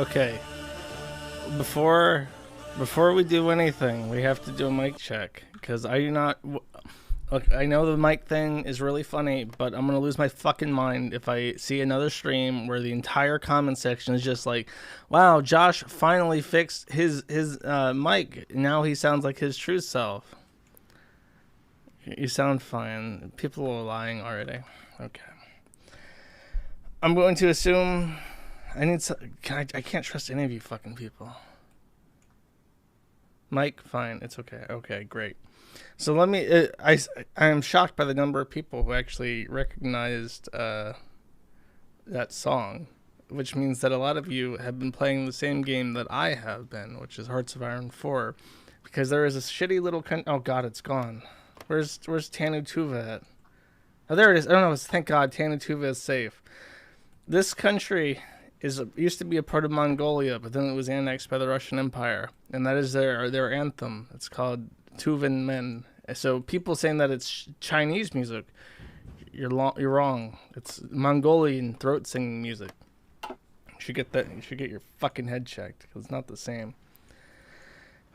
Okay. Before we do anything, we have to do a mic check because I do not. Look, I know the mic thing is really funny, but I'm gonna lose my fucking mind if I see another stream where the entire comment section is just like, "Wow, Josh finally fixed his mic. Now he sounds like his true self." You sound fine. People are lying already. Okay. I'm going to assume I need some. I can't trust any of you fucking people. Mike, fine. It's okay. Okay, great. So let me. I am shocked by the number of people who actually recognized that song, which means that a lot of you have been playing the same game that I have been, which is Hearts of Iron 4, because there is a shitty little. Oh God, it's gone. Where's Tanu Tuva at? Oh, there it is. Oh no, thank God, Tanu Tuva is safe. This country used to be a part of Mongolia, but then it was annexed by the Russian Empire, and that is their anthem. It's called Tuvan Men. So people saying that it's Chinese music, you're wrong. It's Mongolian throat singing music. You should get that. You should get your fucking head checked because it's not the same.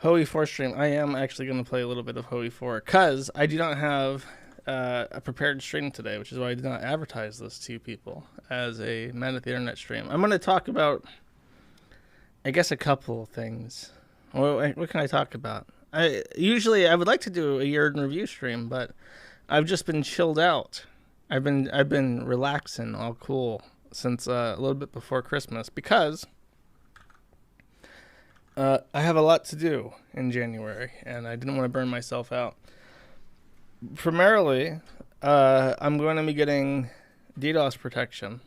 Hoey 4 stream. I am actually going to play a little bit of Hoey 4 because I do not have a prepared stream today, which is why I did not advertise this to you people as a Man at the Internet stream. I'm going to talk about, I guess, a couple of things. What can I talk about? Usually I would like to do a year in review stream, but I've just been chilled out. I've been relaxing, all cool, since a little bit before Christmas because I have a lot to do in January, and I didn't want to burn myself out. Primarily, I'm going to be getting DDoS protection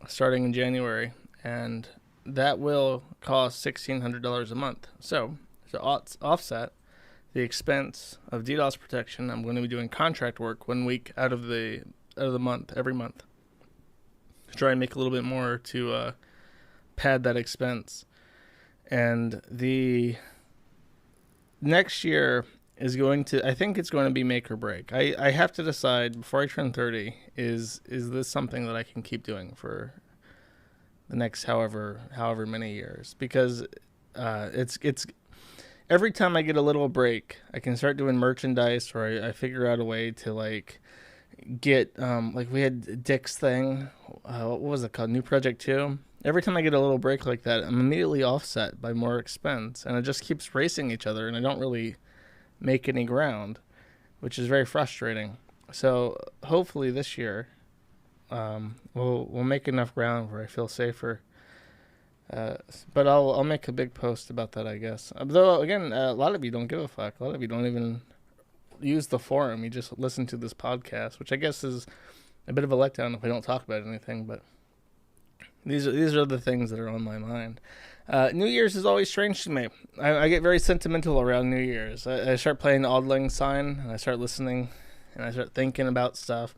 starting in January, and that will cost $1,600 a month. So to offset the expense of DDoS protection, I'm going to be doing contract work 1 week out of the month, every month, to try and make a little bit more to pad that expense. And the next year is going to, I think it's going to be make or break. I have to decide before I turn 30, is this something that I can keep doing for the next however many years? Because it's every time I get a little break, I can start doing merchandise, or I figure out a way to like get like we had Dick's thing. What was it called? New Project 2. Every time I get a little break like that, I'm immediately offset by more expense, and it just keeps racing each other, and I don't really make any ground, which is very frustrating. So hopefully this year, we'll make enough ground where I feel safer. But I'll make a big post about that, I guess. Though again, a lot of you don't give a fuck. A lot of you don't even use the forum. You just listen to this podcast, which I guess is a bit of a letdown if I don't talk about anything. But these are the things that are on my mind. New Year's is always strange to me. I get very sentimental around New Year's. I start playing Auld Lang Syne, and I start listening, and I start thinking about stuff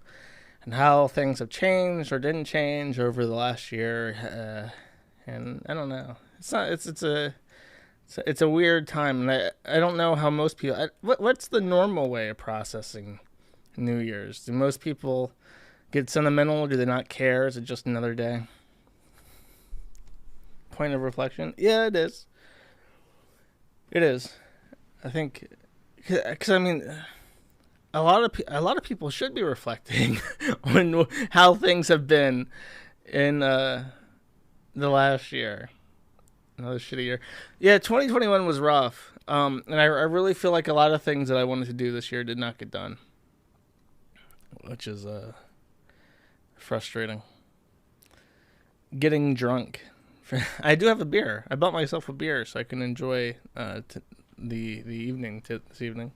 and how things have changed or didn't change over the last year. And I don't know. It's a weird time, and I don't know how most people. What's the normal way of processing New Year's? Do most people get sentimental? Do they not care? Is it just another day? Point of reflection? Yeah, it is. It is. I think, because I mean, a lot of people should be reflecting on how things have been in the last year. Another shitty year. Yeah, 2021 was rough. And I really feel like a lot of things that I wanted to do this year did not get done, which is frustrating. Getting drunk. I do have a beer. I bought myself a beer so I can enjoy the evening this evening.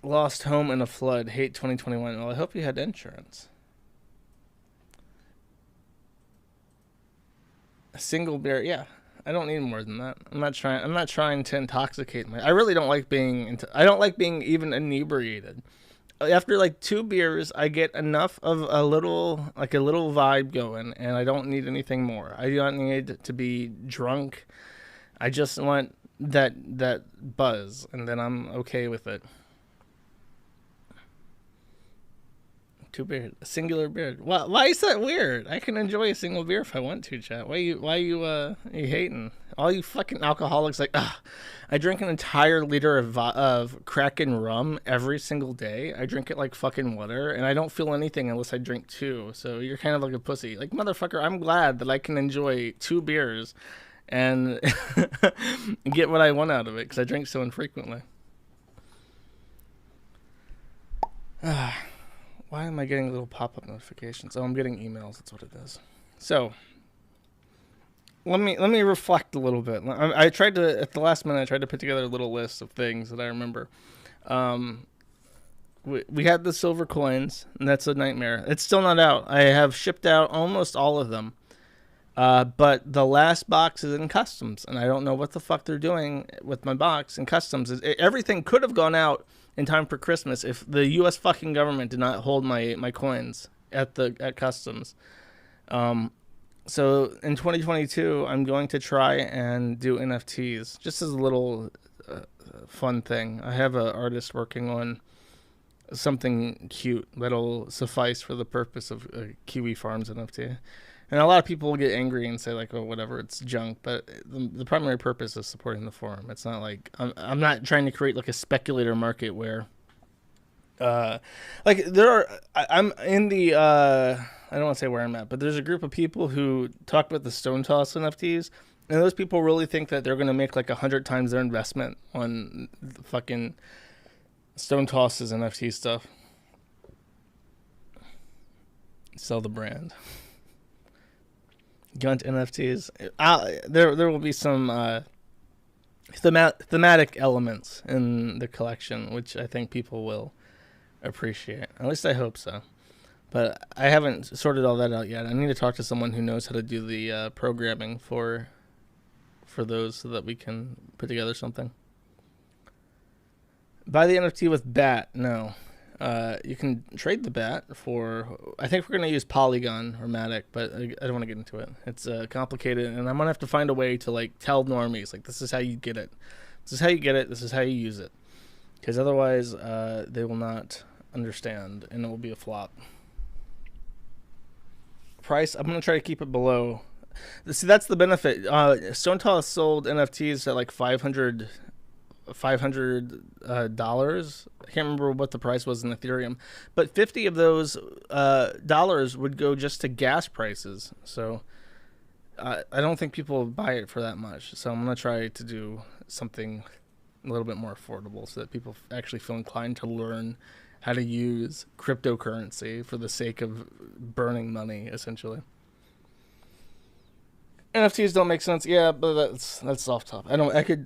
Lost home in a flood. Hate 2021. Well, I hope you had insurance. A single beer. Yeah, I don't need more than that. I'm not trying to intoxicate I really don't like being. I don't like being even inebriated. After like 2 beers, I get enough of a little vibe going, and I don't need anything more. I don't need to be drunk. I just want that buzz, and then I'm okay with it. Two beers. A singular beer. Why is that weird? I can enjoy a single beer if I want to, chat. Why you hating? All you fucking alcoholics like, I drink an entire liter of Kraken rum every single day. I drink it like fucking water, and I don't feel anything unless I drink two. So you're kind of like a pussy. Like, motherfucker, I'm glad that I can enjoy two beers and get what I want out of it because I drink so infrequently. Why am I getting little pop-up notifications? Oh, I'm getting emails. That's what it is. So, let me reflect a little bit. I tried to, at the last minute, I tried to put together a little list of things that I remember. We had the silver coins, and that's a nightmare. It's still not out. I have shipped out almost all of them. But the last box is in customs, and I don't know what the fuck they're doing with my box in customs. Everything could have gone out in time for Christmas if the U.S. fucking government did not hold my coins at customs. So in 2022, I'm going to try and do NFTs just as a little fun thing. I have an artist working on something cute that'll suffice for the purpose of Kiwi Farms NFT. And a lot of people will get angry and say, like, oh, whatever, it's junk. But the primary purpose is supporting the forum. It's not like I'm not trying to create like a speculator market where, like there are. I'm in the. I don't want to say where I'm at, but there's a group of people who talk about the Stone Toss NFTs, and those people really think that they're going to make like 100 times their investment on the fucking Stone Toss's NFT stuff. Sell the brand. Gunt NFTs. There will be some thematic elements in the collection, which I think people will appreciate. At least I hope so. But I haven't sorted all that out yet. I need to talk to someone who knows how to do the programming for those so that we can put together something. Buy the NFT with BAT. No. You can trade the BAT for, I think we're going to use Polygon or Matic, but I don't want to get into it. It's complicated, and I'm going to have to find a way to like tell normies, like, this is how you get it. This is how you get it. This is how you use it. Because otherwise, they will not understand, and it will be a flop. Price, I'm going to try to keep it below. See, that's the benefit. Stone Toss sold NFTs at like $500. I can't remember what the price was in Ethereum, but 50 of those dollars would go just to gas prices. So I don't think people will buy it for that much. So I'm gonna try to do something a little bit more affordable so that people actually feel inclined to learn how to use cryptocurrency for the sake of burning money, essentially. NFTs don't make sense. Yeah, but that's off top. I could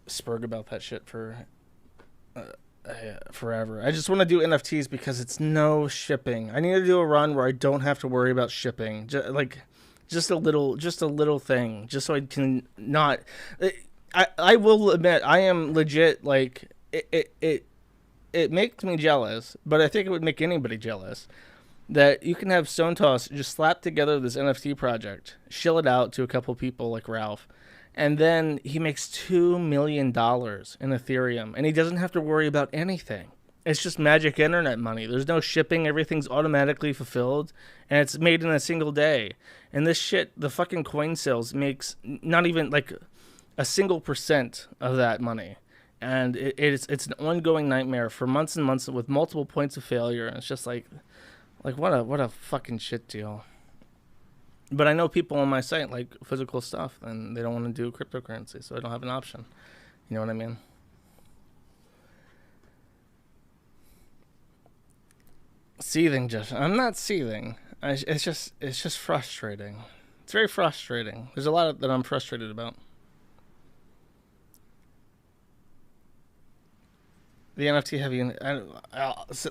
spurg about that shit for forever. I just want to do NFTs because it's no shipping. I need to do a run where I don't have to worry about shipping. Just a little thing, just so I can not. I will admit I am legit like it makes me jealous, but I think it would make anybody jealous. That you can have Stone Toss just slap together this NFT project, shill it out to a couple people like Ralph, and then he makes $2 million in Ethereum, and he doesn't have to worry about anything. It's just magic internet money. There's no shipping. Everything's automatically fulfilled, and it's made in a single day. And this shit, the fucking coin sales makes not even like a single % of that money. And it's an ongoing nightmare for months and months with multiple points of failure. And it's just like what a fucking shit deal. But I know people on my site like physical stuff, and they don't want to do cryptocurrency, so I don't have an option. You know what I mean? Seething, Josh. I'm not seething. It's just frustrating. It's very frustrating. There's a lot that I'm frustrated about. The NFT heavy.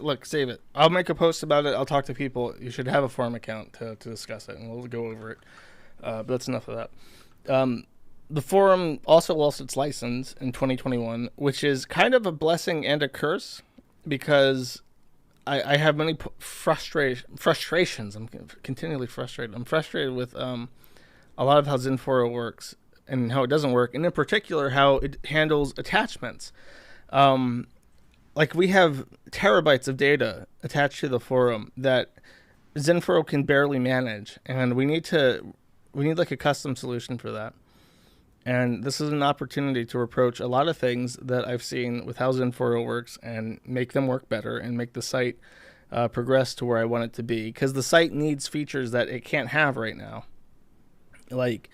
Look, save it. I'll make a post about it. I'll talk to people. You should have a forum account to discuss it, and we'll go over it. But that's enough of that. The forum also lost its license in 2021, which is kind of a blessing and a curse because I have many frustrations. I'm continually frustrated. I'm frustrated with a lot of how Zenforo works and how it doesn't work, and in particular how it handles attachments. like we have terabytes of data attached to the forum that Zenforo can barely manage, and we need like a custom solution for that. And this is an opportunity to approach a lot of things that I've seen with how Zenforo works and make them work better and make the site progress to where I want it to be. Because the site needs features that it can't have right now. Like,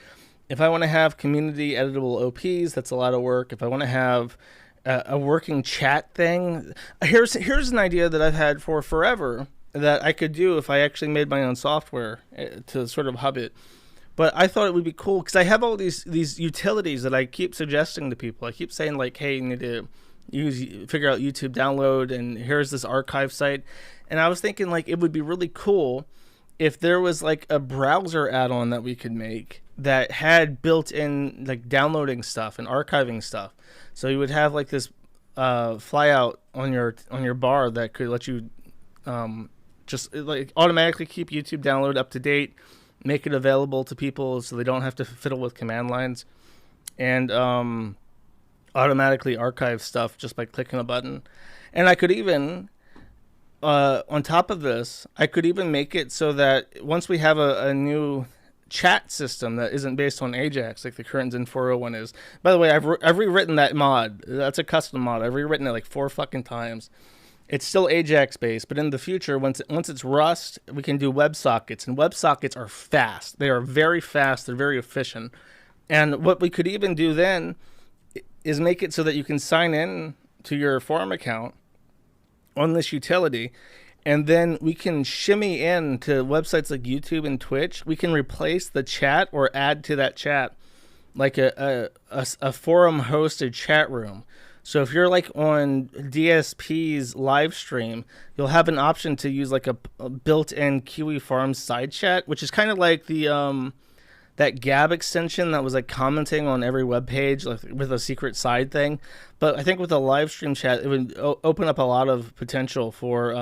if I want to have community editable OPs, that's a lot of work. If I want to have a working chat thing, here's an idea that I've had for forever that I could do if I actually made my own software to sort of hub it. But I thought it would be cool because I have all these utilities that I keep suggesting to people. I keep saying like, hey, you need to figure out YouTube download, and here's this archive site. And I was thinking like it would be really cool if there was like a browser add-on that we could make that had built-in like downloading stuff and archiving stuff. So you would have like this flyout on your bar that could let you just like automatically keep YouTube download up to date, make it available to people so they don't have to fiddle with command lines, and automatically archive stuff just by clicking a button. And I could even, on top of this, I could even make it so that once we have a new chat system that isn't based on Ajax like the current Zenforo one is. By the way, I've rewritten that mod. That's a custom mod. I've rewritten it like 4 fucking times. It's still Ajax based, but in the future, once it's Rust, we can do WebSockets, and WebSockets are fast. They are very fast. They're very efficient. And what we could even do then is make it so that you can sign in to your forum account on this utility, and then we can shimmy in to websites like YouTube and Twitch. We can replace the chat or add to that chat like a forum hosted chat room. So if you're like on DSP's live stream, you'll have an option to use like a built-in Kiwi Farms side chat, which is kind of like the that Gab extension that was like commenting on every web page like with a secret side thing. But I think with a live stream chat, it would open up a lot of potential for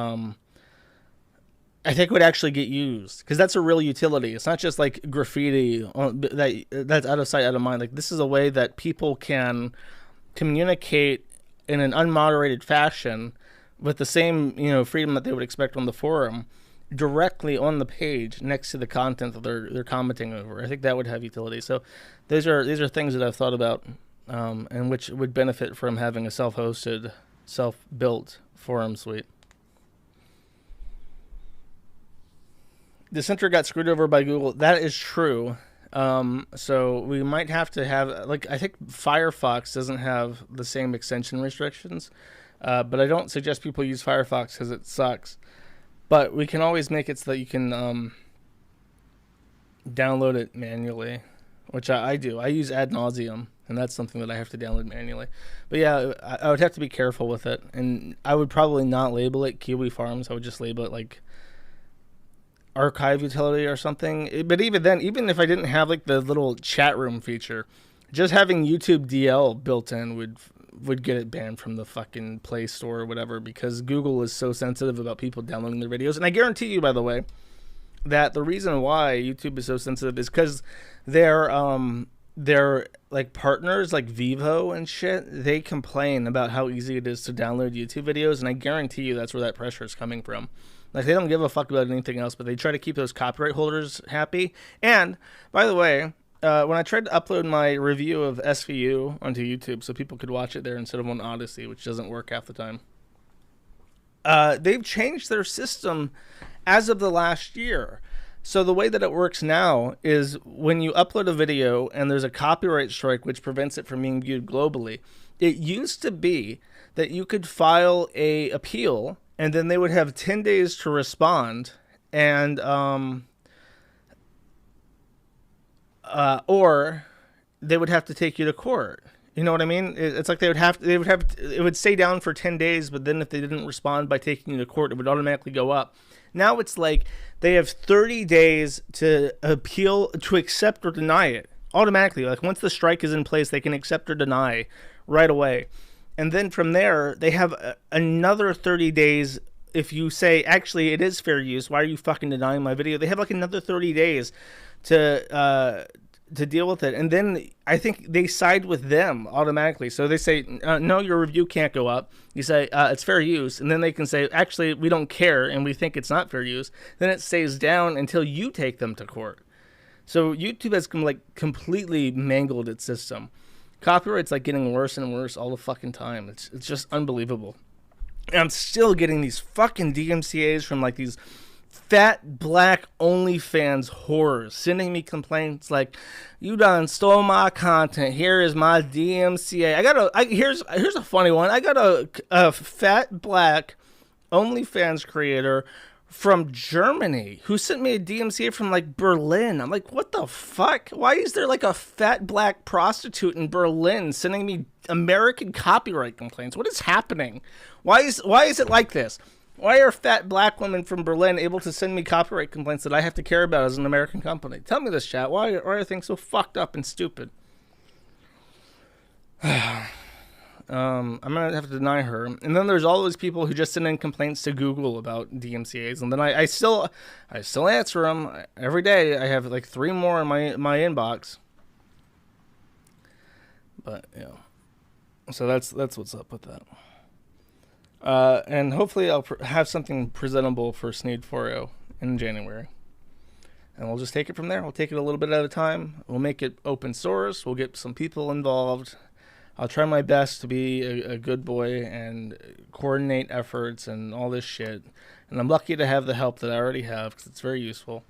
I think it would actually get used, because that's a real utility. It's not just like graffiti that's out of sight, out of mind. Like, this is a way that people can communicate in an unmoderated fashion with the same, freedom that they would expect on the forum, directly on the page next to the content that they're commenting over. I think that would have utility. So these are things that I've thought about, and which would benefit from having a self-hosted, self-built forum suite. The center got screwed over by Google. That is true. So we might have to have, like, I think Firefox doesn't have the same extension restrictions, but I don't suggest people use Firefox because it sucks. But we can always make it so that you can download it manually, which I do. I use ad nauseum, and that's something that I have to download manually. But yeah, I would have to be careful with it, and I would probably not label it Kiwi Farms. I would just label it like archive utility or something. But even then, even if I didn't have like the little chat room feature, just having YouTube DL built in would get it banned from the fucking Play Store or whatever, because Google is so sensitive about people downloading their videos. And I guarantee you, by the way, that the reason why YouTube is so sensitive is because they're like partners like Vivo and shit. They complain about how easy it is to download YouTube videos, and I guarantee you that's where that pressure is coming from. Like, they don't give a fuck about anything else, but they try to keep those copyright holders happy. And, by the way, when I tried to upload my review of SVU onto YouTube so people could watch it there instead of on Odyssey, which doesn't work half the time, they've changed their system as of the last year. So the way that it works now is when you upload a video and there's a copyright strike which prevents it from being viewed globally, it used to be that you could file a appeal, and then they would have 10 days to respond, and or they would have to take you to court. You know what I mean? It's like it would stay down for 10 days, but then if they didn't respond by taking you to court, it would automatically go up. Now it's like they have 30 days to appeal, to accept or deny it automatically. Like, once the strike is in place, they can accept or deny right away. And then from there, they have another 30 days. If you say, actually, it is fair use, why are you fucking denying my video? They have like another 30 days to to deal with it. And then I think they side with them automatically. So they say, no, your review can't go up. You say, it's fair use. And then they can say, actually, we don't care and we think it's not fair use. Then it stays down until you take them to court. So YouTube has completely mangled its system. Copyright's like getting worse and worse all the fucking time. It's just unbelievable. And I'm still getting these fucking DMCAs from like these fat black OnlyFans whores sending me complaints like, you done stole my content. Here is my DMCA. Here's a funny one. I got a fat black OnlyFans creator from Germany who sent me a DMCA from like Berlin. I'm like, what the fuck? Why is there like a fat black prostitute in Berlin sending me American copyright complaints? What is happening? Why is it like this? Why are fat black women from Berlin able to send me copyright complaints that I have to care about as an American company? Tell me this, chat. Why are things so fucked up and stupid? I'm gonna have to deny her. And then there's all those people who just send in complaints to Google about DMCAs, and then I still answer them every day. I have like 3 more in my inbox. But yeah, so that's what's up with that. And hopefully I'll have something presentable for Sneed 4.0 in January. And we'll just take it from there. We'll take it a little bit at a time. We'll make it open source. We'll get some people involved. I'll try my best to be a good boy and coordinate efforts and all this shit. And I'm lucky to have the help that I already have because it's very useful.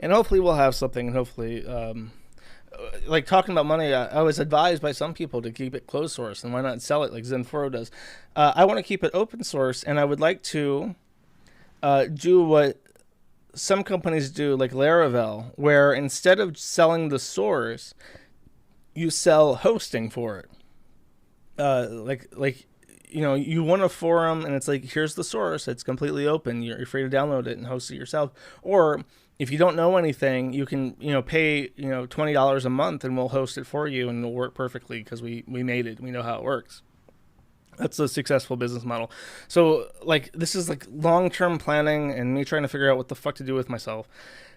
And hopefully we'll have something, and hopefully... like talking about money, I was advised by some people to keep it closed source and why not sell it like Zen4 does. I want to keep it open source, and I would like to do what some companies do, like Laravel, where instead of selling the source, you sell hosting for it. You want a forum, and it's like, here's the source. It's completely open. You're free to download it and host it yourself. Or if you don't know anything, you can, pay, $20 a month and we'll host it for you and it'll work perfectly because we made it. We know how it works. That's a successful business model. So like, this is like long-term planning and me trying to figure out what the fuck to do with myself.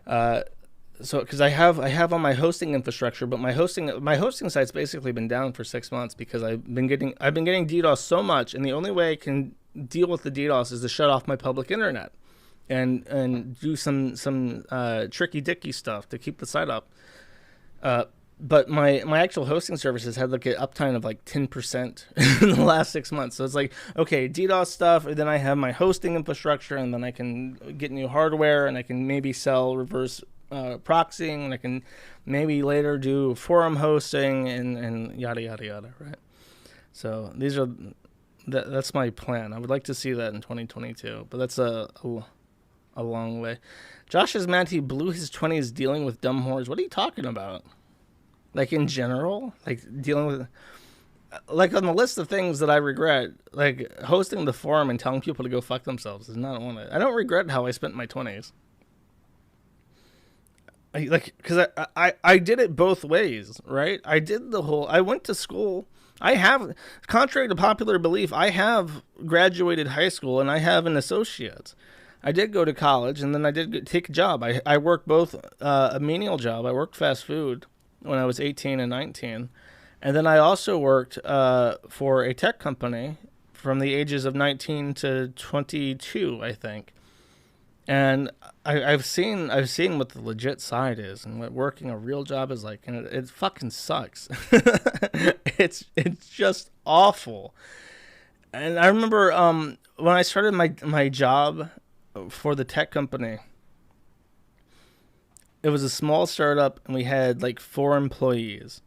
Because I have on my hosting infrastructure, but my hosting site's basically been down for 6 months because I've been getting DDoS so much, and the only way I can deal with the DDoS is to shut off my public internet and do some tricky dicky stuff to keep the site up. But my actual hosting services had like an uptime of like 10% in the last 6 months. So it's like, okay, DDoS stuff, and then I have my hosting infrastructure, and then I can get new hardware, and I can maybe sell reverse proxying, and I can maybe later do forum hosting and yada yada yada, right? So that's my plan. I would like to see that in 2022, but that's a long way. Josh is mad he blew his 20s dealing with dumb whores. What are you talking about? Like in general, like dealing with, like on the list of things that I regret, like hosting the forum and telling people to go fuck themselves is not one of it. I don't regret how I spent my 20s. Because I did it both ways, right? I went to school. Contrary to popular belief, I have graduated high school and I have an associate's. I did go to college, and then I did take a job. I worked both a menial job. I worked fast food when I was 18 and 19. And then I also worked for a tech company from the ages of 19 to 22, I think. And I've seen what the legit side is and what working a real job is like, and it fucking sucks. It's just awful. And I remember when I started my job for the tech company, it was a small startup, and we had like 4 employees.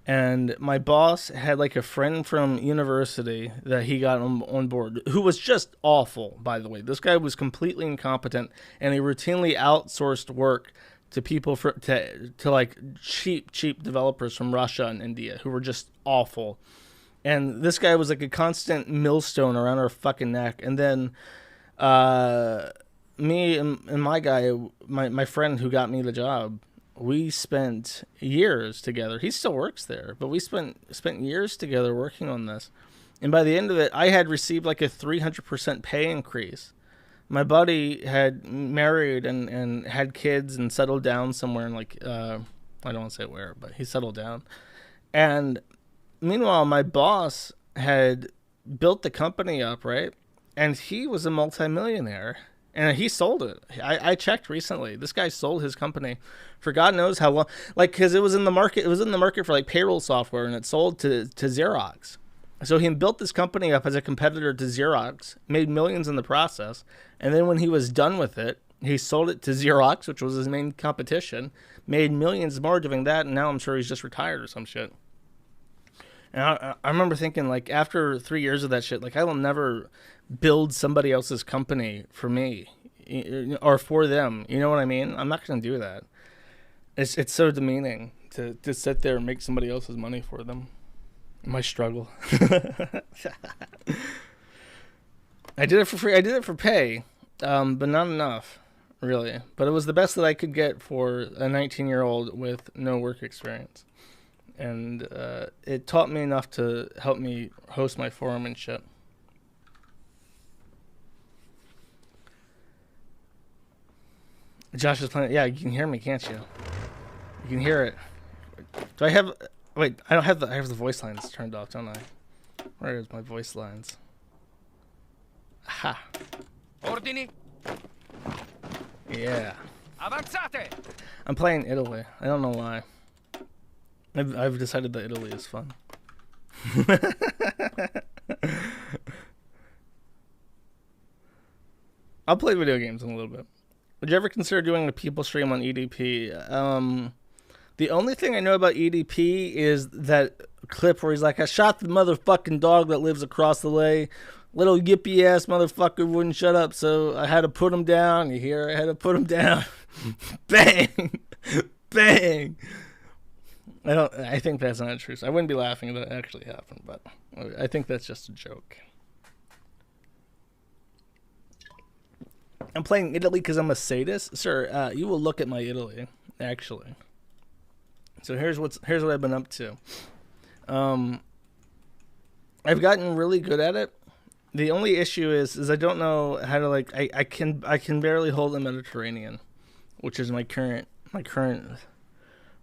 And my boss had like a friend from university that he got on board, who was just awful, by the way. This guy was completely incompetent, and he routinely outsourced work to people to like cheap developers from Russia and India who were just awful. And this guy was like a constant millstone around our fucking neck. And then me and my guy, my friend who got me the job, we spent years together. He still works there, but we spent years together working on this. And by the end of it, I had received like a 300% pay increase. My buddy had married and had kids and settled down somewhere in like I don't want to say where, but he settled down. And meanwhile, my boss had built the company up, right? And he was a multimillionaire. And he sold it. I checked recently. This guy sold his company for God knows how long. Like, because it was in the market. It was in the market for like payroll software, and it sold to Xerox. So he built this company up as a competitor to Xerox, made millions in the process, and then when he was done with it, he sold it to Xerox, which was his main competition, made millions more doing that, and now I'm sure he's just retired or some shit. And I remember thinking, like, after 3 years of that shit, like, I will never build somebody else's company for me or for them. You know what I mean? I'm not going to do that. It's so demeaning to sit there and make somebody else's money for them. My struggle. I did it for free. I did it for pay, but not enough, really. But it was the best that I could get for a 19-year-old with no work experience. And it taught me enough to help me host my forum and shit. Josh is playing. Yeah, you can hear me, can't you? You can hear it. Do I have... Wait, I don't have the... I have the voice lines turned off, don't I? Where is my voice lines? Aha. Ordini. Yeah. Avanzate. I'm playing Italy. I don't know why. I've decided that Italy is fun. I'll play video games in a little bit. Would you ever consider doing a people stream on EDP? The only thing I know about EDP is that clip where he's like, I shot the motherfucking dog that lives across the way. Little yippy ass motherfucker wouldn't shut up, so I had to put him down. You hear? I had to put him down. Bang! Bang! I think that's not true. So I wouldn't be laughing if that actually happened, but I think that's just a joke. I'm playing Italy because I'm a sadist? Sir, you will look at my Italy, actually. So here's what I've been up to. I've gotten really good at it. The only issue is I don't know how to, like, I can barely hold the Mediterranean, which is my current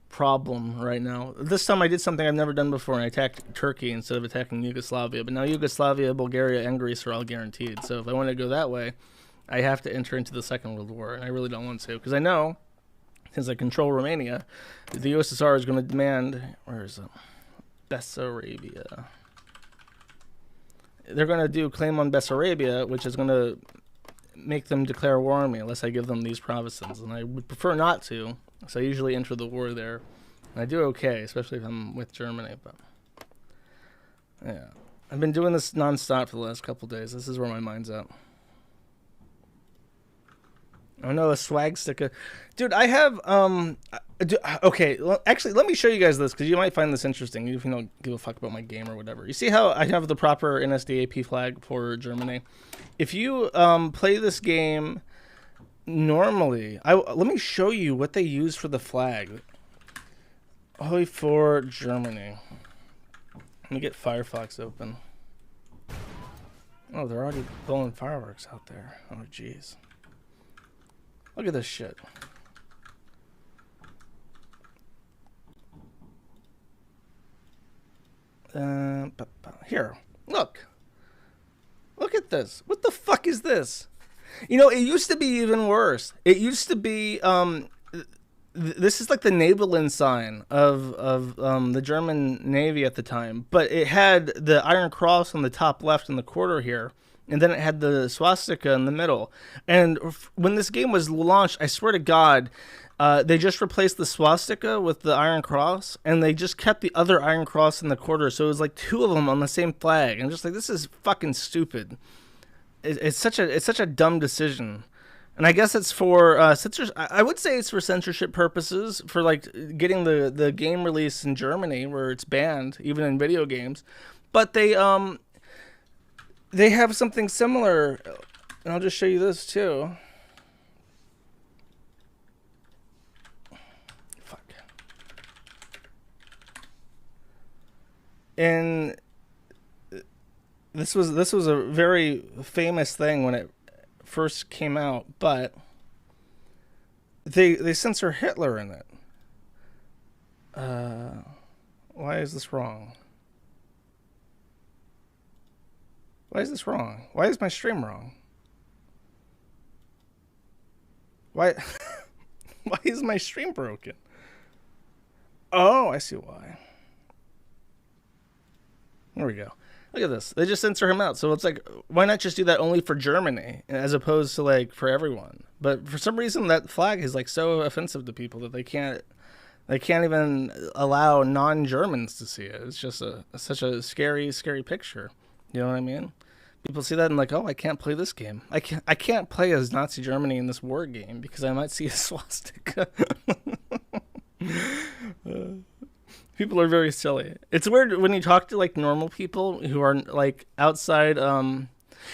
problem right now. This time I did something I've never done before, and I attacked Turkey instead of attacking Yugoslavia. But now Yugoslavia, Bulgaria, and Greece are all guaranteed. So if I want to go that way, I have to enter into the Second World War, and I really don't want to, because I know, since I control Romania, the USSR is going to demand, where is it? Bessarabia. They're going to do claim on Bessarabia, which is going to make them declare war on me unless I give them these provinces, and I would prefer not to, so I usually enter the war there, and I do okay, especially if I'm with Germany, but yeah. I've been doing this nonstop for the last couple days. This is where my mind's at. Oh no, a swag sticker. Dude, I have, okay, actually, let me show you guys this, because you might find this interesting, even if you don't give a fuck about my game or whatever. You see how I have the proper NSDAP flag for Germany? If you play this game normally, let me show you what they use for the flag. Only for Germany. Let me get Firefox open. Oh, they're already blowing fireworks out there. Oh, jeez. Look at this shit. Here, look. Look at this. What the fuck is this? You know, it used to be even worse. It used to be, this is like the naval ensign of the German Navy at the time. But it had the Iron Cross on the top left in the corner here. And then it had the swastika in the middle. And when this game was launched, I swear to God, they just replaced the swastika with the Iron Cross, and they just kept the other Iron Cross in the corner. So it was like two of them on the same flag. I'm just like, this is fucking stupid. It's such a dumb decision. And I guess it's for censorship. I would say it's for censorship purposes, for like getting the game released in Germany where it's banned, even in video games. But they have something similar, and I'll just show you this too. Fuck. And this was a very famous thing when it first came out, but they censor Hitler in it. Why is this wrong? Why is this wrong? Why is my stream wrong? Why? Why is my stream broken? Oh, I see why. There we go. Look at this. They just censor him out. So it's like, why not just do that only for Germany as opposed to like for everyone? But for some reason, that flag is like so offensive to people that they can't even allow non-Germans to see it. It's just such a scary picture. You know what I mean? People see that and like, oh, I can't play this game. I can't play as Nazi Germany in this war game because I might see a swastika. People are very silly. It's weird when you talk to like normal people who are like outside. And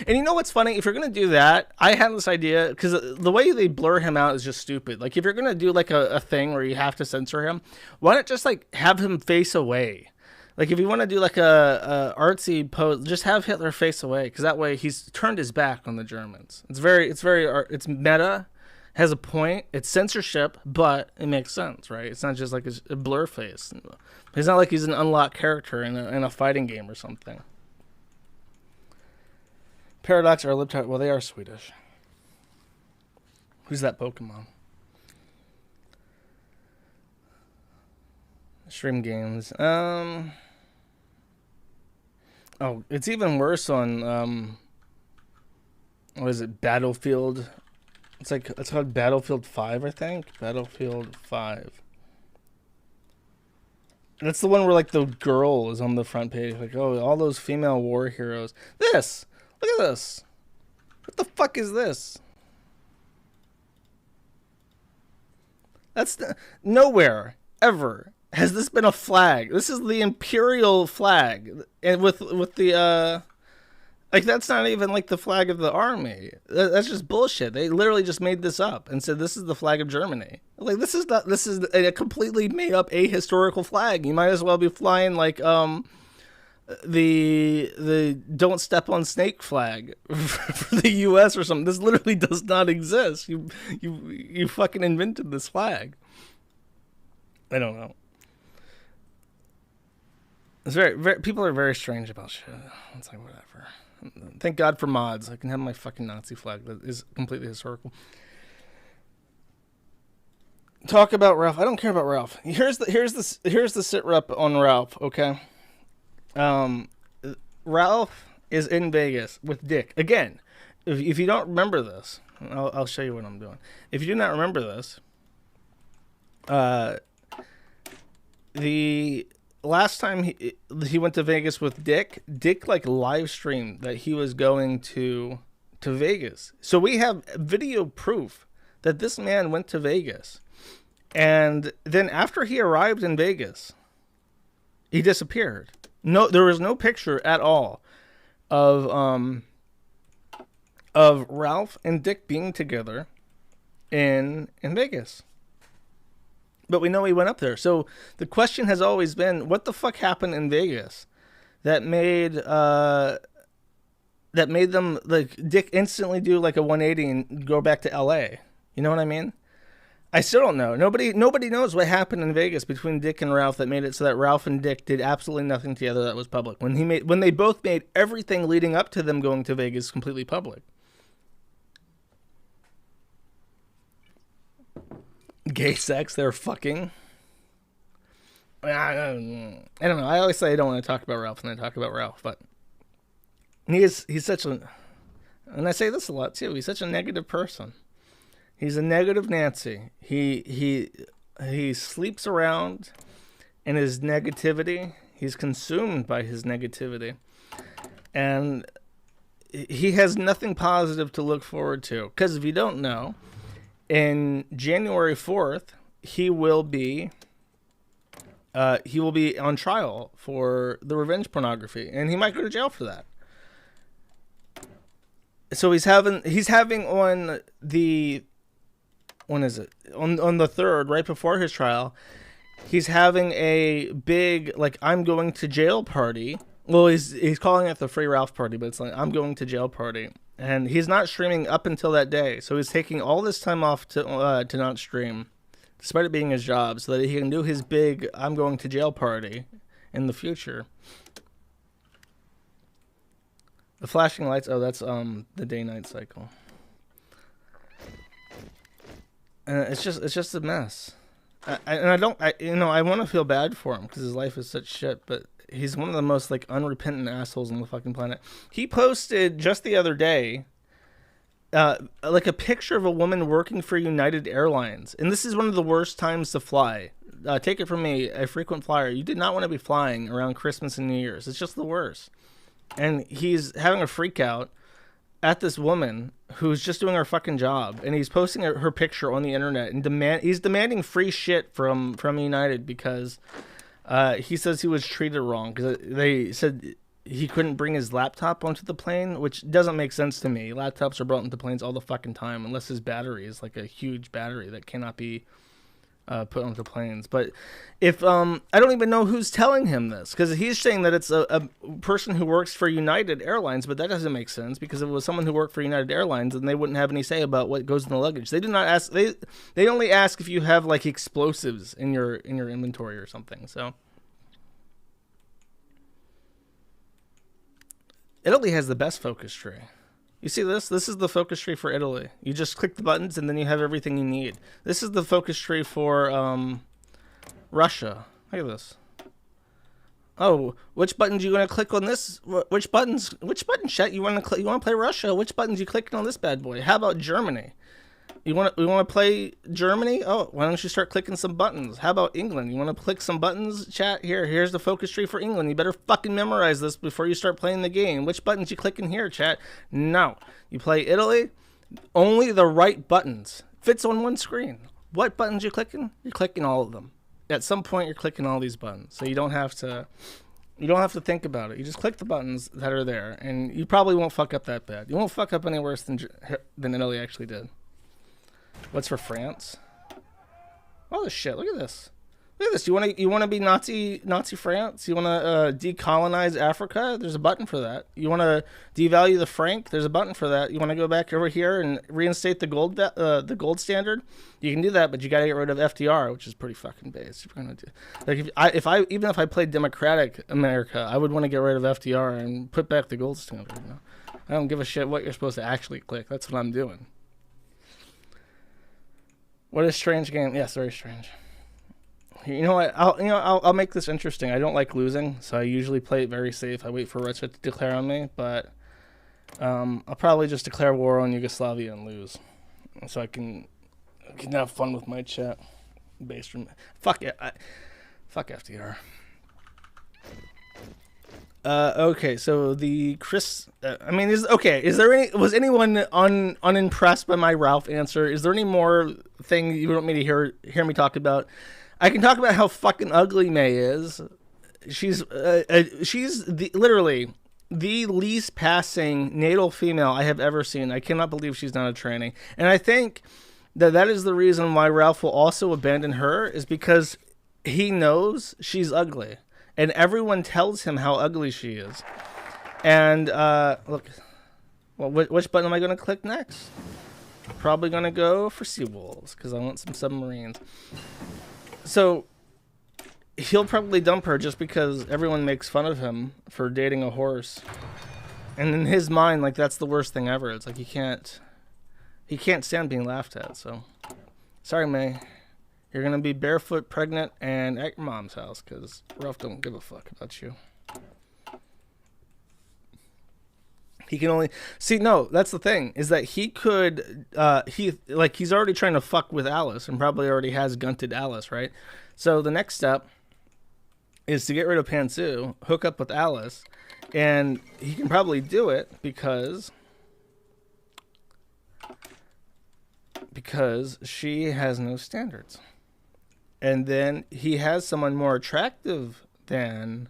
you know what's funny? If you're gonna do that, I had this idea because the way they blur him out is just stupid. Like if you're gonna do like a thing where you have to censor him, why not just like have him face away? Like if you want to do like a artsy pose, just have Hitler face away because that way he's turned his back on the Germans. It's meta. Has a point. It's censorship, but it makes sense, right? It's not just like a blur face. It's not like he's an unlocked character in a fighting game or something. Paradox are libtard. Well, they are Swedish. Who's that Pokemon? Stream games. Oh, it's even worse on what is it? Battlefield. It's called Battlefield 5, I think. Battlefield 5. That's the one where like the girl is on the front page, like, oh, all those female war heroes. Look at this. What the fuck is this? Nowhere ever has this been a flag. This is the imperial flag, and with the like that's not even like the flag of the army. That's just bullshit. They literally just made this up and said this is the flag of Germany. Like this is a completely made up ahistorical flag. You might as well be flying like the don't step on snake flag for the US or something. This literally does not exist. You fucking invented this flag. I don't know. It's very people are very strange about shit. It's like whatever. Thank God for mods. I can have my fucking Nazi flag that is completely historical. Talk about Ralph. I don't care about Ralph. Here's the sit rep on Ralph. Okay. Ralph is in Vegas with Dick again. If you don't remember this, I'll show you what I'm doing. If you do not remember this, the last time he went to Vegas with Dick like live streamed that he was going to Vegas. So we have video proof that this man went to Vegas. And then after he arrived in Vegas, he disappeared. No, there was no picture at all of Ralph and Dick being together in Vegas. But we know he went up there. So the question has always been, what the fuck happened in Vegas that made them like Dick instantly do like a 180 and go back to LA? You know what I mean? I still don't know. Nobody knows what happened in Vegas between Dick and Ralph that made it so that Ralph and Dick did absolutely nothing together that was public. When they both made everything leading up to them going to Vegas completely public. Gay sex, they're fucking. I don't know. I always say I don't want to talk about Ralph, and I talk about Ralph, but he's such a, and I say this a lot too. He's such a negative person. He's a negative Nancy. He sleeps around in his negativity. He's consumed by his negativity, and he has nothing positive to look forward to. Because if you don't know, in January 4th, he will be on trial for the revenge pornography, and he might go to jail for that. So he's having on the, when is it? On the 3rd, right before his trial, he's having a big like I'm going to jail party. Well, he's calling it the Free Ralph party, but it's like I'm going to jail party. And he's not streaming up until that day. So he's taking all this time off to not stream. despite it being his job, so that he can do his big "I'm going to jail" party in the future. The flashing lights. Oh, that's the day-night cycle. And it's just a mess. I want to feel bad for him because his life is such shit, but he's one of the most like unrepentant assholes on the fucking planet. He posted just the other day, like a picture of a woman working for United Airlines, and this is one of the worst times to fly. Take it from me, a frequent flyer. You did not want to be flying around Christmas and New Year's. It's just the worst. And he's having a freak out at this woman who's just doing her fucking job, and he's posting her picture on the internet and he's demanding free shit from United because he says he was treated wrong because they said he couldn't bring his laptop onto the plane, which doesn't make sense to me. Laptops are brought into planes all the fucking time unless his battery is like a huge battery that cannot be put onto planes. But if I don't even know who's telling him this, because he's saying that it's a person who works for United Airlines, but that doesn't make sense, because if it was someone who worked for United Airlines, then they wouldn't have any say about what goes in the luggage. They do not ask. They only ask if you have like explosives in your inventory or something. So Italy has the best focus tree. You see this? This is the focus tree for Italy. You just click the buttons and then you have everything you need. This is the focus tree for Russia. Look at this. Oh, which buttons you gonna click on this? Which buttons? Which button, chat? You wanna play Russia? Which buttons you clicking on this bad boy? How about Germany? We want to play Germany? Oh, why don't you start clicking some buttons? How about England? You want to click some buttons? Chat, here's the focus tree for England. You better fucking memorize this before you start playing the game. Which buttons you clicking here, chat? No. You play Italy, only the right buttons. Fits on one screen. What buttons you clicking? You're clicking all of them. At some point, you're clicking all these buttons. So you don't have to think about it. You just click the buttons that are there, and you probably won't fuck up that bad. You won't fuck up any worse than Italy actually did. What's for France? Oh, this shit! Look at this. Look at this. You want to be Nazi France? You want to decolonize Africa? There's a button for that. You want to devalue the franc? There's a button for that. You want to go back over here and reinstate the gold standard? You can do that, but you got to get rid of FDR, which is pretty fucking base. You're gonna do, like even if I played Democratic America, I would want to get rid of FDR and put back the gold standard. You know? I don't give a shit what you're supposed to actually click. That's what I'm doing. What a strange game. Yes, very strange. You know what? I'll make this interesting. I don't like losing, so I usually play it very safe. I wait for Russia to declare on me, but I'll probably just declare war on Yugoslavia and lose, so I can have fun with my chat. Based from fuck it, fuck FDR. Okay, so the Chris. Was anyone unimpressed by my Ralph answer? Is there any more thing you want me to hear me talk about? I can talk about how fucking ugly May is. She's literally the least passing natal female I have ever seen. I cannot believe she's not a tranny, and I think that is the reason why Ralph will also abandon her, is because he knows she's ugly. And everyone tells him how ugly she is. And, look. Well, which button am I going to click next? Probably going to go for seawolves, because I want some submarines. So, he'll probably dump her just because everyone makes fun of him for dating a horse. And in his mind, like, that's the worst thing ever. It's like he can't stand being laughed at, so. Sorry, May. You're going to be barefoot, pregnant, and at your mom's house, because Ralph don't give a fuck about you. He can only... See, no, that's the thing, is that he could... he's already trying to fuck with Alice, and probably already has gunted Alice, right? So the next step is to get rid of Pantsu, hook up with Alice, and he can probably do it because she has no standards. And then he has someone more attractive than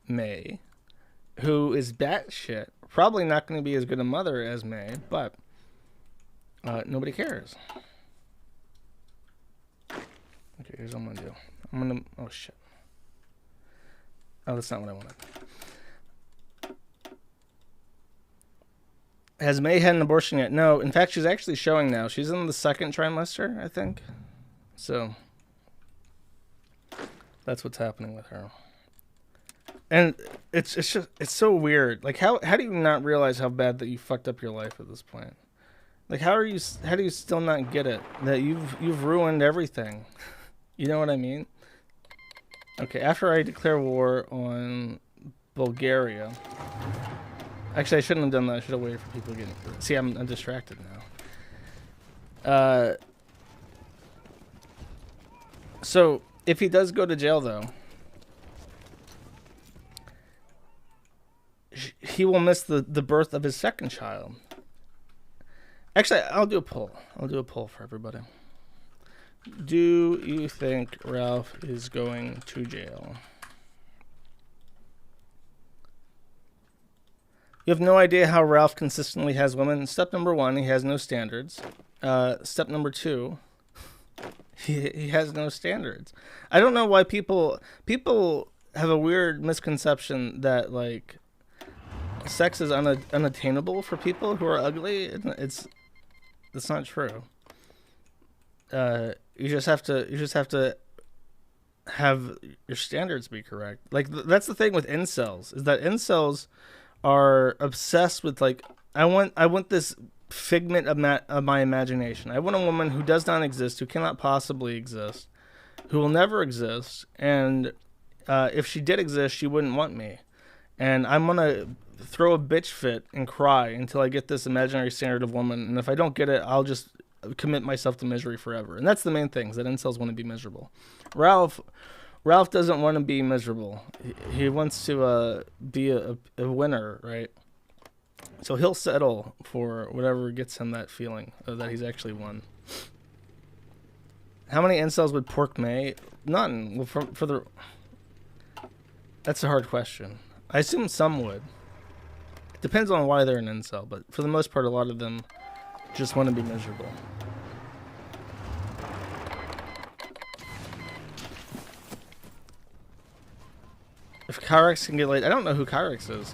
May, who is batshit. Probably not going to be as good a mother as May, but nobody cares. Okay, here's what I'm going to do. Oh, shit. Oh, that's not what I wanted. Has May had an abortion yet? No. In fact, she's actually showing now. She's in the second trimester, I think. So that's what's happening with her. And it's just it's so weird. Like how do you not realize how bad that you fucked up your life at this point? Like how do you still not get it that you've ruined everything? You know what I mean? Okay, after I declare war on Bulgaria. Actually, I shouldn't have done that. I should have waited for people to get. See, I'm distracted now. So if he does go to jail, though, he will miss the birth of his second child. Actually, I'll do a poll. I'll do a poll for everybody. Do you think Ralph is going to jail? You have no idea how Ralph consistently has women. Step number 1, he has no standards. Step number 2, he has no standards. I don't know why people have a weird misconception that like sex is unattainable for people who are ugly. It's not true. You just have to have your standards be correct. Like that's the thing with incels, is that incels are obsessed with like I want this figment of my imagination. I want a woman who does not exist, who cannot possibly exist, who will never exist, and if she did exist, she wouldn't want me. And I'm gonna throw a bitch fit and cry until I get this imaginary standard of woman. And if I don't get it, I'll just commit myself to misery forever. And that's the main thing, is that incels want to be miserable. Ralph doesn't want to be miserable. He wants to be a winner, right? So he'll settle for whatever gets him that feeling that he's actually won. How many incels would pork May? None. Well, for the... That's a hard question. I assume some would. Depends on why they're an incel, but for the most part, a lot of them just want to be miserable. If Kyrex can get laid, I don't know who Kyrex is.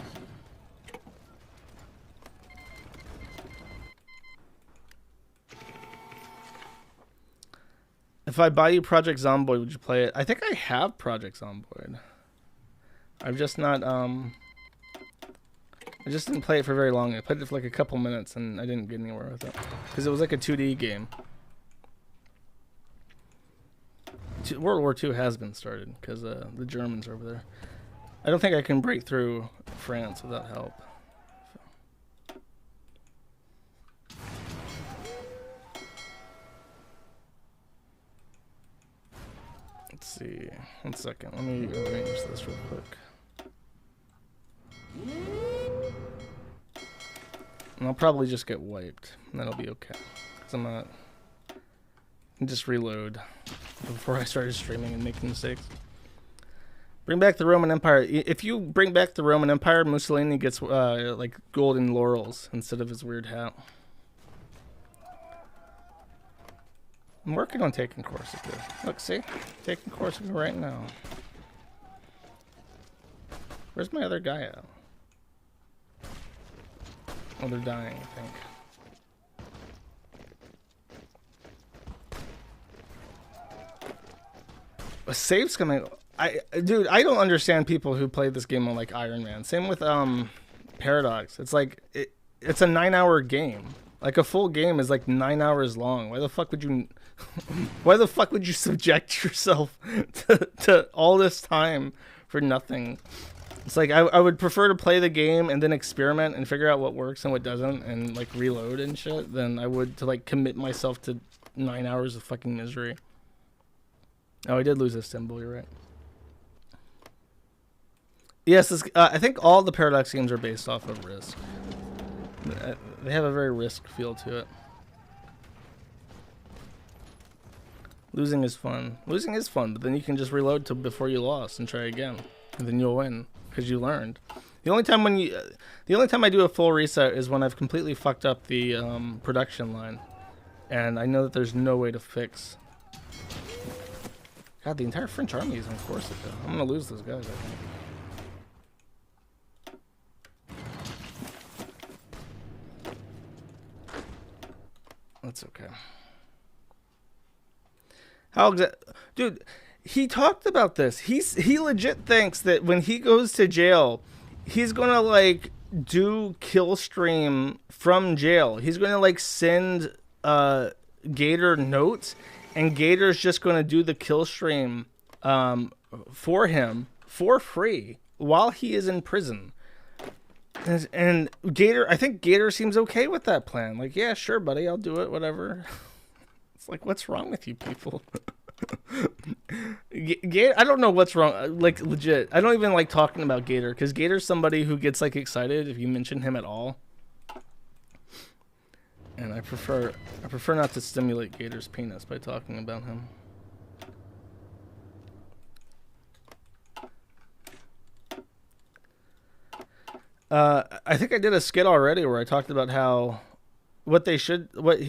If I buy you Project Zomboid, would you play it? I think I have Project Zomboid. I've just not, I just didn't play it for very long. I played it for like a couple minutes and I didn't get anywhere with it. Because it was like a 2D game. World War II has been started because the Germans are over there. I don't think I can break through France without help. Let's see. 1 second. Let me arrange this real quick. And I'll probably just get wiped. And that'll be okay. Because I'm not... I can just reload before I started streaming and making mistakes. Bring back the Roman Empire. If you bring back the Roman Empire, Mussolini gets like golden laurels instead of his weird hat. I'm working on taking Corsica. Look, see? Taking Corsica right now. Where's my other guy at? Oh, they're dying, I think. A save's coming. Dude, I don't understand people who play this game on like Iron Man. Same with Paradox. It's like it's a 9-hour game. Like a full game is like 9 hours long. Why the fuck would you subject yourself to all this time for nothing? It's like I would prefer to play the game and then experiment and figure out what works and what doesn't and like reload and shit than I would to like commit myself to 9 hours of fucking misery. Oh, I did lose a symbol, you're right. Yes, I think all the Paradox games are based off of Risk. They have a very Risk feel to it. Losing is fun. Losing is fun, but then you can just reload to before you lost and try again. And then you'll win, because you learned. The only time I do a full reset is when I've completely fucked up the production line. And I know that there's no way to fix. God, the entire French army is in Corsica. I'm gonna lose those guys, I think. That's okay. Dude, he talked about this. He legit thinks that when he goes to jail, he's gonna like do kill stream from jail. He's gonna like send Gator notes, and Gator's just gonna do the kill stream for him for free while he is in prison. And Gator, I think Gator seems okay with that plan. Like, yeah, sure, buddy, I'll do it, whatever. It's like, what's wrong with you people? Gator, I don't know what's wrong. Like, legit, I don't even like talking about Gator because Gator's somebody who gets like excited if you mention him at all. And I prefer not to stimulate Gator's penis by talking about him. I think I did a skit already where I talked about how what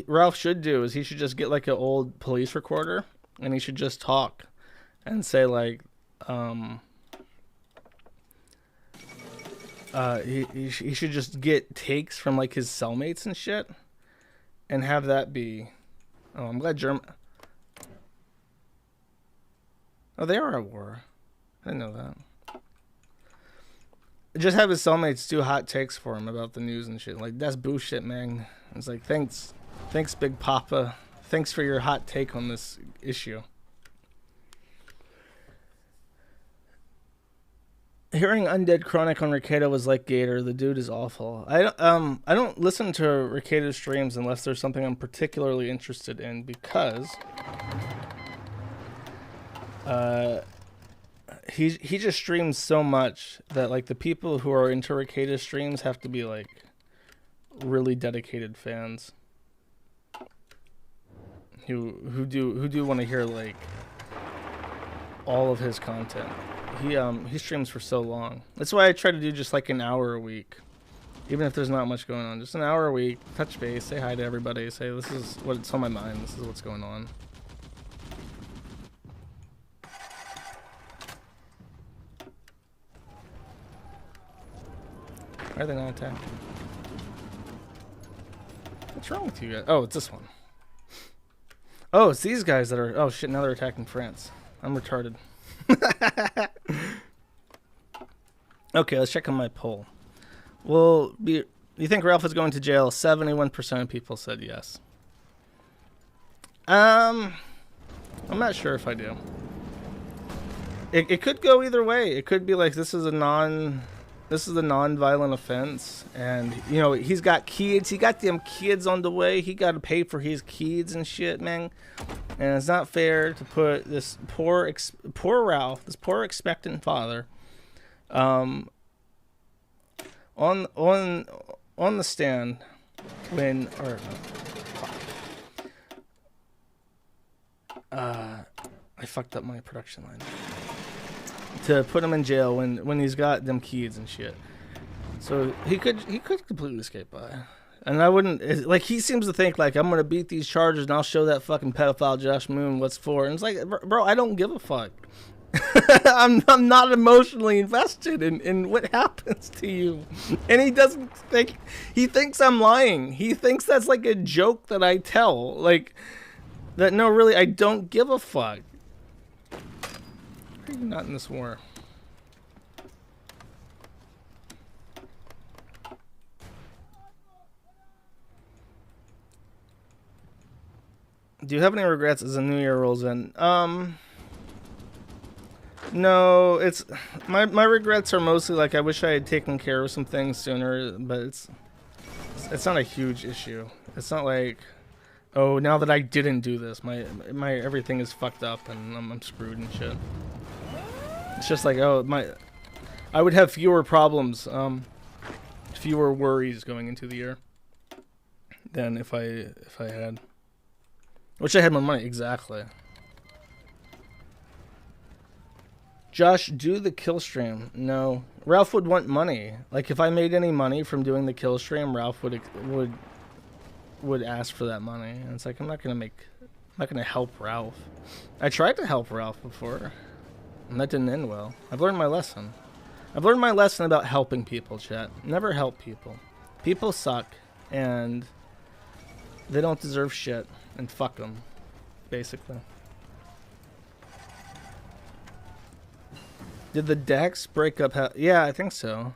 Ralph should do is he should just get like an old police recorder and he should just talk and say like he should just get takes from like his cellmates and shit and have that be I'm glad Oh, they are at war. I didn't know that. Just have his cellmates do hot takes for him about the news and shit. Like, that's bullshit, man. It's like, thanks, Big Papa. Thanks for your hot take on this issue. Hearing Undead Chronic on Ricado was like Gator. The dude is awful. I don't listen to Ricado streams unless there's something I'm particularly interested in because he just streams so much that like the people who are into Ricada streams have to be like really dedicated fans who do want to hear like all of his content. He streams for so long. That's why I try to do just like an hour a week, even if there's not much going on. Just an hour a week, touch base, say hi to everybody, say this is what's on my mind, this is what's going on. Why are they not attacking? What's wrong with you guys? Oh, it's this one. Oh, it's these guys that are... Oh, shit, now they're attacking France. I'm retarded. Okay, let's check on my poll. You think Ralph is going to jail? 71% of people said yes. I'm not sure if I do. It could go either way. It could be like this is a non-violent offense, and you know he's got kids. He got them kids on the way. He got to pay for his kids and shit, man. And it's not fair to put this poor Ralph, this poor expectant father, on the stand when I fucked up my production line. To put him in jail when he's got them kids and shit. So he could completely escape by. And I wouldn't, like, he seems to think like I'm gonna beat these charges and I'll show that fucking pedophile Josh Moon what's for. And it's like, bro, I don't give a fuck. I'm not emotionally invested in what happens to you. And he doesn't think, he thinks I'm lying. He thinks that's like a joke that I tell. Like that. No, really, I don't give a fuck. Why are you not in this war? Do you have any regrets as the new year rolls in? No, it's my regrets are mostly like I wish I had taken care of some things sooner, but it's not a huge issue. It's not like, oh, now that I didn't do this, my everything is fucked up and I'm screwed and shit. It's just like, oh, I would have fewer problems, fewer worries going into the year than if I had. Which I had my money, exactly. Josh, do the kill stream. No. Ralph would want money. Like, if I made any money from doing the kill stream, Ralph would ask for that money. And it's like, I'm not gonna help Ralph. I tried to help Ralph before, and that didn't end well. I've learned my lesson. I've learned my lesson about helping people, chat. Never help people. People suck, and they don't deserve shit. And fuck them, basically. Did the decks break up? Yeah, I think so.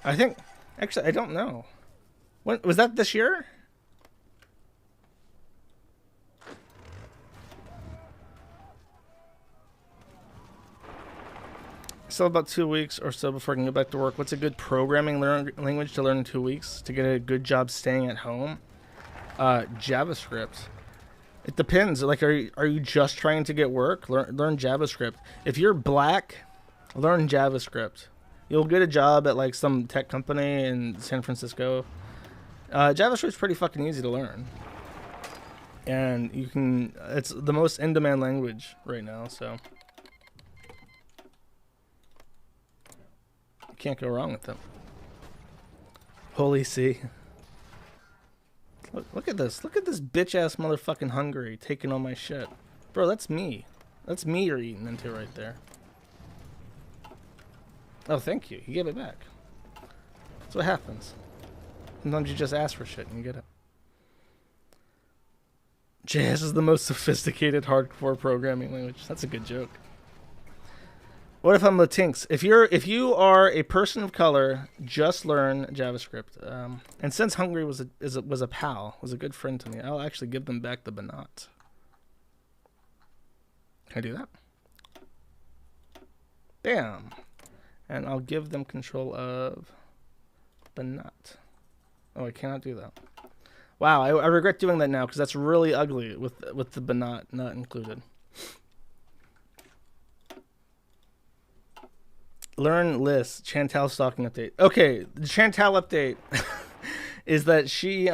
I think, actually, I don't know. When was that, this year? Still about 2 weeks or so before I can go back to work. What's a good programming language to learn in 2 weeks to get a good job staying at home? JavaScript. It depends. Like, are you just trying to get work? Learn JavaScript. If you're black, learn JavaScript. You'll get a job at like some tech company in San Francisco. JavaScript's pretty fucking easy to learn, and you can. It's the most in-demand language right now, so you can't go wrong with it. Holy see. Look at this. Look at this bitch-ass motherfucking Hungary taking all my shit. Bro, that's me. That's me you're eating into right there. Oh, thank you. You gave it back. That's what happens. Sometimes you just ask for shit and you get it. JS is the most sophisticated hardcore programming language. That's a good joke. What if I'm Latinx? If you are a person of color, just learn JavaScript. And since Hungary was a pal, was a good friend to me, I'll actually give them back the banat. Can I do that? Bam. And I'll give them control of banat. Oh, I cannot do that. Wow, I regret doing that now because that's really ugly with the banat not included. Learn lists. Chantal stalking update. Okay, the Chantal update is that she,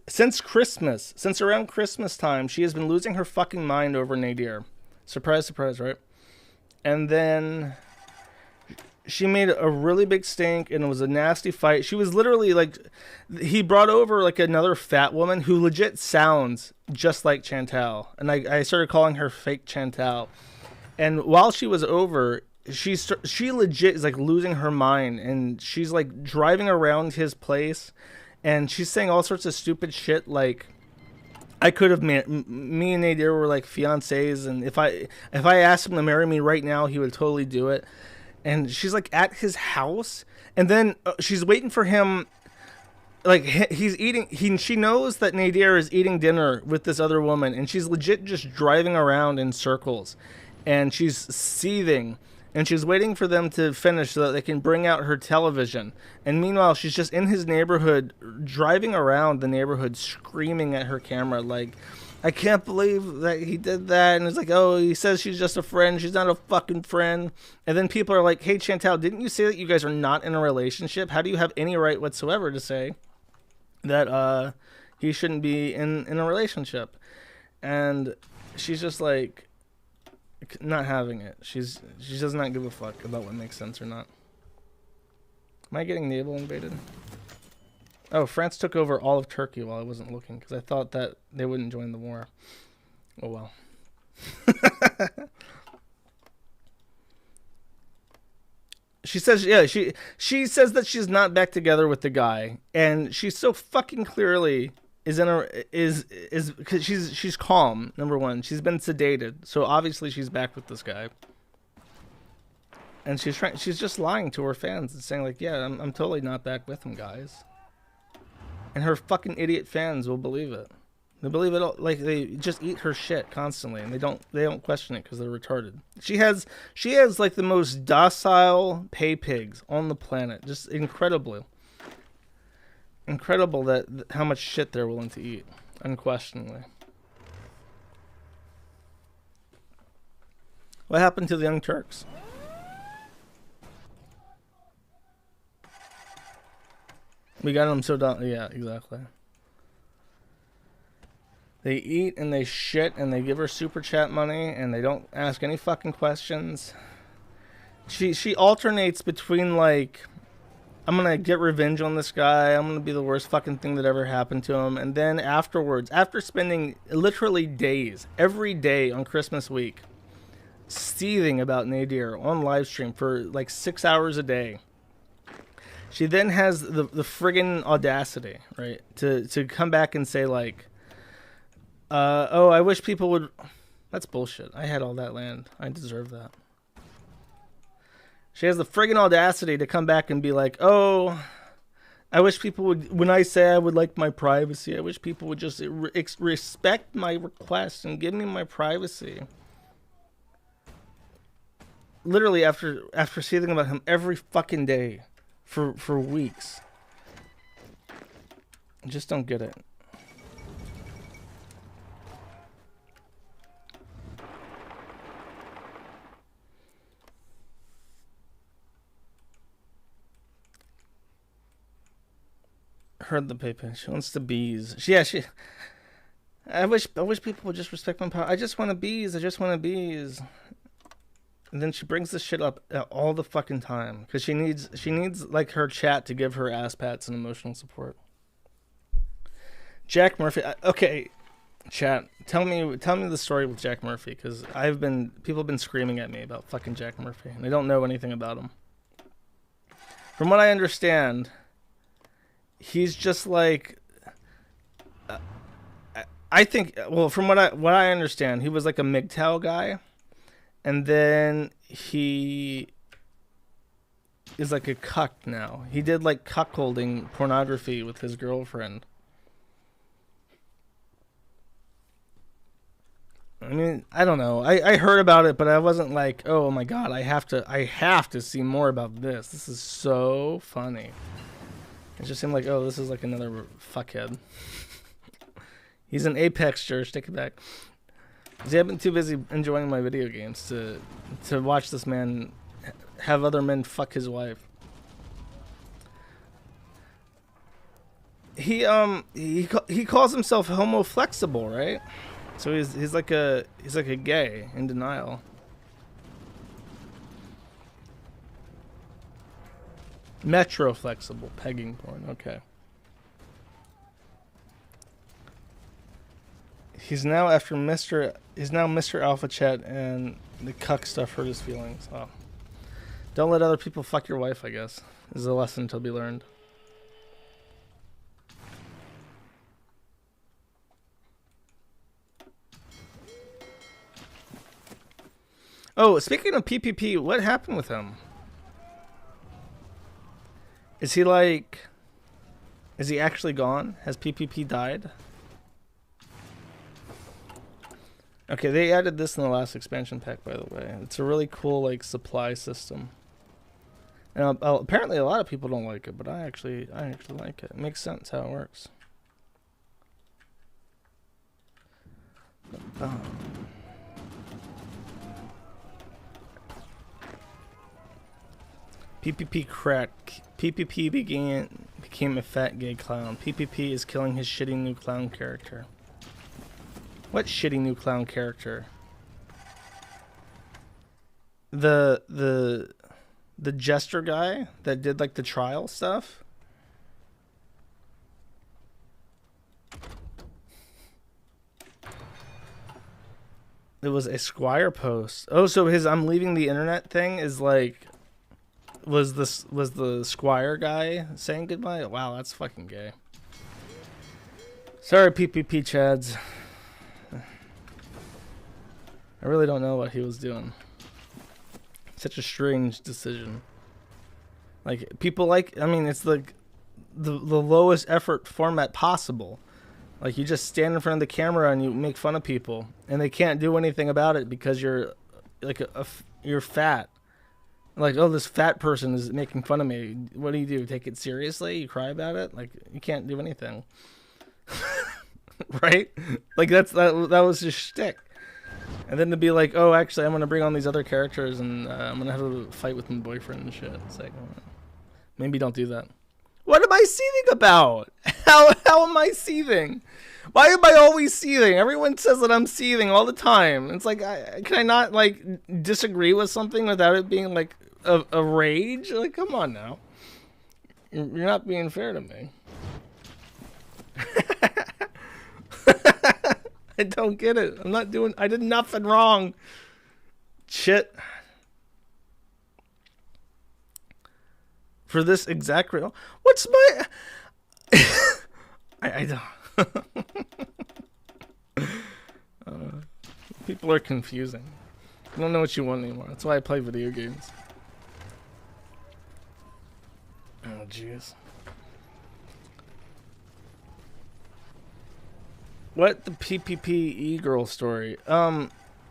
since around Christmas time, she has been losing her fucking mind over Nadir. Surprise, surprise, right? And then she made a really big stink, and it was a nasty fight. She was literally like, he brought over like another fat woman who legit sounds just like Chantal, and I started calling her fake Chantal. And while she was over, she legit is like losing her mind, and she's like driving around his place, and she's saying all sorts of stupid shit like, I could have me and Nadir were like fiancés, and if I asked him to marry me right now, he would totally do it. And she's like at his house, and then she's waiting for him. Like he's eating. She knows that Nadir is eating dinner with this other woman, and she's legit just driving around in circles, and she's seething. And she's waiting for them to finish so that they can bring out her television. And meanwhile, she's just in his neighborhood, driving around the neighborhood, screaming at her camera, like, I can't believe that he did that. And it's like, oh, he says she's just a friend. She's not a fucking friend. And then people are like, hey, Chantal, didn't you say that you guys are not in a relationship? How do you have any right whatsoever to say that he shouldn't be in a relationship? And she's just like, not having it. She does not give a fuck about what makes sense or not. Am I getting naval invaded? Oh, France took over all of Turkey while I wasn't looking because I thought that they wouldn't join the war. Oh well. She says, yeah, she says that she's not back together with the guy, and she's so fucking clearly is because she's calm. Number one, she's been sedated, so obviously she's back with this guy, and she's just lying to her fans and saying like, yeah, I'm totally not back with him, guys. And her fucking idiot fans will believe it. They believe it all, like they just eat her shit constantly, and they don't question it because they're retarded. She has like the most docile pay pigs on the planet, just incredible that how much shit they're willing to eat, unquestionably. What happened to the Young Turks? We got them so down. Yeah, exactly. They eat and they shit and they give her super chat money and they don't ask any fucking questions. She alternates between like, I'm gonna get revenge on this guy, I'm gonna be the worst fucking thing that ever happened to him, and then afterwards, after spending literally days, every day on Christmas week, seething about Nadir on live stream for like 6 hours a day, she then has the friggin' audacity, right, to come back and say like, oh, I wish people would. That's bullshit. I had all that land. I deserve that. She has the friggin' audacity to come back and be like, oh, I wish people would, when I say I would like my privacy, I wish people would just respect my request and give me my privacy. Literally after seething about him every fucking day for weeks. I just don't get it. Heard the paper. She wants the bees. I wish people would just respect my power. I just want bees. I just want bees. And then she brings this shit up all the fucking time because she needs like her chat to give her ass pats and emotional support. Jack Murphy. Okay, chat. Tell me the story with Jack Murphy because people have been screaming at me about fucking Jack Murphy and they don't know anything about him. From what I understand, he's just like. I think. Well, from what I understand, he was like a MGTOW guy. And then he is like a cuck now. He did like cuckolding pornography with his girlfriend. I mean, I don't know. I heard about it, but I wasn't like, oh my god, I have to see more about this. This is so funny. It just seemed like, oh, this is like another fuckhead. He's an Apex-er, stick it back. See, I've been too busy enjoying my video games to watch this man have other men fuck his wife. He calls himself homo flexible, right? So he's like a gay in denial. Metro flexible pegging porn. Okay. He's now Mr. Alpha Chat, and the cuck stuff hurt his feelings. Oh. Don't let other people fuck your wife, I guess, is a lesson to be learned. Oh, speaking of PPP, what happened with him? Is he actually gone? Has PPP died? Okay, they added this in the last expansion pack, by the way. It's a really cool, like, supply system. And apparently a lot of people don't like it, but I actually like it. It makes sense how it works. PPP crack. PPP became a fat gay clown. PPP is killing his shitty new clown character. What shitty new clown character? The jester guy that did like the trial stuff? It was a Squire post. Oh, so his I'm leaving the internet thing is like was the Squire guy saying goodbye? Wow, that's fucking gay. Sorry, PPP Chads. I really don't know what he was doing. Such a strange decision. Like, people like, I mean, it's like the lowest effort format possible. Like, you just stand in front of the camera and you make fun of people, and they can't do anything about it because you're like you're fat. Like, oh, this fat person is making fun of me. What do? Take it seriously? You cry about it? Like, you can't do anything. Right? Like, that was just shtick. And then to be like, oh, actually, I'm going to bring on these other characters and I'm going to have a fight with my boyfriend and shit. It's like, maybe don't do that. What am I seething about? How am I seething? Why am I always seething? Everyone says that I'm seething all the time. It's like, can I not, like, disagree with something without it being, like, a rage? Like, come on now. You're not being fair to me. I don't get it. I did nothing wrong. Shit. For this exact real. What's my... I don't... people are confusing. I don't know what you want anymore. That's why I play video games. jeez. What the PPPE girl story?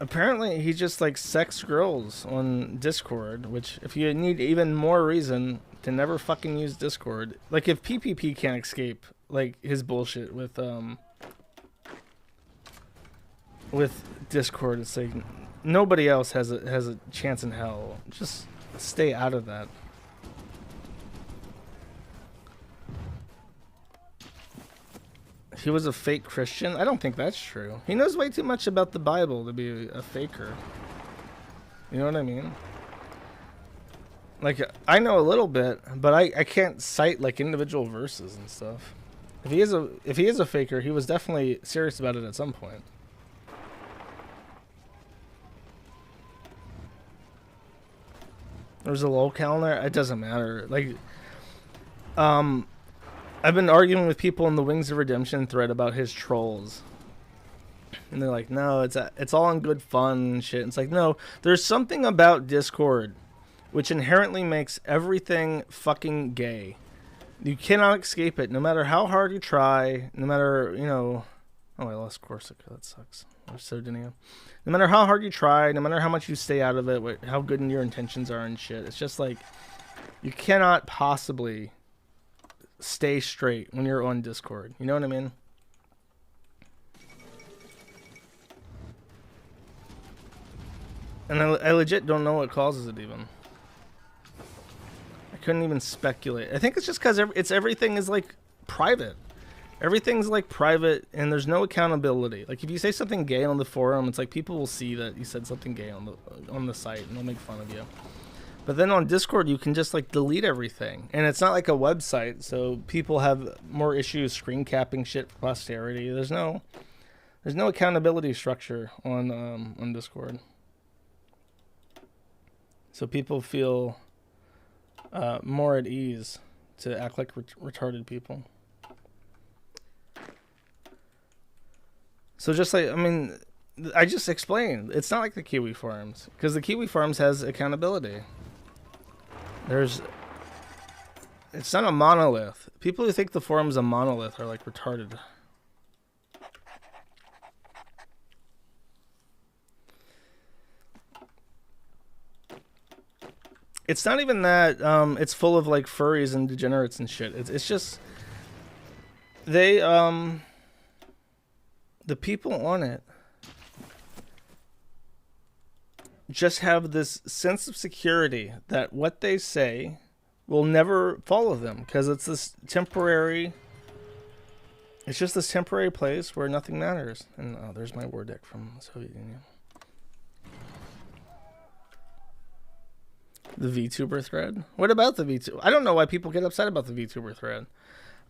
Apparently he just like sex girls on Discord, which if you need even more reason to never fucking use Discord, like if PPP can't escape like his bullshit with Discord, it's like nobody else has a chance in hell. Just stay out of that. He was a fake Christian? I don't think that's true. He knows way too much about the Bible to be a faker. You know what I mean? Like, I know a little bit, but I can't cite like individual verses and stuff. If he is a faker, he was definitely serious about it at some point. There's a lol calendar. It doesn't matter. Like, I've been arguing with people in the Wings of Redemption thread about his trolls. And they're like, no, it's all in good fun and shit. It's like, no, there's something about Discord which inherently makes everything fucking gay. You cannot escape it, no matter how hard you try, no matter, you know... Oh, I lost Corsica. That sucks. Or Sardinia. No matter how hard you try, no matter how much you stay out of it, how good your intentions are and shit, it's just like, you cannot possibly stay straight when you're on Discord. You know what I mean? And I legit don't know what causes it even. I couldn't even speculate. I think it's just because everything is like private. Everything's like private and there's no accountability. Like if you say something gay on the forum, it's like people will see that you said something gay on the site and they'll make fun of you. But then on Discord, you can just like delete everything, and it's not like a website, so people have more issues screen capping shit for posterity. There's no accountability structure on Discord, so people feel more at ease to act like retarded people. So just like, I mean, I just explained, it's not like the Kiwi Farms, because the Kiwi Farms has accountability. It's not a monolith. People who think the forum's a monolith are like retarded. It's not even that it's full of like furries and degenerates and shit. It's just they the people on it just have this sense of security that what they say will never follow them, because it's just this temporary place where nothing matters. And oh, there's my war deck from the Soviet Union. The VTuber thread? What about the VTuber? I don't know why people get upset about the VTuber thread.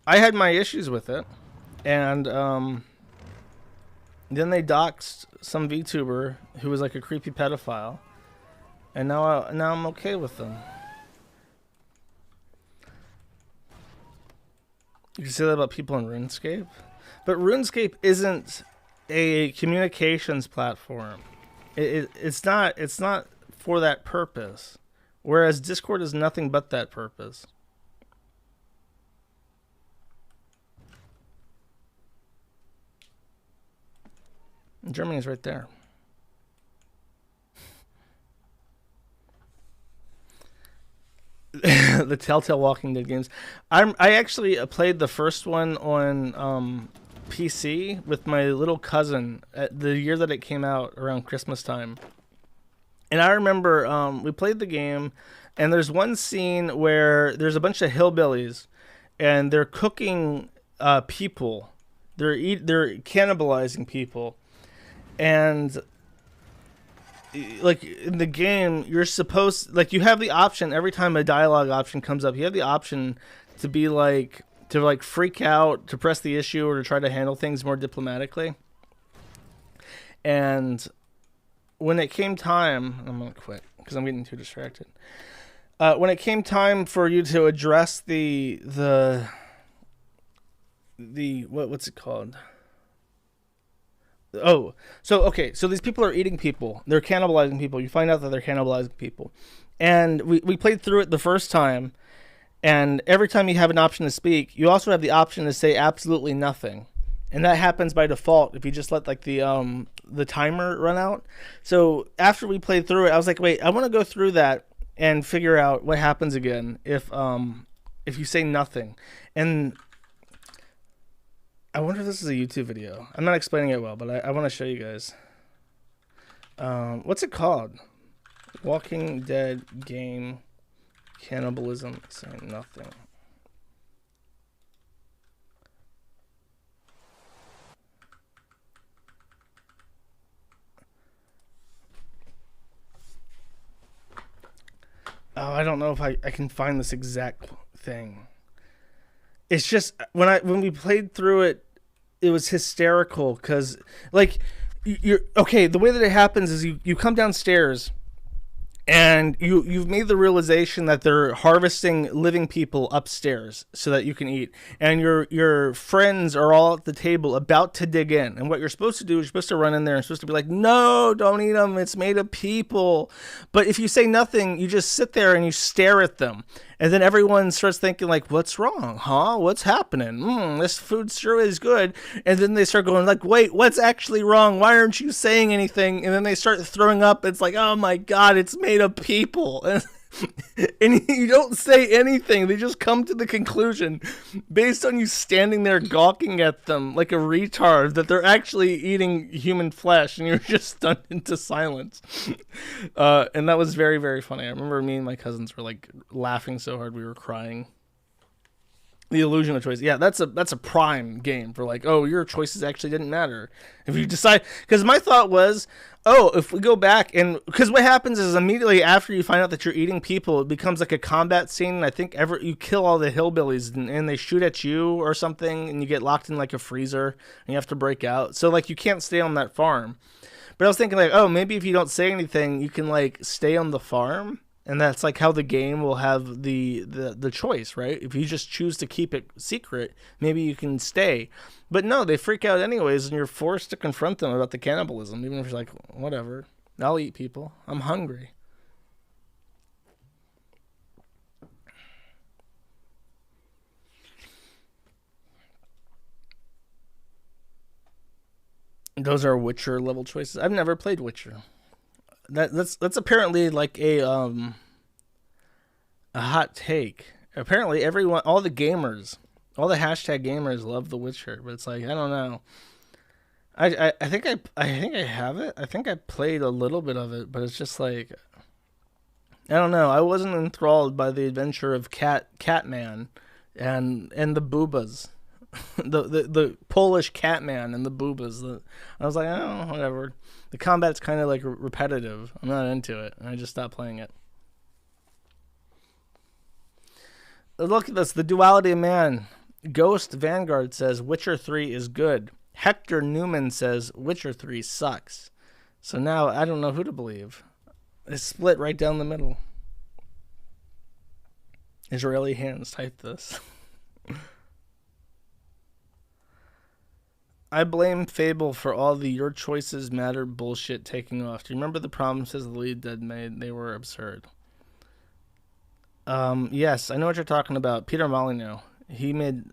I had my issues with it, and then they doxed some VTuber who was like a creepy pedophile, and now I'm okay with them. You can say that about people in RuneScape, but RuneScape isn't a communications platform. It's not for that purpose, whereas Discord is nothing but that purpose. Germany's right there. The Telltale Walking Dead games. I actually played the first one on PC with my little cousin at the year that it came out, around Christmas time. And I remember we played the game, and there's one scene where there's a bunch of hillbillies, and they're cooking people. They're cannibalizing people. And like in the game, you're supposed, like, you have the option every time a dialogue option comes up. You have the option to be like, to like freak out, to press the issue, or to try to handle things more diplomatically. And when it came time, I'm gonna quit because I'm getting too distracted. When it came time for you to address the what's it called? Oh, so these people are eating people. They're cannibalizing people. You find out that they're cannibalizing people. And we played through it the first time, And every time you have an option to speak, you also have the option to say absolutely nothing. And that happens by default if you just let like the timer run out. So after we played through it, I was like, wait, I want to go through that and figure out what happens again if you say nothing. And I wonder if this is a YouTube video. I'm not explaining it well, but I want to show you guys. What's it called? Walking Dead game cannibalism. Saying nothing. Oh, I don't know if I can find this exact thing. It's just when we played through it, it was hysterical because like you're okay. The way that it happens is you come downstairs and you've made the realization that they're harvesting living people upstairs so that you can eat, and your friends are all at the table about to dig in, and what you're supposed to do is you're supposed to run in there and supposed to be like, no, don't eat them, it's made of people. But if you say nothing, you just sit there and you stare at them, and then everyone starts thinking like, what's wrong, huh? What's happening? This food sure is good. And then they start going like, wait, what's actually wrong? Why aren't you saying anything? And then they start throwing up. It's like, oh my God, it's made of people. And you don't say anything. They just come to the conclusion based on you standing there gawking at them like a retard that they're actually eating human flesh, and you're just stunned into silence. And that was very, very funny. I remember me and my cousins were like laughing so hard we were crying. The illusion of choice. Yeah, that's a prime game for like, oh, your choices actually didn't matter. If you decide, because my thought was, oh, if we go back and, because what happens is immediately after you find out that you're eating people, it becomes like a combat scene. And I think you kill all the hillbillies and they shoot at you or something, and you get locked in like a freezer and you have to break out. So like you can't stay on that farm. But I was thinking like, oh, maybe if you don't say anything, you can like stay on the farm. And that's like how the game will have the choice, right? If you just choose to keep it secret, maybe you can stay. But no, they freak out anyways, and you're forced to confront them about the cannibalism, even if you're like, whatever, I'll eat people. I'm hungry. Those are Witcher level choices. I've never played Witcher. That's apparently like a hot take. Apparently everyone, all the gamers, all the hashtag gamers love The Witcher, but it's like, I don't know. I think I have it. I think I played a little bit of it, but it's just like, I don't know. I wasn't enthralled by the adventure of Catman and the boobas. the Polish Catman and the boobas. I was like, oh, whatever. The combat's kind of like repetitive. I'm not into it, and I just stopped playing it. Look at this, the duality of man. Ghost Vanguard says Witcher 3 is good. Hector Newman says Witcher 3 sucks. So now I don't know who to believe. It's split right down the middle. Israeli hands typed this. I blame Fable for all the your choices matter bullshit taking off. Do you remember the promises the lead dead made? They were absurd. Yes, I know what you're talking about. Peter Molyneux. He made...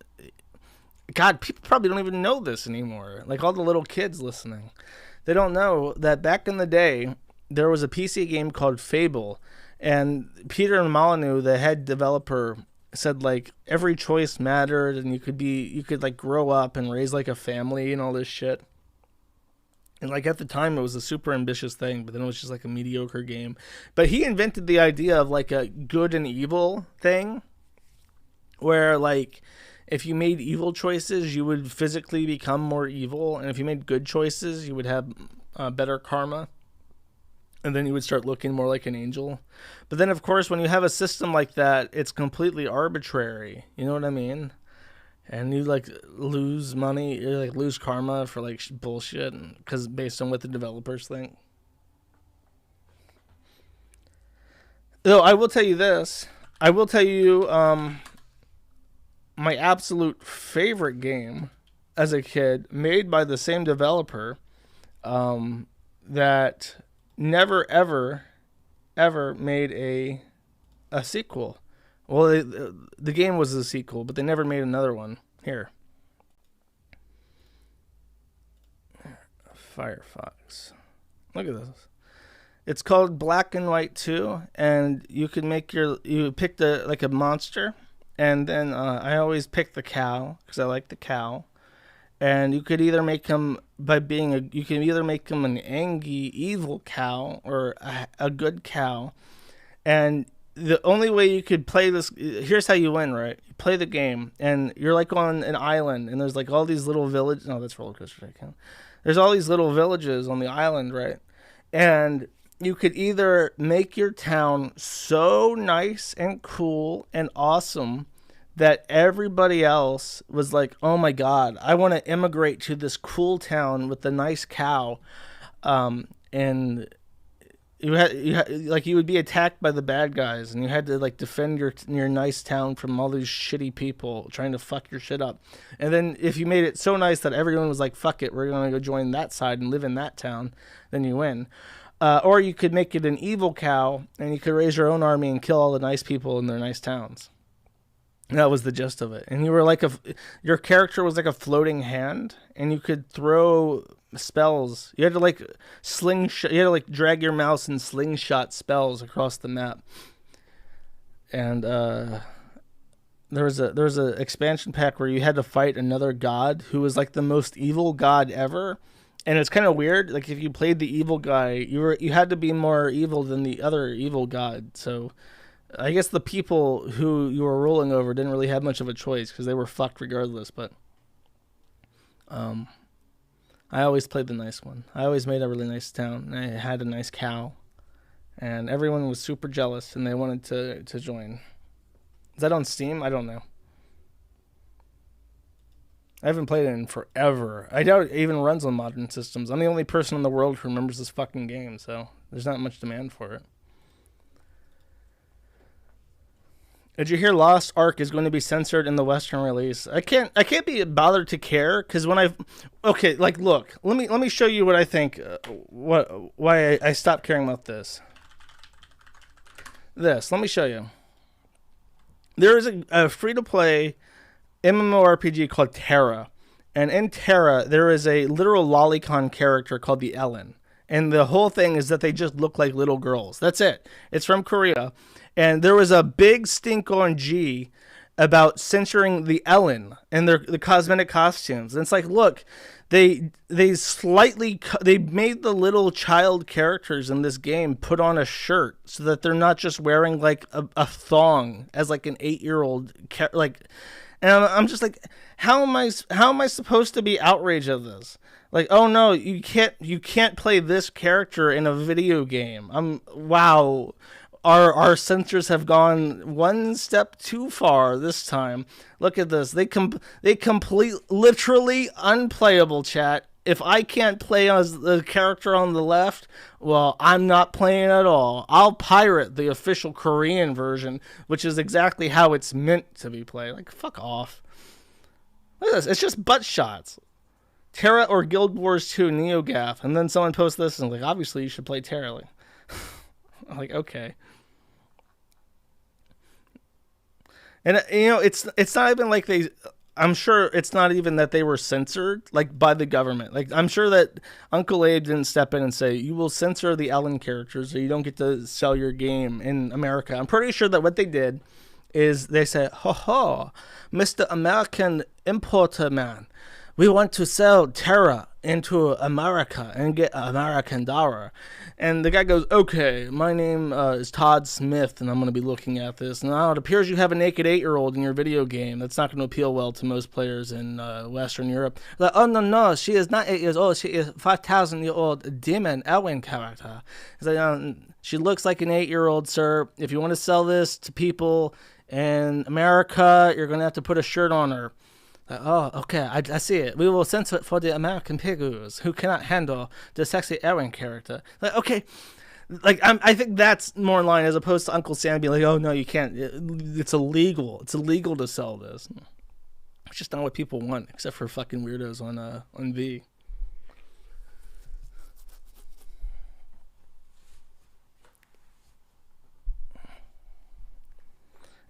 God, people probably don't even know this anymore. Like all the little kids listening. They don't know that back in the day, there was a PC game called Fable. And Peter Molyneux, the head developer, said like every choice mattered, and you could like grow up and raise like a family and all this shit. And like at the time it was a super ambitious thing, but then it was just like a mediocre game. But he invented the idea of like a good and evil thing, where like if you made evil choices, you would physically become more evil, and if you made good choices, you would have better karma. And then you would start looking more like an angel. But then, of course, when you have a system like that, it's completely arbitrary. You know what I mean? And you, like, lose money. You, like, lose karma for, like, bullshit. Because based on what the developers think. Though, I will tell you this. I will tell you my absolute favorite game as a kid, made by the same developer, that... never, ever made a sequel, Well, the game was a sequel, but they never made another one. Here. Firefox. Look at this. It's called Black and White 2, and you could you pick like a monster, and then I always pick the cow because I like the cow. And you could either make him you can either make him an angry, evil cow or a good cow. And the only way you could play this, here's how you win, right? You play the game, and you're like on an island, and there's like all these little villages. No, that's Roller Coaster Tycoon. There's all these little villages on the island, right? And you could either make your town so nice and cool and awesome that everybody else was like, oh my God, I want to immigrate to this cool town with the nice cow. And you would be attacked by the bad guys, and you had to like defend your nice town from all these shitty people trying to fuck your shit up. And then if you made it so nice that everyone was like, fuck it, we're going to go join that side and live in that town, then you win. Or you could make it an evil cow, and you could raise your own army and kill all the nice people in their nice towns. That was the gist of it. And you were like your character was like a floating hand, and you could throw spells. You had to like slingshot. You had to like drag your mouse and slingshot spells across the map. And there was a expansion pack where you had to fight another god who was like the most evil god ever. And it's kind of weird. Like if you played the evil guy, you had to be more evil than the other evil god. So I guess the people who you were rolling over didn't really have much of a choice because they were fucked regardless. But I always played the nice one. I always made a really nice town. And I had a nice cow. And everyone was super jealous and they wanted to join. Is that on Steam? I don't know. I haven't played it in forever. I doubt it even runs on modern systems. I'm the only person in the world who remembers this fucking game, so there's not much demand for it. Did you hear Lost Ark is going to be censored in the Western release? I can't be bothered to care because when look, let me show you what I think. Why I stopped caring about this. Let me show you. There is a free to play MMORPG called Terra, and in Terra there is a literal lolicon character called the Ellen, and the whole thing is that they just look like little girls. That's it. It's from Korea. And there was a big stink on G about censoring the Ellen and the cosmetic costumes. And it's like, look, they made the little child characters in this game put on a shirt so that they're not just wearing like a thong as like an 8-year-old and I'm just like, how am I supposed to be outraged at this? Like, oh no, you can't play this character in a video game. Wow. Our censors have gone one step too far this time. Look at this. They complete literally unplayable, chat. If I can't play as the character on the left, well, I'm not playing at all. I'll pirate the official Korean version, which is exactly how it's meant to be played. Like, fuck off. Look at this. It's just butt shots. Terra or Guild Wars 2 NeoGAF. And then someone posts this and like, obviously you should play Terra. I'm like, okay. And it's not even like I'm sure it's not even that they were censored like by the government. Like I'm sure that Uncle Abe didn't step in and say you will censor the Ellen characters or you don't get to sell your game in America. I'm pretty sure that what they did is they said, "Ho ho, Mr. American importer man, we want to sell Terra into America and get American dollar." And the guy goes, okay, my name is Todd Smith, and I'm going to be looking at this. Now, it appears you have a naked 8-year-old in your video game. That's not going to appeal well to most players in Western Europe. Like, oh, no, she is not 8 years old. She is 5,000-year-old demon Elwyn character. It's like, she looks like an 8-year-old, sir. If you want to sell this to people in America, you're going to have to put a shirt on her. Oh, okay, I see it. We will censor it for the American pigoos who cannot handle the sexy Aaron character. Like, okay, like I think that's more in line as opposed to Uncle Sam being like, oh no, you can't. It's illegal. It's illegal to sell this. It's just not what people want, except for fucking weirdos on V.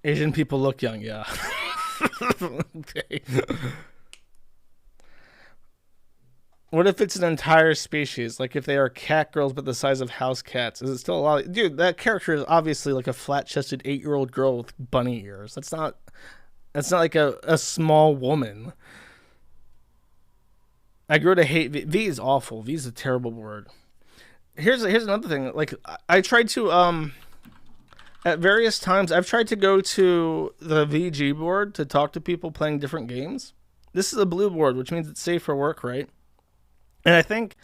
Asian people look young, yeah. Okay. What if it's an entire species? Like if they are cat girls but the size of house cats, is it still a lot? Dude, that character is obviously like a flat-chested 8-year-old girl with bunny ears. That's not. That's not like a small woman. I grew to hate V. V is awful. V is a terrible word. Here's another thing. Like I tried to at various times I've tried to go to the VG board to talk to people playing different games. This is a blue board, which means it's safe for work, right? And I think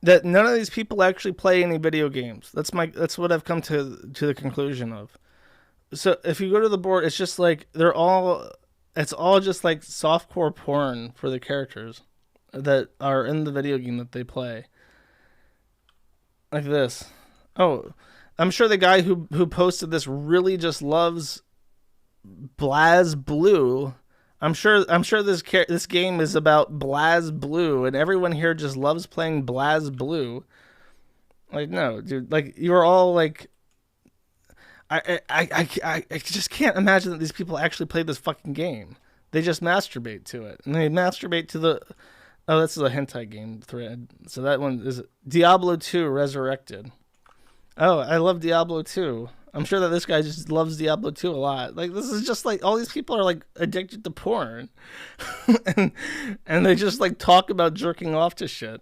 that none of these people actually play any video games. That's what I've come to the conclusion of. So if you go to the board, it's just like it's all just like softcore porn for the characters that are in the video game that they play. Like this. Oh, I'm sure the guy who posted this really just loves Blaz Blue. I'm sure this game is about Blaz Blue, and everyone here just loves playing Blaz Blue. Like, no, dude. Like, you're all like, I just can't imagine that these people actually play this fucking game. They just masturbate to it, and they masturbate to the. Oh, this is a hentai game thread. So that one is Diablo 2 Resurrected. Oh, I love Diablo 2. I'm sure that this guy just loves Diablo 2 a lot. Like, this is just like, all these people are like addicted to porn. and they just like talk about jerking off to shit.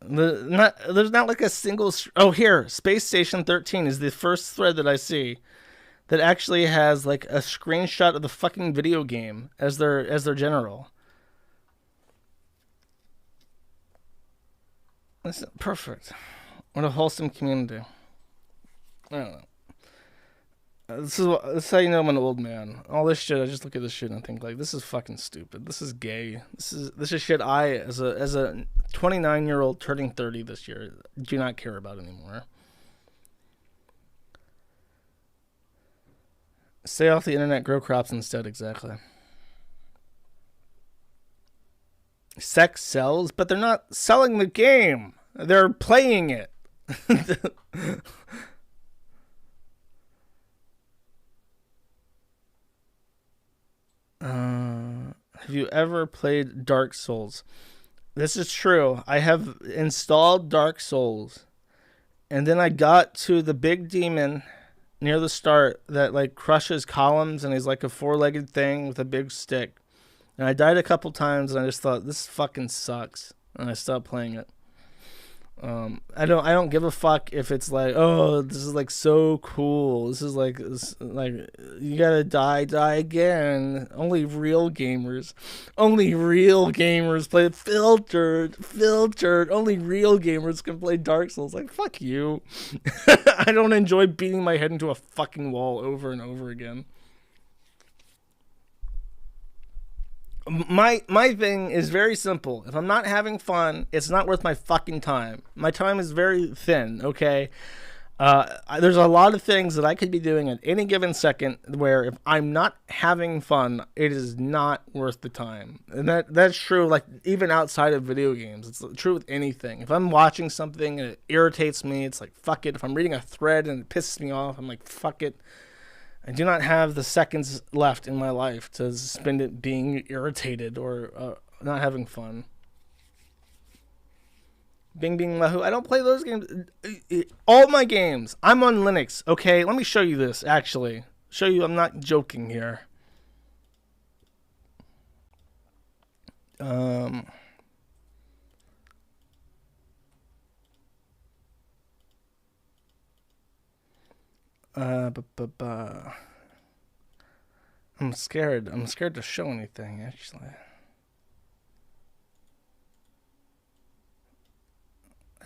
There's not like a single. Oh, here, Space Station 13 is the first thread that I see that actually has like a screenshot of the fucking video game as their general. That's perfect. What a wholesome community. I don't know. This is how you know I'm an old man. All this shit, I just look at this shit and think like, this is fucking stupid. This is gay. This is shit I, as a 29-year-old turning 30 this year, do not care about anymore. Stay off the internet, grow crops instead, exactly. Sex sells, but they're not selling the game. They're playing it. Have you ever played Dark Souls? This is true. I have installed Dark Souls, and then I got to the big demon near the start that like crushes columns, and he's like a 4-legged thing with a big stick. And I died a couple times, and I just thought, this fucking sucks, and I stopped playing it. I don't give a fuck if it's like, oh, this is like so cool. This is like you gotta die again. Only real gamers play it. Filtered. Only real gamers can play Dark Souls. Like, fuck you. I don't enjoy beating my head into a fucking wall over and over again. My thing is very simple. If I'm not having fun, it's not worth my fucking time. My time is very thin, okay? There's a lot of things that I could be doing at any given second where if I'm not having fun, it is not worth the time. And that's true, like, even outside of video games. It's true with anything. If I'm watching something and it irritates me, it's like, fuck it. If I'm reading a thread and it pisses me off, I'm like, fuck it. I do not have the seconds left in my life to spend it being irritated or not having fun. Bing Bing Wahoo. I don't play those games. All my games. I'm on Linux. Okay, let me show you this, actually. Show you I'm not joking here. I'm scared. I'm scared to show anything, actually.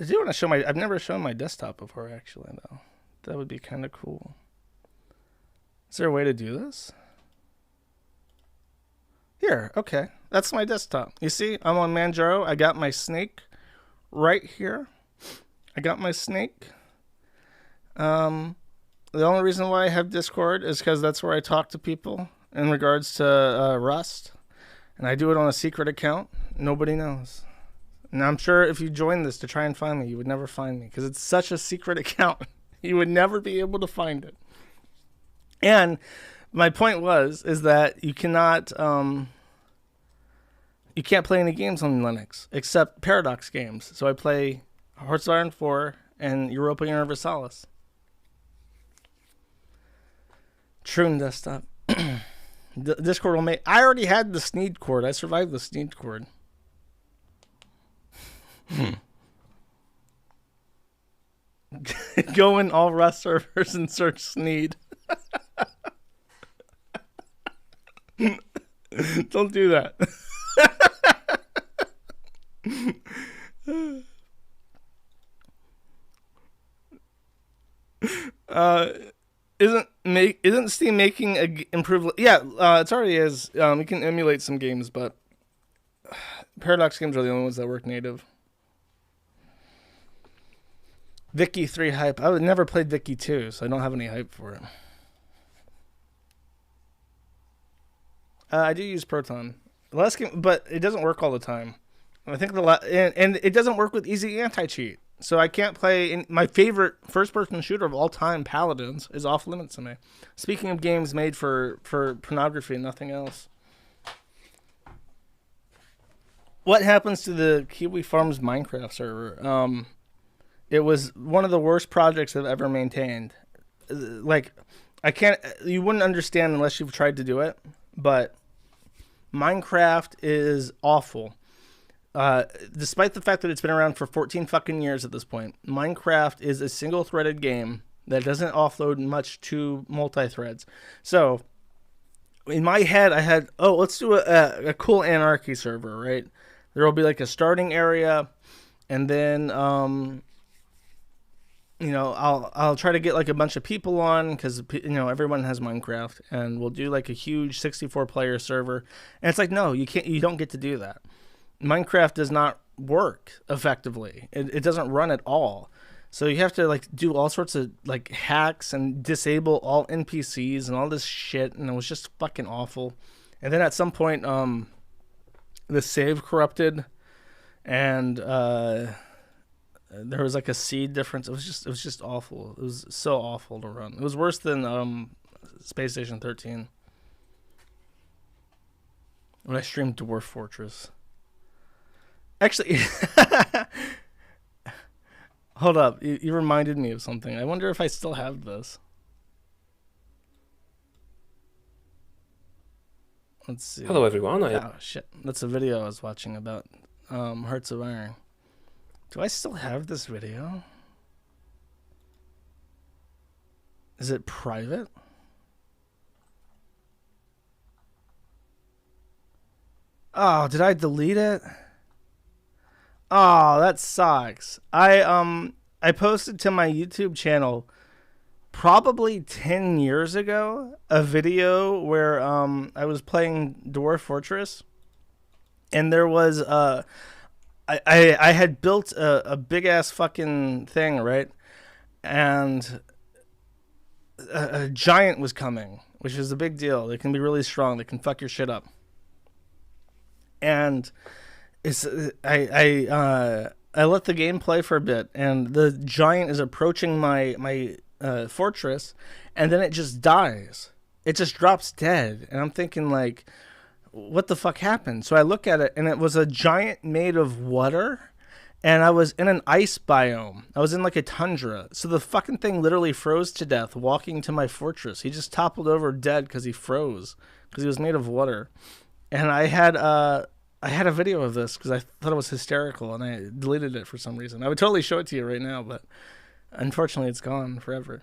I do want to show I've never shown my desktop before, actually, though. That would be kind of cool. Is there a way to do this? Here, okay. That's my desktop. You see, I'm on Manjaro. I got my snake right here. I got my snake. The only reason why I have Discord is because that's where I talk to people in regards to Rust. And I do it on a secret account. Nobody knows. And I'm sure if you joined this to try and find me, you would never find me because it's such a secret account. You would never be able to find it. And my point is that you cannot, you can't play any games on Linux except Paradox games. So I play Hearts of Iron 4 and Europa Universalis. Troon desktop. Discord will make. I already had the Sneed cord. I survived the Sneed cord. Go in all Rust servers and search Sneed. Don't do that. Isn't Steam making a improved? Yeah, it already is. You can emulate some games, but Paradox games are the only ones that work native. Vicky 3 hype. I would never played Vicky 2, so I don't have any hype for it. I do use Proton. The last game, but it doesn't work all the time. I think and it doesn't work with easy anti-cheat. So I can't play. My favorite first-person shooter of all time, Paladins, is off limits to me. Speaking of games made for pornography and nothing else. What happens to the Kiwi Farms Minecraft server? It was one of the worst projects I've ever maintained. Like, you wouldn't understand unless you've tried to do it, but Minecraft is awful. Despite the fact that it's been around for 14 fucking years at this point, Minecraft is a single-threaded game that doesn't offload much to multi-threads. So, in my head, I had, let's do a cool anarchy server, right? There will be like a starting area, and then, I'll try to get like a bunch of people on because, everyone has Minecraft, and we'll do like a huge 64-player server. And it's like, no, you don't get to do that. Minecraft does not work effectively. It doesn't run at all. So you have to like do all sorts of like hacks and disable all NPCs and all this shit, and it was just fucking awful. And then at some point, the save corrupted, and there was like a seed difference. It was just awful. It was so awful to run. It was worse than Space Station 13 when I streamed Dwarf Fortress. Actually, hold up. You reminded me of something. I wonder if I still have this. Let's see. Hello, everyone. Oh, shit. That's a video I was watching about Hearts of Iron. Do I still have this video? Is it private? Oh, did I delete it? Oh, that sucks. I posted to my YouTube channel probably 10 years ago a video where I was playing Dwarf Fortress, and there was I had built a big ass fucking thing, right? And a giant was coming, which is a big deal. They can be really strong. They can fuck your shit up. And I let the game play for a bit, and the giant is approaching my fortress, and then it just dies. It just drops dead, and I'm thinking like, what the fuck happened? So I look at it, and it was a giant made of water, and I was in an ice biome. I was in like a tundra, so the fucking thing literally froze to death walking to my fortress. He just toppled over dead because he froze, because he was made of water. And I had a video of this because I thought it was hysterical, and I deleted it for some reason. I would totally show it to you right now, but unfortunately it's gone forever.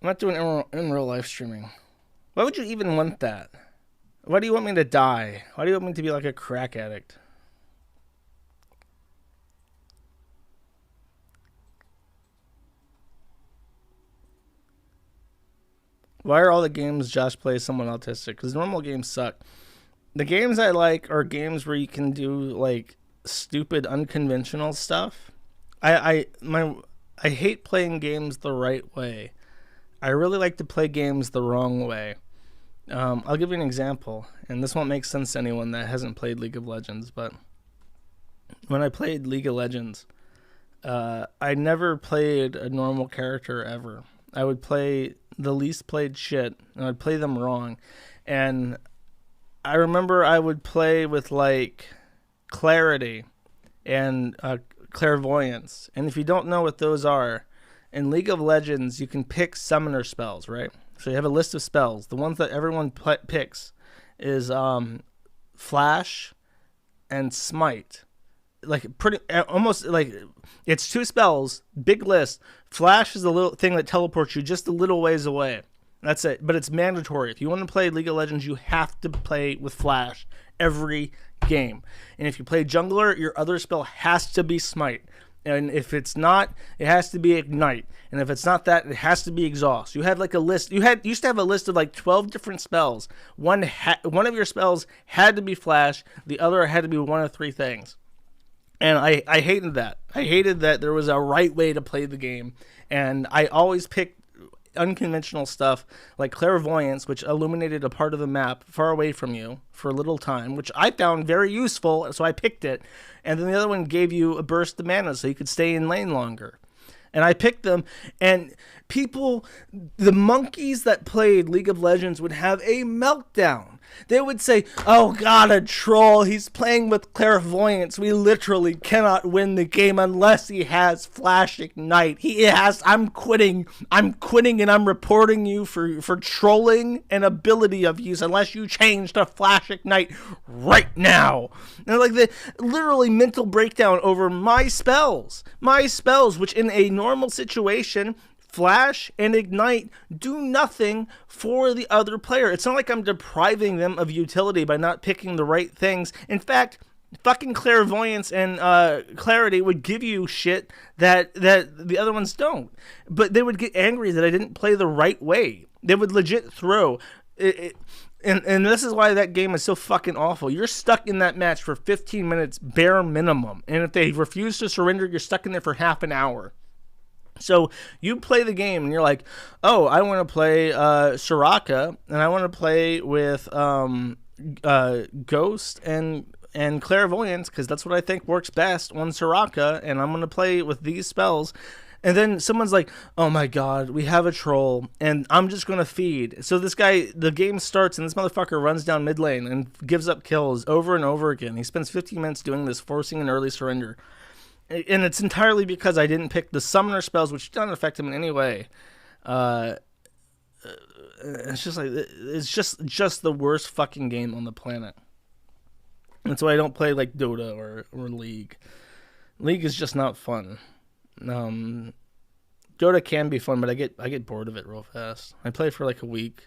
I'm not doing in real life streaming. Why would you even want that? Why do you want me to die? Why do you want me to be like a crack addict? Why are all the games Josh plays someone autistic? Because normal games suck. The games I like are games where you can do like stupid, unconventional stuff. I hate playing games the right way. I really like to play games the wrong way. I'll give you an example, and this won't make sense to anyone that hasn't played League of Legends, but when I played League of Legends, I never played a normal character ever. I would play the least played shit, and I'd play them wrong. And I remember I would play with like clarity and clairvoyance. And if you don't know what those are, in League of Legends, you can pick summoner spells, right? So you have a list of spells. The ones that everyone picks is Flash and Smite. Like pretty almost like it's 2 spells, big list. Flash is the little thing that teleports you just a little ways away. That's it. But it's mandatory. If you want to play League of Legends, you have to play with Flash every game. And if you play jungler, your other spell has to be Smite. And if it's not, it has to be Ignite. And if it's not that, it has to be Exhaust. You had like a list. Used to have a list of like 12 different spells. One of your spells had to be Flash. The other had to be one of 3 things. And I hated that. I hated that there was a right way to play the game. And I always picked unconventional stuff like clairvoyance, which illuminated a part of the map far away from you for a little time, which I found very useful, so I picked it. And then the other one gave you a burst of mana so you could stay in lane longer. And I picked them, and people, the monkeys that played League of Legends would have a meltdown. They would say, oh god, a troll, he's playing with clairvoyance. We literally cannot win the game unless he has Flash Ignite. I'm quitting and I'm reporting you for trolling and ability abuse unless you change to Flash Ignite right now. And like the literally mental breakdown over my spells, which in a normal situation, Flash and Ignite do nothing for the other player. It's not like I'm depriving them of utility by not picking the right things. In fact, fucking clairvoyance and clarity would give you shit that the other ones don't. But they would get angry that I didn't play the right way. They would legit throw it. And this is why that game is so fucking awful. You're stuck in that match for 15 minutes bare minimum. And if they refuse to surrender, you're stuck in there for half an hour. So you play the game and you're like, oh, I want to play Soraka, and I want to play with Ghost and Clairvoyance because that's what I think works best on Soraka, and I'm going to play with these spells. And then someone's like, oh my god, we have a troll, and I'm just going to feed. So this guy, the game starts, and this motherfucker runs down mid lane and gives up kills over and over again. He spends 15 minutes doing this, forcing an early surrender. And it's entirely because I didn't pick the summoner spells, which don't affect him in any way. It's just like it's just the worst fucking game on the planet. That's why I don't play like Dota or League. League is just not fun. Dota can be fun, but I get bored of it real fast. I play for like a week.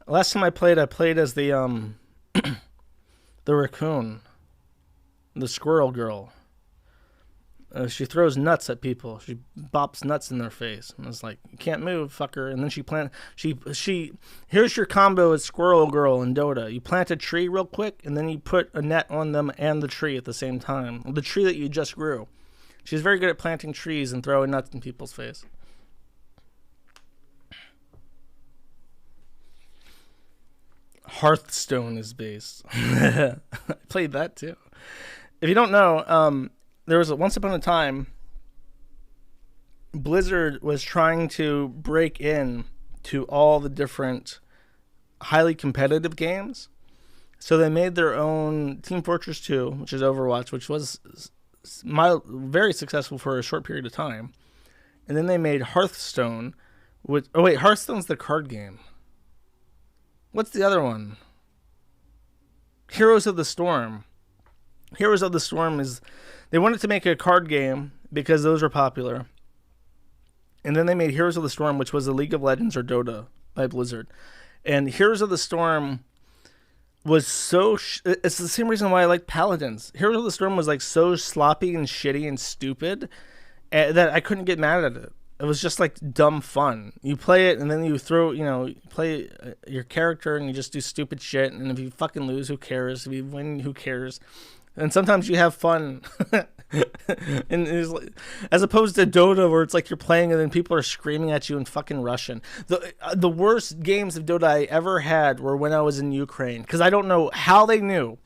Last time I played as the the raccoon, the squirrel girl. She throws nuts at people. She bops nuts in their face. And it's like, you can't move, fucker. And then she here's your combo as Squirrel Girl in Dota. You plant a tree real quick, and then you put a net on them and the tree at the same time. The tree that you just grew. She's very good at planting trees and throwing nuts in people's face. Hearthstone is based. I played that too. If you don't know, there was once upon a time, Blizzard was trying to break in to all the different highly competitive games. So they made their own Team Fortress 2, which is Overwatch, which was very successful for a short period of time. And then they made Hearthstone. Hearthstone's the card game. What's the other one? Heroes of the Storm. Heroes of the Storm is... They wanted to make a card game because those were popular. And then they made Heroes of the Storm, which was the League of Legends or Dota by Blizzard. And Heroes of the Storm was so... it's the same reason why I like Paladins. Heroes of the Storm was like so sloppy and shitty and stupid that I couldn't get mad at it. It was just like dumb fun. You play it and then you throw, you play your character and you just do stupid shit. And if you fucking lose, who cares? If you win, who cares? And sometimes you have fun. And it's like, as opposed to Dota where it's like you're playing and then people are screaming at you in fucking Russian. The worst games of Dota I ever had were when I was in Ukraine. Because I don't know how they knew.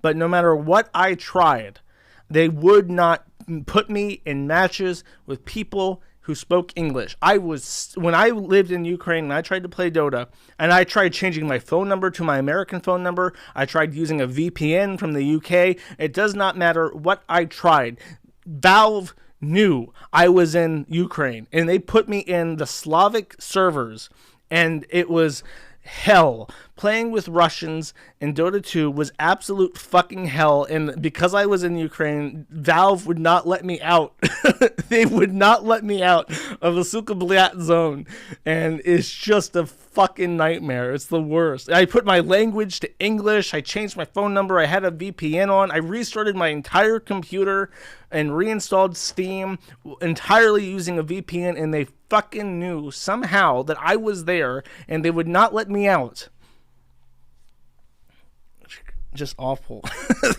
But no matter what I tried, They would not put me in matches with people who spoke English. When I lived in Ukraine and I tried to play Dota, and I tried changing my phone number to my American phone number, I tried using a VPN from the UK. It does not matter what I tried. Valve knew I was in Ukraine, and they put me in the Slavic servers, and it was hell. Playing with Russians in Dota 2 was absolute fucking hell, and because I was in Ukraine, Valve would not let me out. They would not let me out of the Sukhoblyat zone, and it's just a fucking nightmare. It's the worst. I put my language to English. I changed my phone number. I had a VPN on. I restarted my entire computer and reinstalled Steam entirely using a VPN, and they fucking knew somehow that I was there, and they would not let me out. Just awful.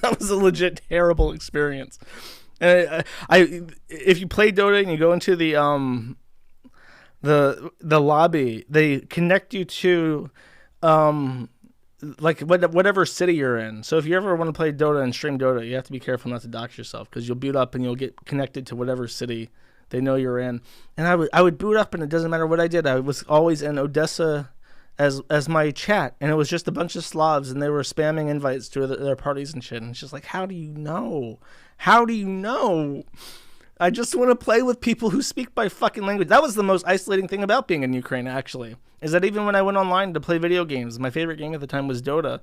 That was a legit terrible experience. And if you play Dota and you go into the lobby, they connect you to like whatever city you're in. So if you ever want to play Dota and stream Dota, you have to be careful not to dox yourself, because you'll boot up and you'll get connected to whatever city they know you're in. And I would boot up, and it doesn't matter what I did. I was always in Odessa as my chat, and it was just a bunch of Slavs, and they were spamming invites to their parties and shit. And it's just like, how do you know? How do you know? I just want to play with people who speak my fucking language. That was the most isolating thing about being in Ukraine, actually, is that even when I went online to play video games, my favorite game at the time was Dota.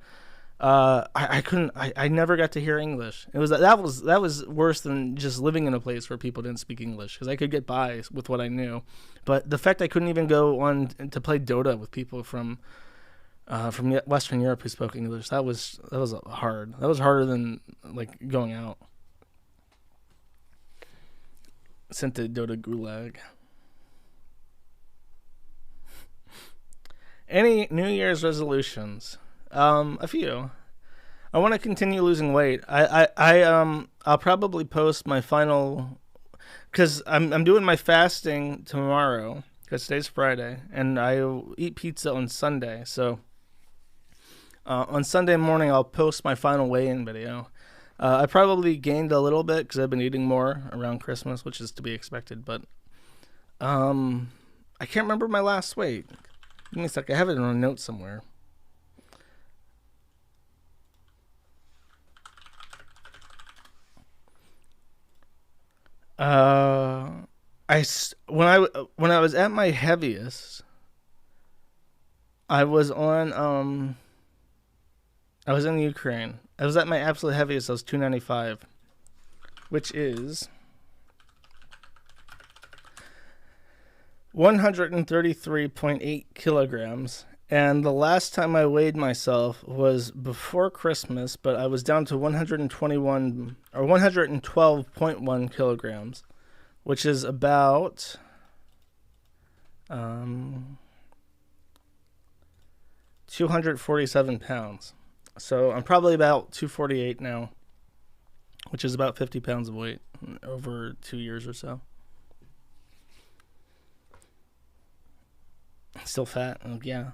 I never got to hear English. That was worse than just living in a place where people didn't speak English, because I could get by with what I knew. But the fact I couldn't even go on to play Dota with people from Western Europe who spoke English, that was hard. That was harder than like going out. Sent to Dota Gulag. Any New Year's resolutions? A few. I want to continue losing weight. I'll probably post my final, because I'm doing my fasting tomorrow, because today's Friday, and I eat pizza on Sunday. So on Sunday morning, I'll post my final weigh-in video. I probably gained a little bit because I've been eating more around Christmas, which is to be expected. But I can't remember my last weight. Give me a sec. I have it in a note somewhere. When I was at my heaviest, I was in Ukraine. I was at my absolute heaviest. I was 295, which is 133.8 kilograms. And the last time I weighed myself was before Christmas, but I was down to 112.1 kilograms, which is about 247 pounds. So I'm probably about 248 now, which is about 50 pounds of weight over 2 years or so. Still fat. Yeah.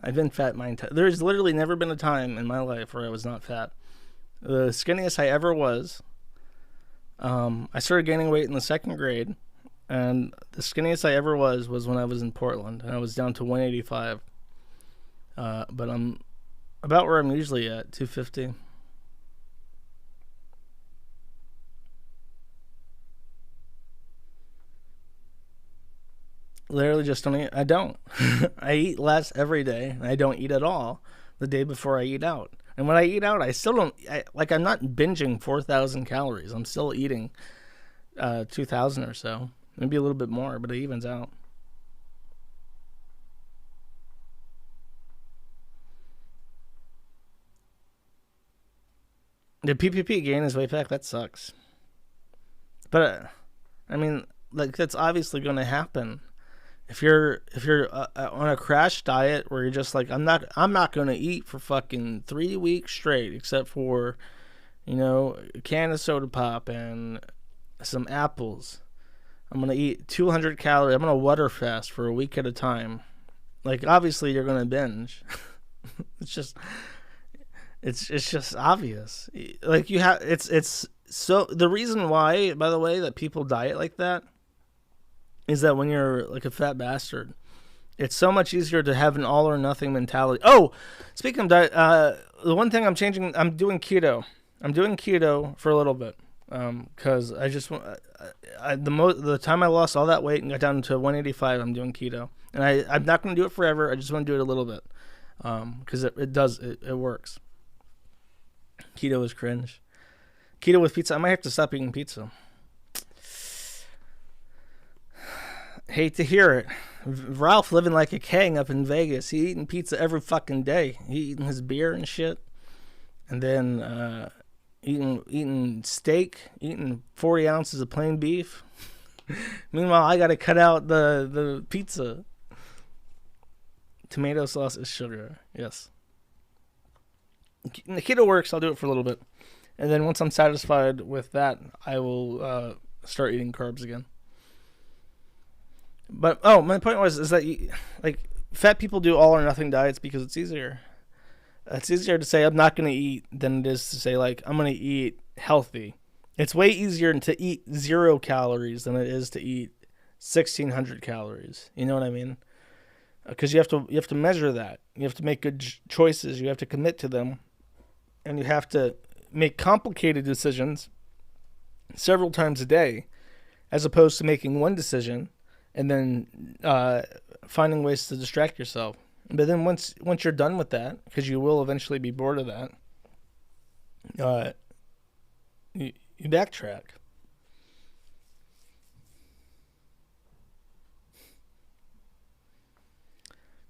I've been fat my entire... There's literally never been a time in my life where I was not fat. The skinniest I ever was, I started gaining weight in the second grade, and the skinniest I ever was when I was in Portland, and I was down to 185. But I'm about where I'm usually at, 250. Literally just don't eat. I don't. I eat less every day, and I don't eat at all the day before I eat out. And when I eat out, I still don't... I'm not binging 4,000 calories. I'm still eating 2,000 or so. Maybe a little bit more, but it evens out. The PPP gain is way back. That sucks. But I mean, like, that's obviously going to happen. If you're on a crash diet where you're just like, I'm not going to eat for fucking 3 weeks straight, except for, a can of soda pop and some apples. I'm going to eat 200 calories. I'm going to water fast for a week at a time. Like, obviously you're going to binge. It's just obvious. Like, it's So the reason why, by the way, that people diet like that is that when you're like a fat bastard, it's so much easier to have an all or nothing mentality. Oh, speaking of diet, the one thing I'm changing, I'm doing keto. I'm doing keto for a little bit because I just the time I lost all that weight and got down to 185, I'm doing keto, and I'm not going to do it forever. I just want to do it a little bit because it works. Keto is cringe. Keto with pizza. I might have to stop eating pizza. Hate to hear it. Ralph living like a king up in Vegas. He eating pizza every fucking day. He eating his beer and shit. And then eating steak, eating 40 ounces of plain beef. Meanwhile, I got to cut out the pizza. Tomato sauce is sugar. Yes. The keto works. I'll do it for a little bit. And then once I'm satisfied with that, I will start eating carbs again. But my point is that like fat people do all or nothing diets because it's easier. It's easier to say I'm not going to eat than it is to say like I'm going to eat healthy. It's way easier to eat 0 calories than it is to eat 1,600 calories. You know what I mean? Because you have to measure that. You have to make good choices. You have to commit to them, and you have to make complicated decisions several times a day, as opposed to making one decision and then finding ways to distract yourself. But then once you're done with that, because you will eventually be bored of that, you backtrack.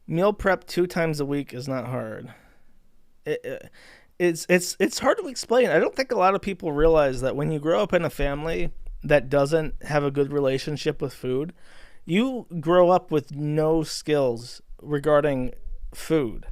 Meal prep 2 times a week is not hard. It's hard to explain. I don't think a lot of people realize that when you grow up in a family that doesn't have a good relationship with food, you grow up with no skills regarding food.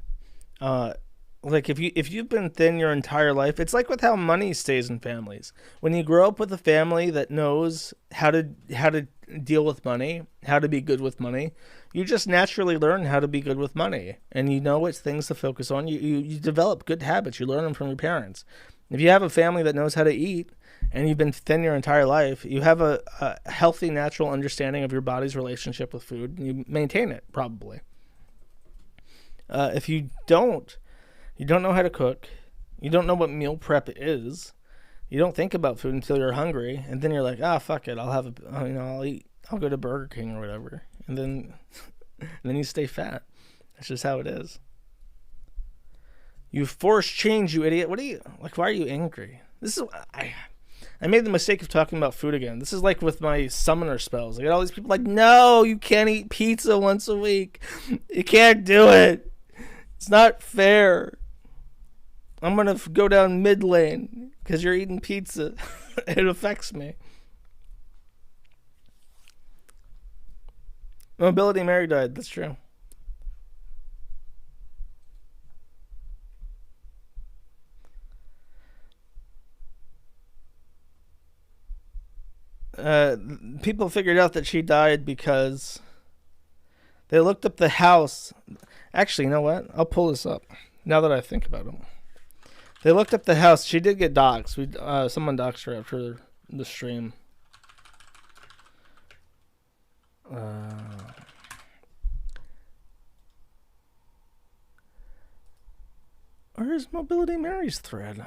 Like if you've been thin your entire life, it's like with how money stays in families. When you grow up with a family that knows how to deal with money, how to be good with money, you just naturally learn how to be good with money, and you know which things to focus on. You develop good habits. You learn them from your parents. If you have a family that knows how to eat, and you've been thin your entire life, you have a healthy, natural understanding of your body's relationship with food, and you maintain it, probably. If you don't know how to cook, you don't know what meal prep is, you don't think about food until you're hungry, and then you're like, fuck it, I'll go to Burger King or whatever, and then you stay fat. That's just how it is. You force change, you idiot. What are you, like, why are you angry? This is, I made the mistake of talking about food again. This is like with my summoner spells. I get all these people like, no, you can't eat pizza once a week. You can't do it. It's not fair. I'm going to go down mid lane because you're eating pizza. It affects me. Mobility Mary died. That's true. People figured out that she died because they looked up the house. Actually, you know what? I'll pull this up now that I think about it. They looked up the house. She did get doxxed. Someone doxed her after the stream. Where's Mobility Mary's thread?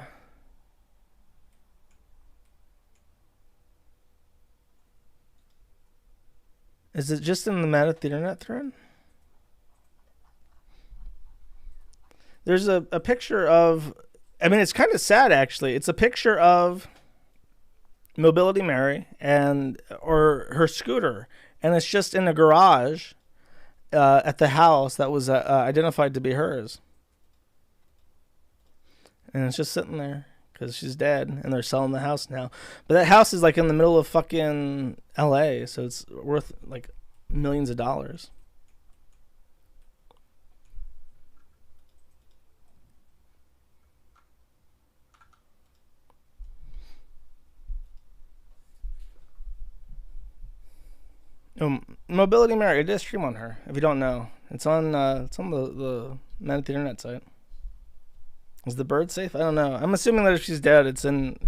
Is it just in the Mad at the Internet thread? There's a picture of, I mean, it's kind of sad, actually. It's a picture of Mobility Mary or her scooter, and it's just in a garage at the house that was identified to be hers. And it's just sitting there because she's dead, and they're selling the house now. But that house is like in the middle of fucking LA, so it's worth like millions of dollars. Mobility Mary, I did a stream on her. If you don't know, it's on the Man at the Internet site. Is the bird safe? I don't know. I'm assuming that if she's dead, it's in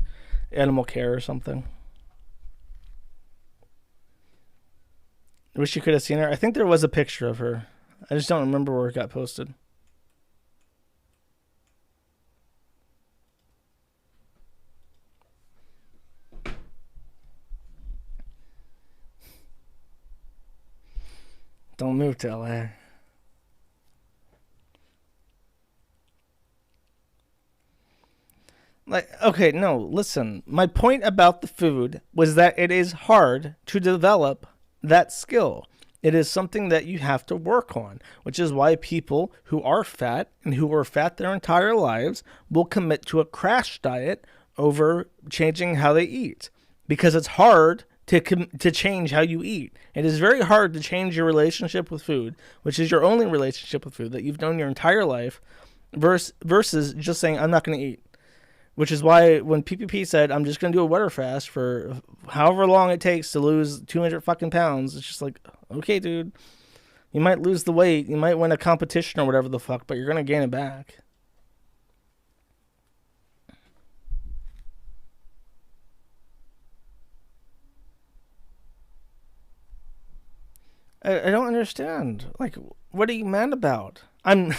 animal care or something. I wish you could have seen her. I think there was a picture of her. I just don't remember where it got posted. Don't move to LA. Like, okay, no, listen. My point about the food was that it is hard to develop that skill. It is something that you have to work on, which is why people who are fat and who are fat their entire lives will commit to a crash diet over changing how they eat, because it's hard to change how you eat. It is very hard to change your relationship with food, which is your only relationship with food that you've known your entire life, versus just saying, I'm not going to eat. Which is why when PPP said, I'm just going to do a water fast for however long it takes to lose 200 fucking pounds, it's just like, okay, dude, you might lose the weight, you might win a competition or whatever the fuck, but you're going to gain it back. I don't understand. Like, what are you mad about? I'm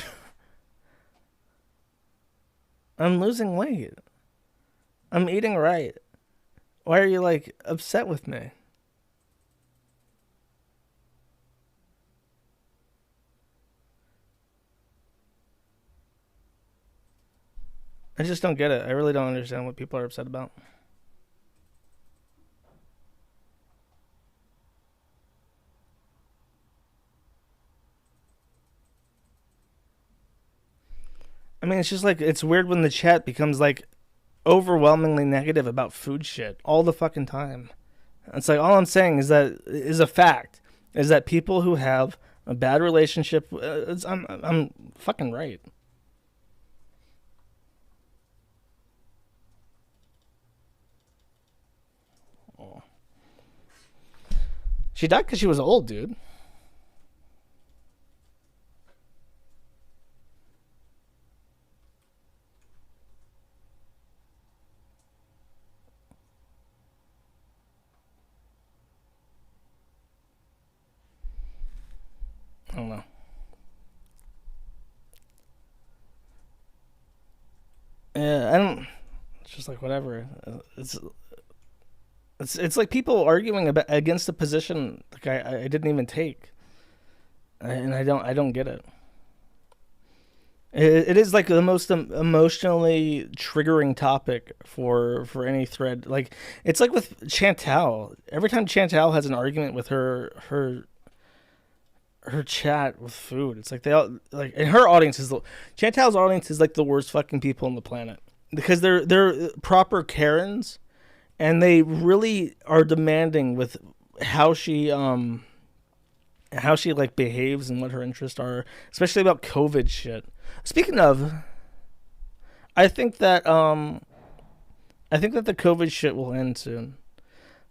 losing weight. I'm eating right. Why are you, like, upset with me? I just don't get it. I really don't understand what people are upset about. I mean, it's just like, it's weird when the chat becomes like overwhelmingly negative about food shit all the fucking time. It's like, all I'm saying is that is a fact, is that people who have a bad relationship, I'm fucking right. Oh. She died because she was old, dude. I don't know. Yeah, I don't. It's just like whatever. It's like people arguing about against a position like I didn't even take, and I don't get it. It is like the most emotionally triggering topic for any thread. Like, it's like with Chantal. Every time Chantal has an argument with her chat with food, it's like they all like, and her audience is Chantal's audience is like the worst fucking people on the planet, because they're proper Karens, and they really are demanding with how she like behaves and what her interests are, especially about COVID shit. Speaking of, I think that the COVID shit will end soon.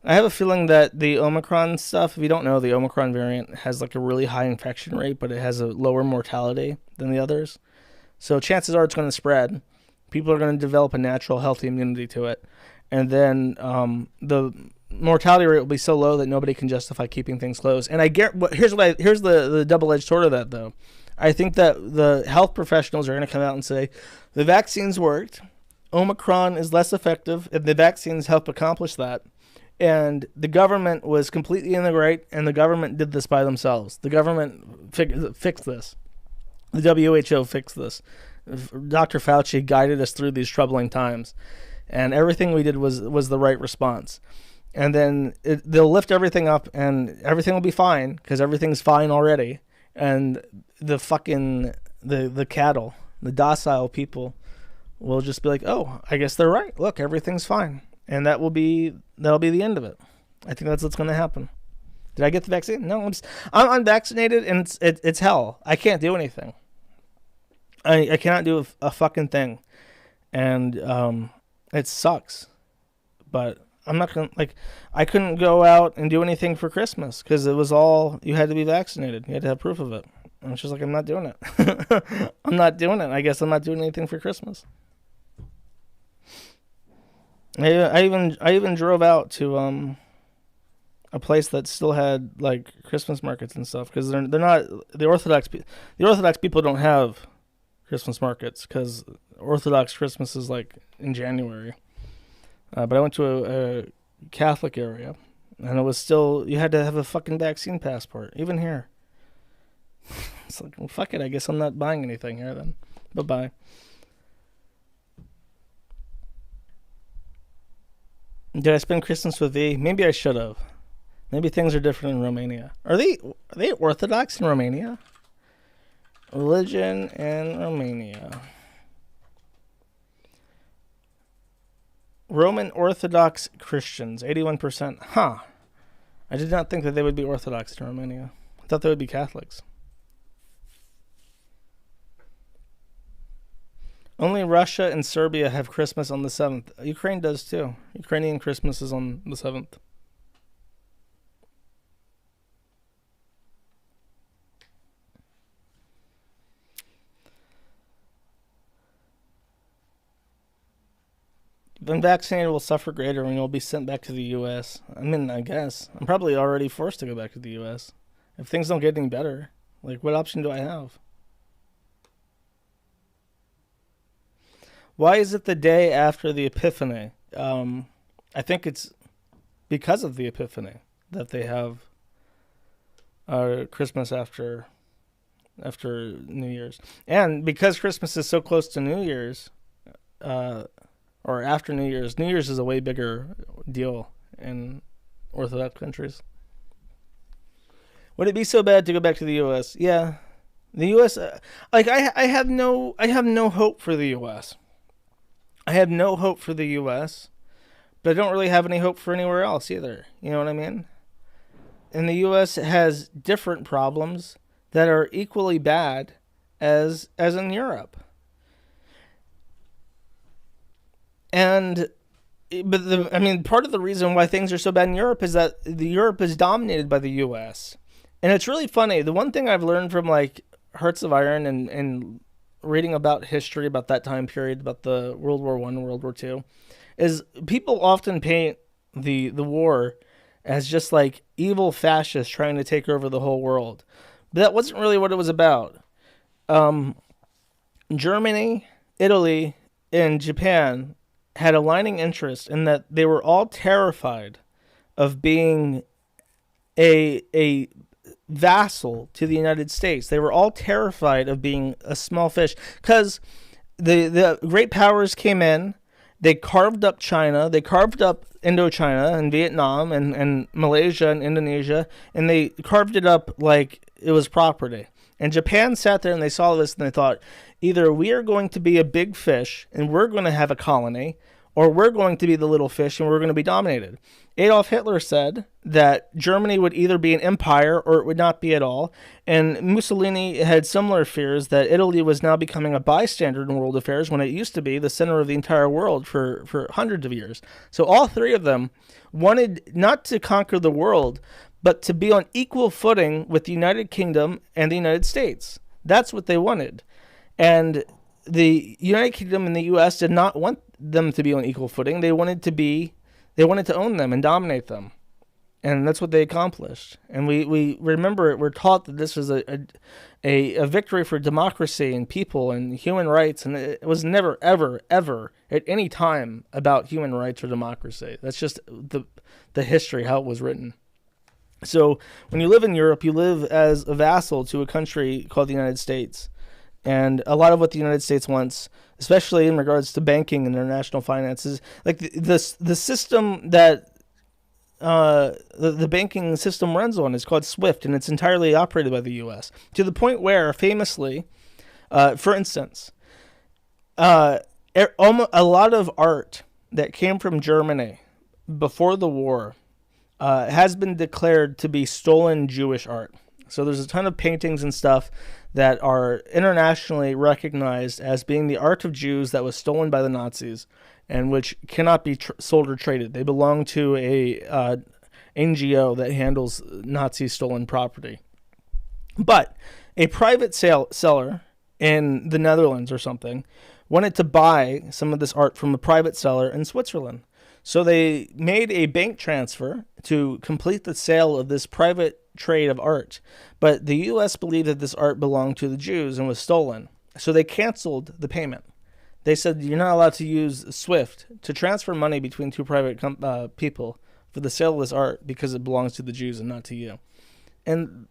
I have a feeling that the Omicron stuff, if you don't know, the Omicron variant has like a really high infection rate, but it has a lower mortality than the others. So chances are it's going to spread. People are going to develop a natural, healthy immunity to it. And then the mortality rate will be so low that nobody can justify keeping things closed. And here's the double-edged sword of that, though. I think that the health professionals are going to come out and say the vaccines worked, Omicron is less effective, and the vaccines help accomplish that. And the government was completely in the right, and the government did this by themselves. The government fixed this. The WHO fixed this. Dr. Fauci guided us through these troubling times, and everything we did was the right response. And then they'll lift everything up, and everything will be fine, because everything's fine already. And the fucking the cattle, the docile people, will just be like, oh, I guess they're right. Look, everything's fine. And that'll be the end of it. I think that's what's going to happen. Did I get the vaccine? No, I'm unvaccinated, and it's hell. I can't do anything. I cannot do a fucking thing, and it sucks. But I'm not gonna, like, I couldn't go out and do anything for Christmas because it was all, you had to be vaccinated. You had to have proof of it. And it's just like, I'm not doing it. I'm not doing it. I guess I'm not doing anything for Christmas. I even drove out to a place that still had like Christmas markets and stuff because they're not the Orthodox people don't have Christmas markets because Orthodox Christmas is like in January. But I went to a Catholic area, and it was still you had to have a fucking vaccine passport even here. It's like, well, fuck it. I guess I'm not buying anything here then. Bye bye. Did I spend Christmas with thee? Maybe I should have. Maybe things are different in Romania. Are they Orthodox in Romania? Religion in Romania. Roman Orthodox Christians, 81%. Huh. I did not think that they would be Orthodox in Romania. I thought they would be Catholics. Only Russia and Serbia have Christmas on the 7th. Ukraine does too. Ukrainian Christmas is on the 7th. Unvaccinated will suffer greater and you'll be sent back to the U.S. I mean, I guess. I'm probably already forced to go back to the U.S. If things don't get any better, like, what option do I have? Why is it the day after the Epiphany? I think it's because of the Epiphany that they have Christmas after New Year's, and because Christmas is so close to New Year's, or after New Year's. New Year's is a way bigger deal in Orthodox countries. Would it be so bad to go back to the U.S.? Yeah, the U.S. I have no hope for the U.S. I have no hope for the U.S., but I don't really have any hope for anywhere else either. You know what I mean? And the U.S. has different problems that are equally bad as in Europe. And part of the reason why things are so bad in Europe is that Europe is dominated by the U.S. And it's really funny. The one thing I've learned from like Hearts of Iron and reading about history about that time period, about the World War I and World War II, is people often paint the war as just like evil fascists trying to take over the whole world. But that wasn't really what it was about. Germany, Italy, and Japan had aligning interest in that they were all terrified of being a vassal to the United States. They were all terrified of being a small fish because the great powers came in. They carved up China. They carved up Indochina and Vietnam and Malaysia and Indonesia, and they carved it up like it was property. And Japan sat there and they saw this and they thought, either we are going to be a big fish and we're going to have a colony, or we're going to be the little fish and we're going to be dominated. Adolf Hitler said that Germany would either be an empire or it would not be at all. And Mussolini had similar fears that Italy was now becoming a bystander in world affairs when it used to be the center of the entire world for hundreds of years. So all three of them wanted not to conquer the world, but to be on equal footing with the United Kingdom and the United States. That's what they wanted. And the United Kingdom and the U.S. did not want them to be on equal footing. They wanted to own them and dominate them. And that's what they accomplished. And we remember, we're taught that this was a victory for democracy and people and human rights. And it was never, ever, ever at any time about human rights or democracy. That's just the history, how it was written. So when you live in Europe, you live as a vassal to a country called the United States. And a lot of what the United States wants, especially in regards to banking and international finances, like the system that the banking system runs on is called SWIFT, and it's entirely operated by the U.S. To the point where, famously, for instance, a lot of art that came from Germany before the war has been declared to be stolen Jewish art. So there's a ton of paintings and stuff that are internationally recognized as being the art of Jews that was stolen by the Nazis and which cannot be sold or traded. They belong to a NGO that handles Nazi stolen property. But a private seller in the Netherlands or something wanted to buy some of this art from a private seller in Switzerland. So they made a bank transfer to complete the sale of this private trade of art. But the U.S. believed that this art belonged to the Jews and was stolen. So they canceled the payment. They said you're not allowed to use SWIFT to transfer money between two private people for the sale of this art because it belongs to the Jews and not to you. And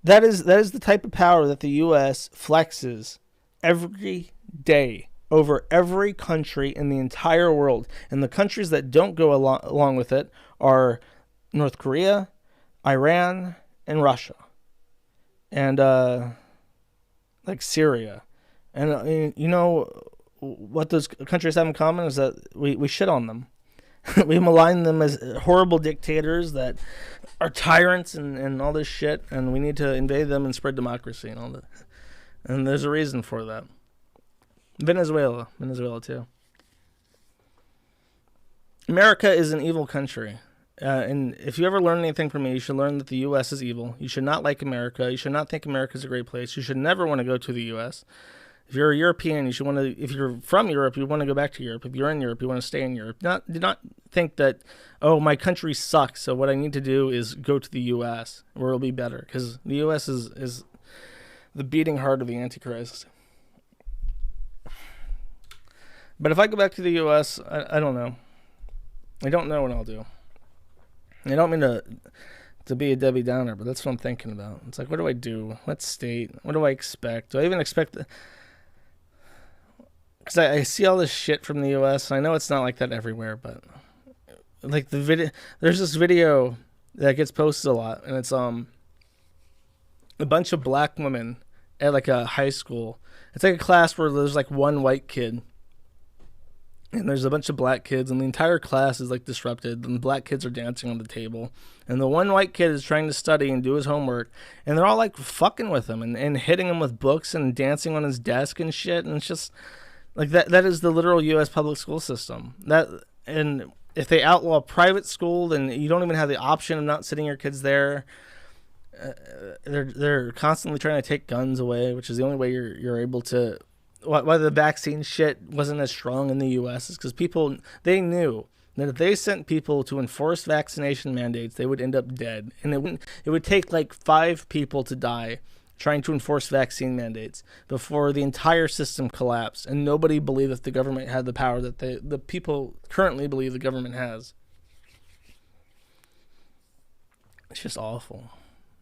that is the type of power that the U.S. flexes every day over every country in the entire world. And the countries that don't go along with it are North Korea, Iran, and Russia. And like Syria. And you know what those countries have in common is that we shit on them. We malign them as horrible dictators that are tyrants and all this shit, and we need to invade them and spread democracy and all that. And there's a reason for that. Venezuela too. America is an evil country. And if you ever learn anything from me, you should learn that the U.S. is evil. You should not like America. You should not think America is a great place. You should never want to go to the U.S. If you're a European, you should want to. If you're from Europe, you want to go back to Europe. If you're in Europe, you want to stay in Europe. Do not think that, oh, my country sucks, so what I need to do is go to the U.S. where it'll be better, because the U.S. is the beating heart of the Antichrist. But if I go back to the U.S., I don't know. I don't know what I'll do. I don't mean to be a Debbie Downer, but that's what I'm thinking about. It's like, what do I do? What state? What do I expect? Do I even expect... Because I see all this shit from the U.S. I know it's not like that everywhere, but... Like, the video... There's this video that gets posted a lot, and it's a bunch of black women at, like, a high school. It's like a class where there's, like, one white kid. And there's a bunch of black kids, and the entire class is, like, disrupted. And the black kids are dancing on the table. And the one white kid is trying to study and do his homework. And they're all, like, fucking with him and hitting him with books and dancing on his desk and shit. And it's just, like, that is the literal U.S. public school system. And if they outlaw private school, then you don't even have the option of not sitting your kids there. They're constantly trying to take guns away, which is the only way you're able to... Why the vaccine shit wasn't as strong in the U.S. is because people, they knew that if they sent people to enforce vaccination mandates, they would end up dead. And it would take like 5 people to die trying to enforce vaccine mandates before the entire system collapsed. And nobody believed that the government had the power that the people currently believe the government has. It's just awful.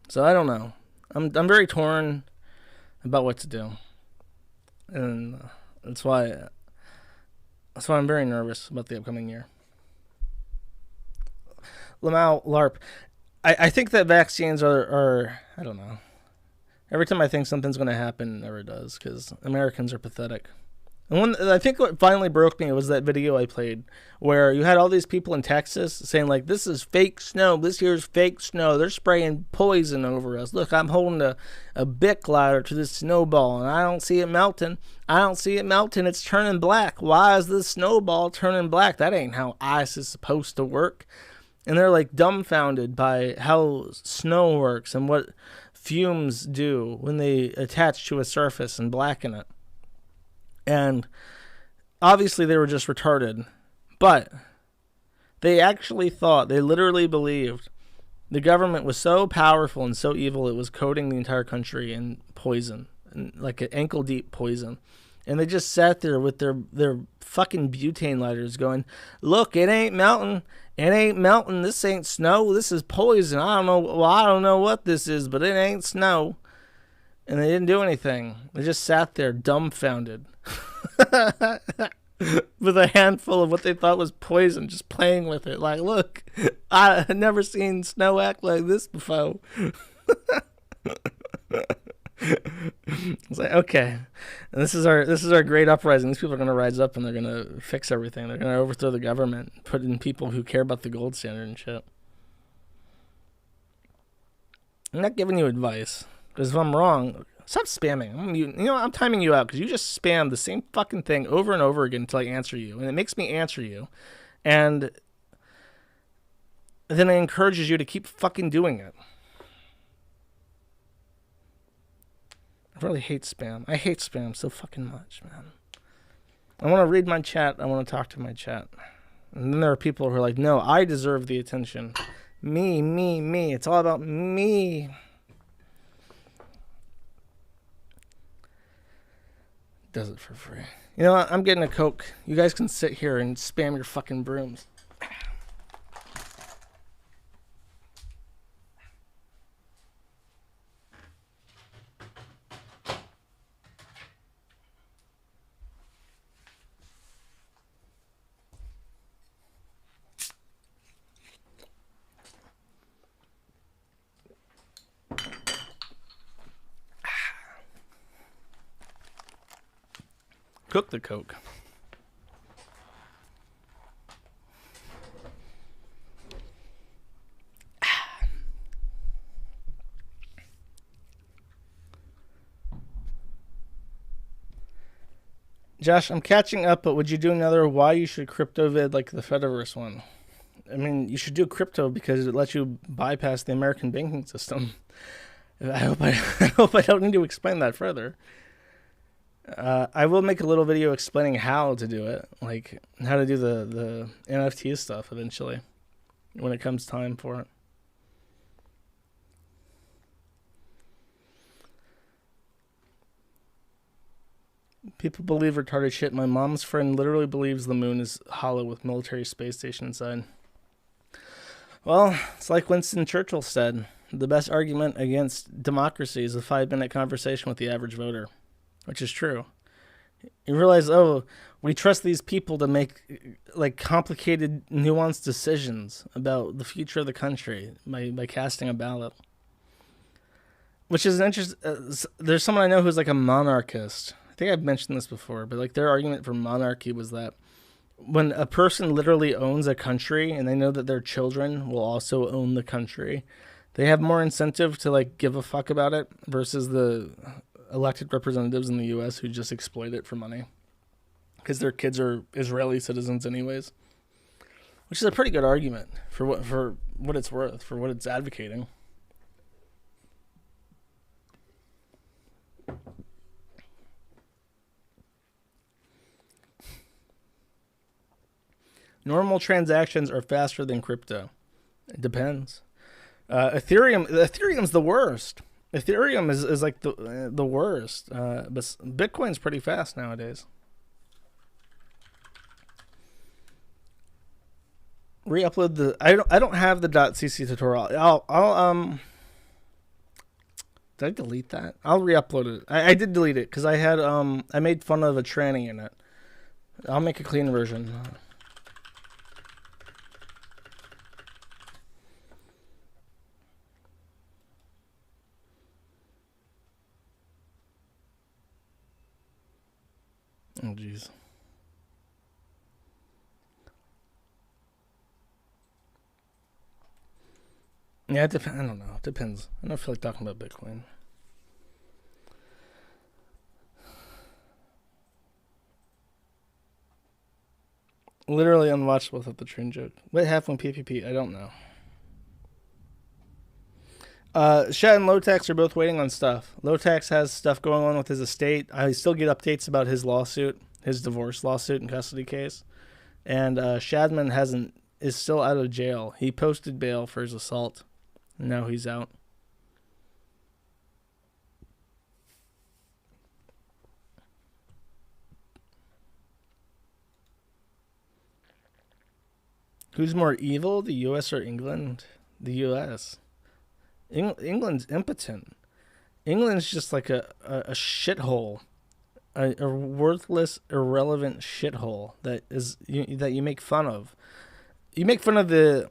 So I don't know. I'm very torn about what to do. And that's why I'm very nervous about the upcoming year. Lamau LARP. I think that vaccines are I don't know. Every time I think something's going to happen, it never does, because Americans are pathetic. And I think what finally broke me was that video I played where you had all these people in Texas saying, like, this is fake snow. This here's fake snow. They're spraying poison over us. Look, I'm holding a Bic lighter to this snowball, and I don't see it melting. I don't see it melting. It's turning black. Why is this snowball turning black? That ain't how ice is supposed to work. And they're, like, dumbfounded by how snow works and what fumes do when they attach to a surface and blacken it. And obviously they were just retarded, but they actually thought, they literally believed the government was so powerful and so evil it was coating the entire country in poison, like an ankle-deep poison. And they just sat there with their fucking butane lighters going, look, it ain't melting. It ain't melting. This ain't snow. This is poison. I don't know what this is, but it ain't snow. And they didn't do anything. They just sat there dumbfounded with a handful of what they thought was poison, just playing with it. Like, look, I had never seen snow act like this before. It's like, okay, and this is our great uprising. These people are going to rise up and they're going to fix everything. They're going to overthrow the government, put in people who care about the gold standard and shit. I'm not giving you advice, because if I'm wrong, stop spamming. I'm timing you out because you just spam the same fucking thing over and over again until I answer you, and it makes me answer you, and then it encourages you to keep fucking doing it. I really hate spam. I hate spam so fucking much, man. I want to read my chat. I want to talk to my chat. And then there are people who are like, no, I deserve the attention. Me. It's all about me. Does it for free. You know what? I'm getting a Coke. You guys can sit here and spam your fucking brooms. Cook the Coke. Josh, I'm catching up, but would you do another why you should crypto vid like the Fediverse one? I mean, you should do crypto because it lets you bypass the American banking system. I hope I don't need to explain that further. I will make a little video explaining how to do it, like how to do the NFT stuff eventually, when it comes time for it. People believe retarded shit. My mom's friend literally believes the moon is hollow with military space station inside. Well, it's like Winston Churchill said. The best argument against democracy is a 5-minute conversation with the average voter. Which is true. You realize, we trust these people to make like complicated, nuanced decisions about the future of the country by casting a ballot. Which is an interest. There's someone I know who's like a monarchist. I think I've mentioned this before, but like their argument for monarchy was that when a person literally owns a country and they know that their children will also own the country, they have more incentive to like give a fuck about it versus the elected representatives in the U.S. who just exploit it for money because their kids are Israeli citizens anyways, which is a pretty good argument for what it's worth, for what it's advocating. Normal transactions are faster than crypto. It depends. Ethereum's the worst. Ethereum is like the worst. But Bitcoin's pretty fast nowadays. Re-upload the. I don't have the .cc tutorial. I'll Did I delete that? I'll re-upload it. I did delete it because I made fun of a tranny in it. I'll make a clean version. Oh, jeez. Yeah, I don't know. It depends. I don't feel like talking about Bitcoin. Literally unwatchable without the train joke. What happened with PPP? I don't know. Shet and Lotax are both waiting on stuff. Lotax has stuff going on with his estate. I still get updates about his lawsuit, his divorce lawsuit and custody case. And Shadman is still out of jail. He posted bail for his assault. Now he's out. Who's more evil, the U.S. or England? The U.S. England's impotent. England's just like a shithole, a worthless, irrelevant shithole that you make fun of. You make fun of the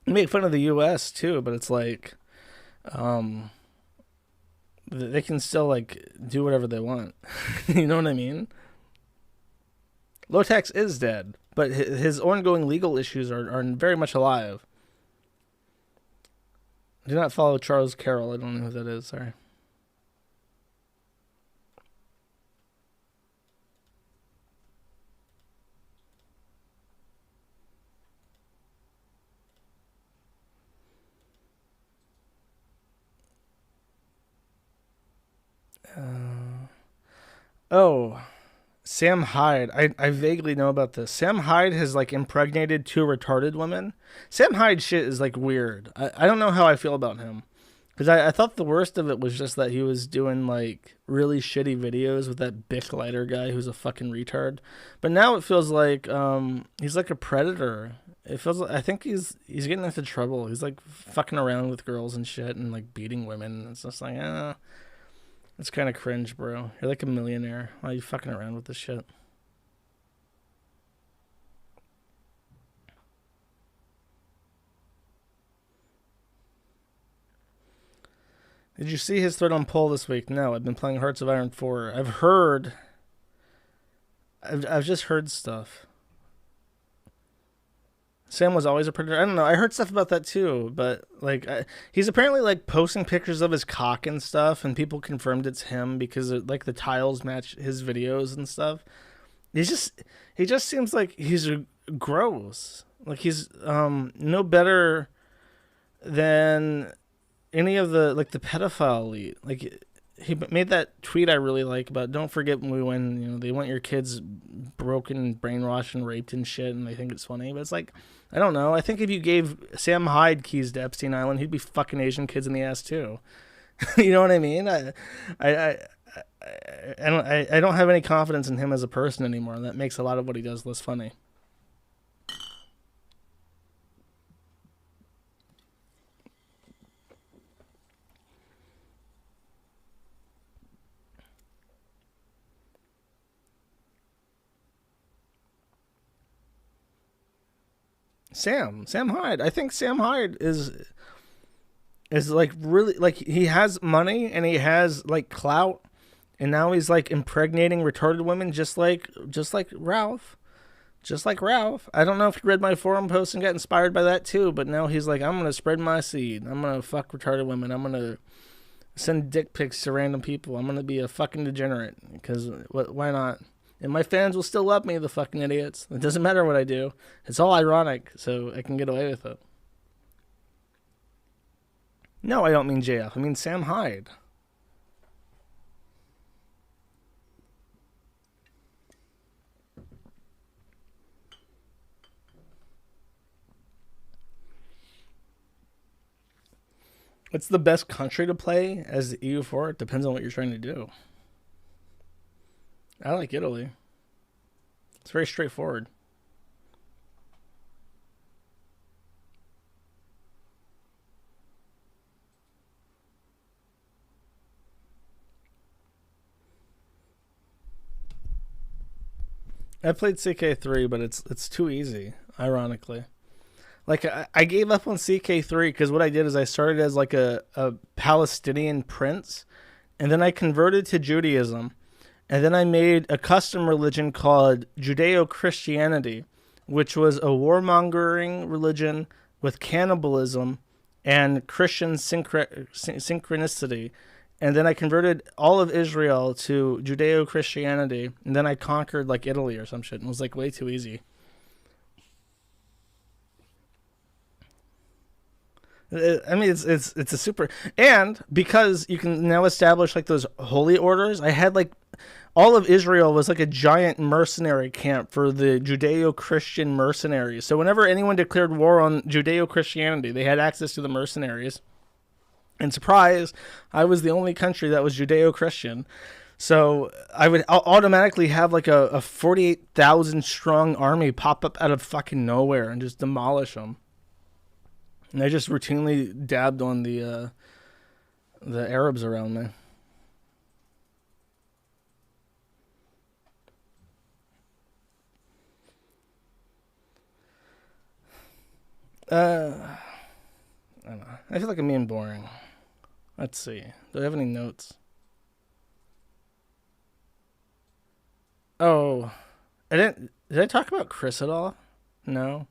U.S. too, but it's like, they can still like do whatever they want. You know what I mean? Lotax is dead, but his ongoing legal issues are very much alive. Do not follow Charles Carroll. I don't know who that is. Sorry. Sam Hyde. I vaguely know about this. Sam Hyde has like impregnated two retarded women. Sam Hyde shit is like weird. I don't know how I feel about him. Because I thought the worst of it was just that he was doing like really shitty videos with that Bic lighter guy who's a fucking retard. But now it feels like he's like a predator. It feels like, I think he's getting into trouble. He's like fucking around with girls and shit and like beating women. It's just like, it's kind of cringe, bro. You're like a millionaire. Why are you fucking around with this shit? Did you see his thread on poll this week? No, I've been playing Hearts of Iron 4. I've just heard stuff. Sam was always a predator. I don't know. I heard stuff about that too, but like he's apparently like posting pictures of his cock and stuff, and people confirmed it's him because like the tiles match his videos and stuff. He just seems like he's gross. Like he's no better than any of the like the pedophile elite. Like he made that tweet I really like about don't forget when you know they want your kids broken, brainwashed, and raped and shit, and they think it's funny. But it's like I don't know. I think if you gave Sam Hyde keys to Epstein Island, he'd be fucking Asian kids in the ass too. You know what I mean? I I don't have any confidence in him as a person anymore, and that makes a lot of what he does less funny. Sam Hyde. I think Sam Hyde is like really like he has money and he has like clout, and now he's like impregnating retarded women just like Ralph. Just like Ralph. I don't know if you read my forum post and got inspired by that too, but now he's like, I'm gonna spread my seed. I'm gonna fuck retarded women. I'm gonna send dick pics to random people. I'm gonna be a fucking degenerate because why not? And my fans will still love me, the fucking idiots. It doesn't matter what I do. It's all ironic, so I can get away with it. No, I don't mean JF. I mean Sam Hyde. What's the best country to play as the EU4? It depends on what you're trying to do. I like Italy. It's very straightforward. I played CK3, but it's too easy, ironically. Like I gave up on CK3 because what I did is I started as like a Palestinian prince, and then I converted to Judaism, and then I made a custom religion called Judeo-Christianity, which was a warmongering religion with cannibalism and Christian synchronicity. And then I converted all of Israel to Judeo-Christianity, and then I conquered like Italy or some shit. And it was like way too easy. I mean, it's a super, and because you can now establish like those holy orders. I had like all of Israel was like a giant mercenary camp for the Judeo-Christian mercenaries. So whenever anyone declared war on Judeo-Christianity, they had access to the mercenaries. And surprise, I was the only country that was Judeo-Christian. So I would automatically have like a 48,000 strong army pop up out of fucking nowhere and just demolish them. And I just routinely dabbed on the Arabs around me. I don't know. I feel like I'm being boring. Let's see. Do I have any notes? Oh, I didn't. Did I talk about Chris at all? No,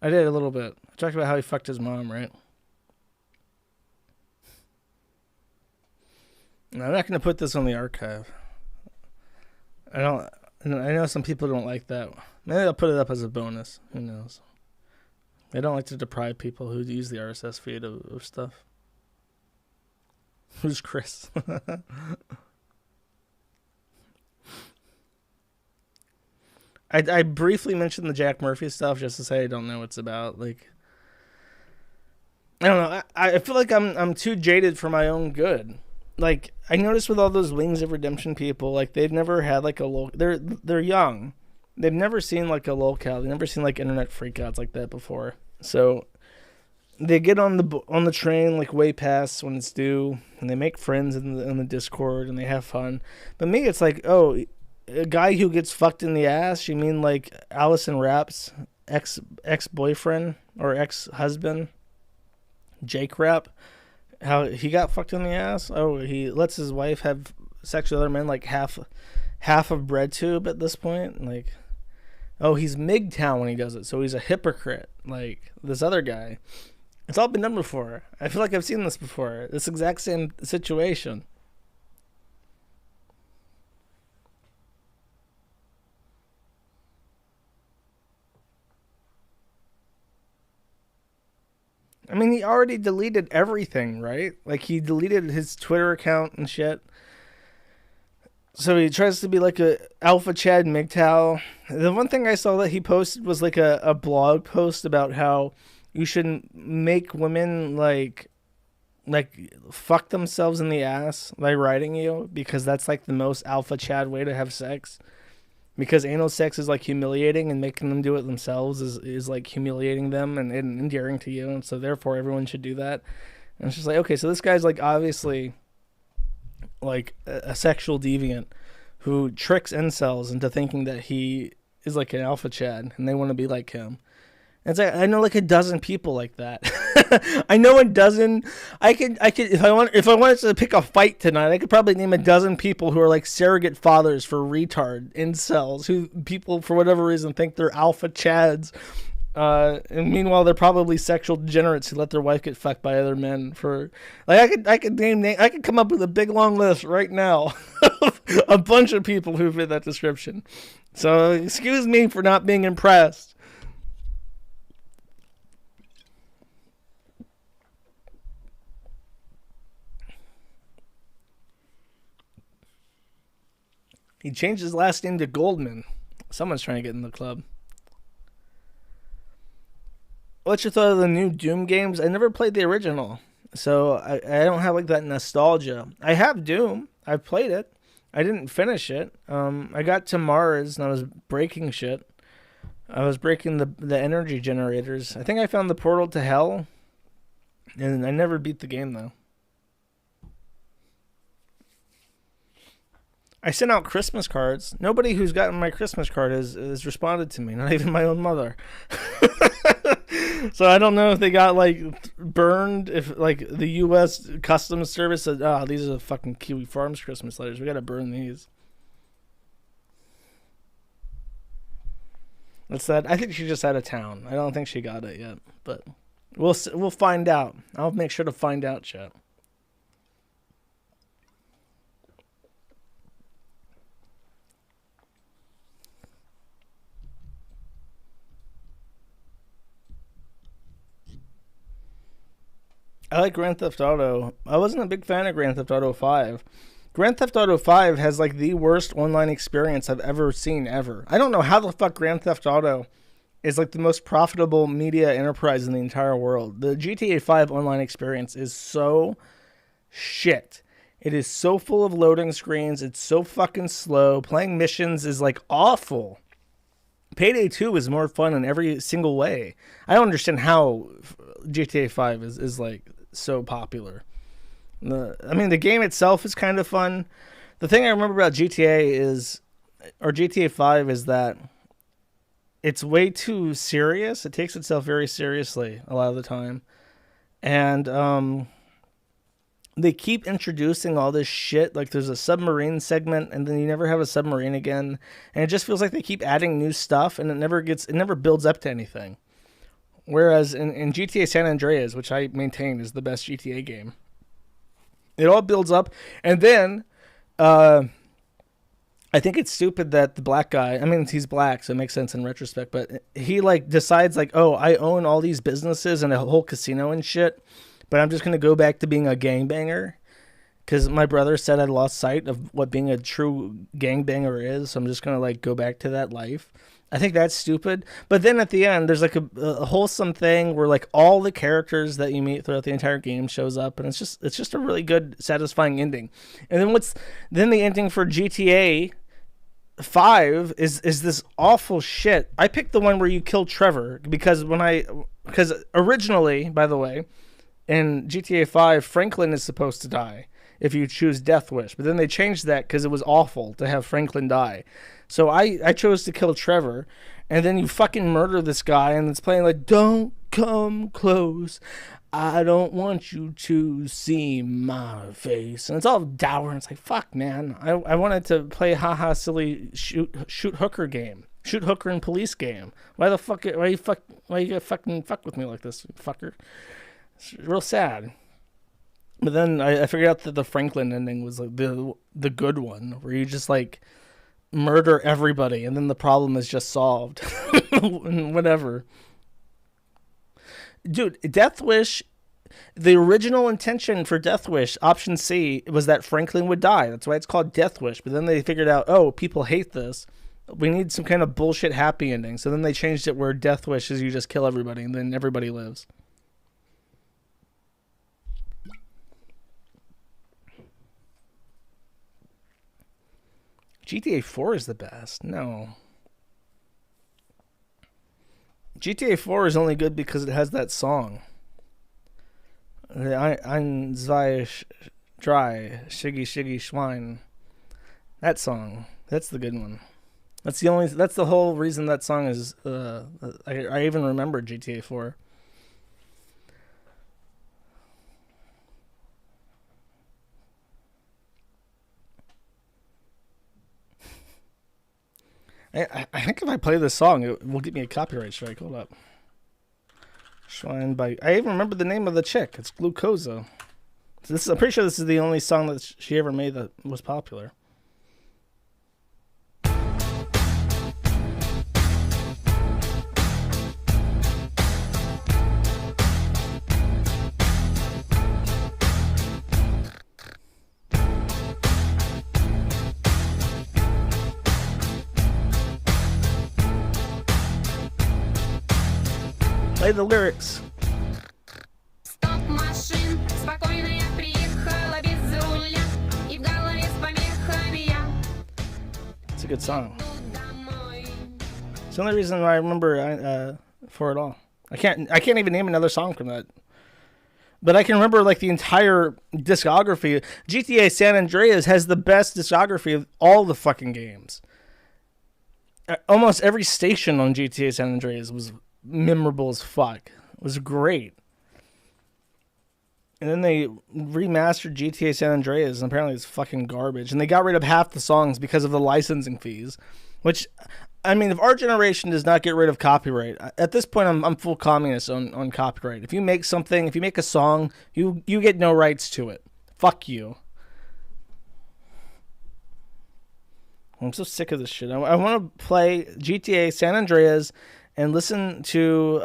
I did a little bit. I talked about how he fucked his mom, right? No, I'm not going to put this on the archive. I don't. I know some people don't like that. Maybe I'll put it up as a bonus. Who knows? I don't like to deprive people who use the RSS feed of stuff. Who's Chris? I briefly mentioned the Jack Murphy stuff just to say I don't know what it's about. Like, I don't know. I feel like I'm too jaded for my own good. Like, I noticed with all those Wings of Redemption people, like they've never had like they're young. They've never seen like a locale. They've never seen like internet freakouts like that before. So they get on the train like way past when it's due, and they make friends in the Discord and they have fun. But me, it's like, oh, a guy who gets fucked in the ass. You mean like Allison Rapp's ex boyfriend or ex husband, Jake Rapp? How he got fucked in the ass? Oh, he lets his wife have sex with other men like half of bread tube at this point. Like, oh, he's MGTOW when he does it, so he's a hypocrite. Like this other guy. It's all been done before. I feel like I've seen this before. This exact same situation. I mean, he already deleted everything, right? Like, he deleted his Twitter account and shit. So he tries to be like a Alpha Chad MGTOW. The one thing I saw that he posted was like a blog post about how you shouldn't make women like fuck themselves in the ass by riding you, because that's like the most Alpha Chad way to have sex. Because anal sex is like humiliating, and making them do it themselves is like humiliating them and endearing to you, and so therefore everyone should do that. And it's just like, okay, so this guy's like obviously like a sexual deviant who tricks incels into thinking that he is like an Alpha Chad and they want to be like him. And it's like, I know like a dozen people like that. I know a dozen. I could if I wanted to pick a fight tonight, I could probably name a dozen people who are like surrogate fathers for retard incels, who people for whatever reason think they're Alpha Chads. And meanwhile, they're probably sexual degenerates who let their wife get fucked by other men. For like, I could come up with a big long list right now of a bunch of people who fit that description. So excuse me for not being impressed. He changed his last name to Goldman. Someone's trying to get in the club. What's your thought of the new Doom games? I never played the original, so I don't have like that nostalgia. I have Doom. I played it. I didn't finish it. I got to Mars and I was breaking shit. I was breaking the energy generators. I think I found the portal to hell, and I never beat the game though. I sent out Christmas cards. Nobody who's gotten my Christmas card has responded to me. Not even my own mother. So I don't know if they got like burned. If like the U.S. Customs Service said, "Oh, these are the fucking Kiwi Farms Christmas letters. We gotta burn these." That's that. I think she's just out of town. I don't think she got it yet, but we'll find out. I'll make sure to find out, chat. I like Grand Theft Auto. I wasn't a big fan of Grand Theft Auto 5. Grand Theft Auto 5 has like the worst online experience I've ever seen ever. I don't know how the fuck Grand Theft Auto is like the most profitable media enterprise in the entire world. The GTA 5 online experience is so shit. It is so full of loading screens. It's so fucking slow. Playing missions is like awful. Payday 2 is more fun in every single way. I don't understand how GTA 5 is like so popular. The game itself is kind of fun. The thing I remember about GTA 5 is that it's way too serious. It takes itself very seriously a lot of the time. And they keep introducing all this shit. Like there's a submarine segment and then you never have a submarine again. And it just feels like they keep adding new stuff and it never builds up to anything. Whereas in GTA San Andreas, which I maintain is the best GTA game, it all builds up. And then I think it's stupid that the black guy, I mean, he's black, so it makes sense in retrospect, but he like decides like, oh, I own all these businesses and a whole casino and shit, but I'm just going to go back to being a gangbanger. because my brother said I lost sight of what being a true gangbanger is. So I'm just gonna like go back to that life. I think that's stupid. But then at the end, there's like a wholesome thing where like all the characters that you meet throughout the entire game shows up, and it's just a really good, satisfying ending. And then the ending for GTA 5 is this awful shit. I picked the one where you kill Trevor because originally, by the way, in GTA 5, Franklin is supposed to die if you choose Death Wish. But then they changed that because it was awful to have Franklin die. So I chose to kill Trevor. And then you fucking murder this guy, and it's playing like, don't come close. I don't want you to see my face. And it's all dour. And it's like, fuck, man. I wanted to play haha silly shoot hooker game. Shoot hooker and police game. Why you gonna fucking fuck with me like this, fucker? It's real sad. But then I figured out that the Franklin ending was like the good one, where you just like murder everybody and then the problem is just solved. Whatever. Dude, Death Wish, the original intention for Death Wish, option C, was that Franklin would die. That's why it's called Death Wish. But then they figured out, oh, people hate this. We need some kind of bullshit happy ending. So then they changed it where Death Wish is you just kill everybody and then everybody lives. GTA 4 is the best. No. GTA 4 is only good because it has that song. Ein, zwei, drei, shiggy, shiggy, schwein. That song. That's the good one. That's the whole reason that song is, I even remember GTA 4. I think if I play this song, it will get me a copyright strike. Hold up. Schwein by... I even remember the name of the chick. It's Glucosa. I'm pretty sure this is the only song that she ever made that was popular. Play the lyrics. Стоп машин, спокойно я приехала без руля, и в голове с помехами я. It's a good song. It's the only reason why I remember for it all. I can't even name another song from that. But I can remember like the entire discography. GTA San Andreas has the best discography of all the fucking games. Almost every station on GTA San Andreas was memorable as fuck. It was great. And then they remastered GTA San Andreas, and apparently it's fucking garbage. And they got rid of half the songs because of the licensing fees. Which, I mean, if our generation does not get rid of copyright, at this point I'm full communist on copyright. If you make a song, you get no rights to it. Fuck you. I'm so sick of this shit. I want to play GTA San Andreas and listen to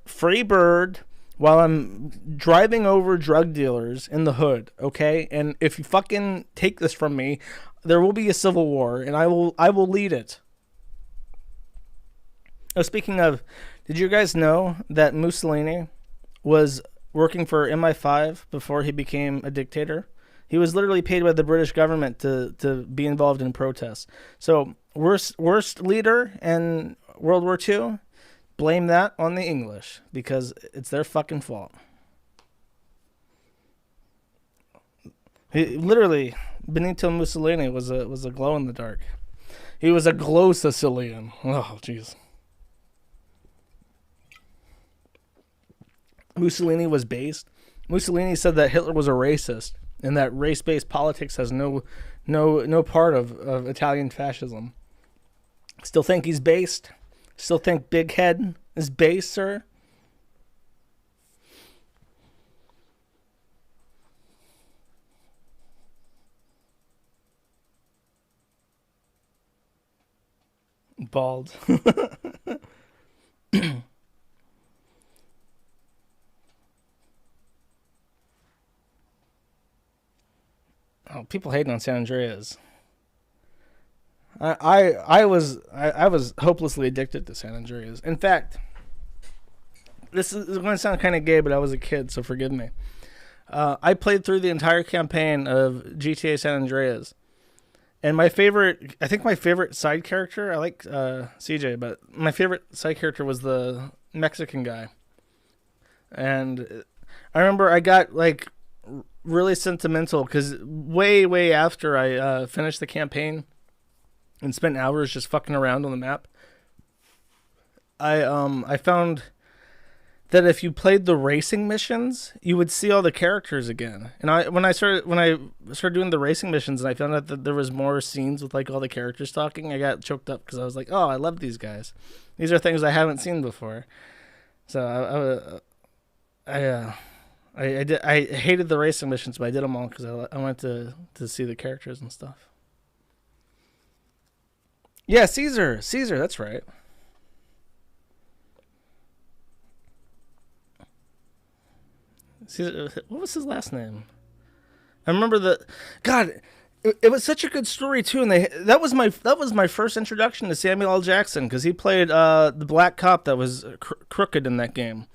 Freebird while I'm driving over drug dealers in the hood, okay? And if you fucking take this from me, there will be a civil war, and I will lead it. Oh, speaking of, did you guys know that Mussolini was working for MI5 before he became a dictator? He was literally paid by the British government to be involved in protests. So, worst leader in World War II, blame that on the English because it's their fucking fault. Literally, Benito Mussolini was a glow in the dark. He was a glow Sicilian. Oh, jeez. Mussolini was based. Mussolini said that Hitler was a racist and that race-based politics has no part of Italian fascism. Still think he's based? Still think Big Head is based, sir? Bald. know, people hating on San Andreas. I was hopelessly addicted to San Andreas. In fact, this is going to sound kind of gay, but I was a kid, so forgive me. I played through the entire campaign of GTA San Andreas. And I think my favorite side character, I like CJ, but my favorite side character was the Mexican guy. And I remember I got like really sentimental because way after I finished the campaign and spent hours just fucking around on the map, I found that if you played the racing missions, you would see all the characters again. And when I started doing the racing missions, and I found out that there was more scenes with like all the characters talking, I got choked up because I was like, oh, I love these guys. These are things I haven't seen before. So I hated the racing missions, but I did them all because I wanted to see the characters and stuff. Yeah, Caesar, that's right. What was his last name? I remember God. It was such a good story too, and that was my first introduction to Samuel L. Jackson because he played the black cop that was crooked in that game,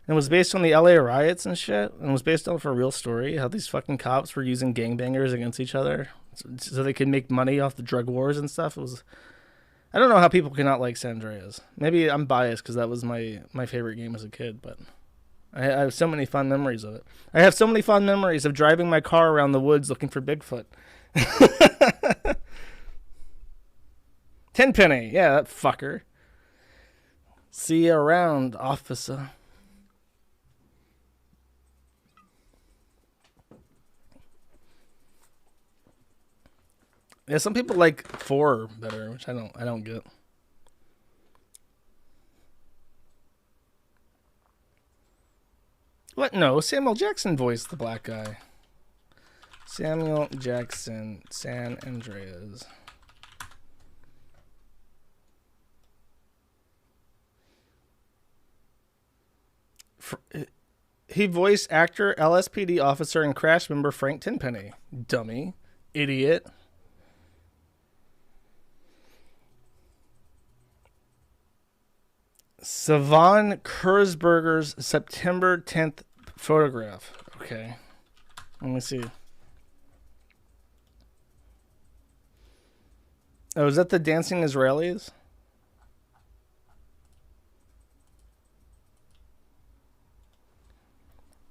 and it was based on the L.A. riots and shit, and it was based on a real story how these fucking cops were using gangbangers against each other so they could make money off the drug wars and stuff. It was. I don't know how people cannot like San Andreas. Maybe I'm biased because that was my favorite game as a kid, but. I have so many fond memories of it. I have so many fond memories of driving my car around the woods looking for Bigfoot. Tenpenny. Yeah, that fucker. See you around, officer. Yeah, some people like 4 better, which I don't get. What? No, Samuel Jackson voiced the black guy. Samuel Jackson, San Andreas. He voiced actor, LSPD officer, and Crash member Frank Tenpenny. Dummy. Idiot. Savon Kurzberger's September 10th photograph. Okay. Let me see. Oh, is that the Dancing Israelis?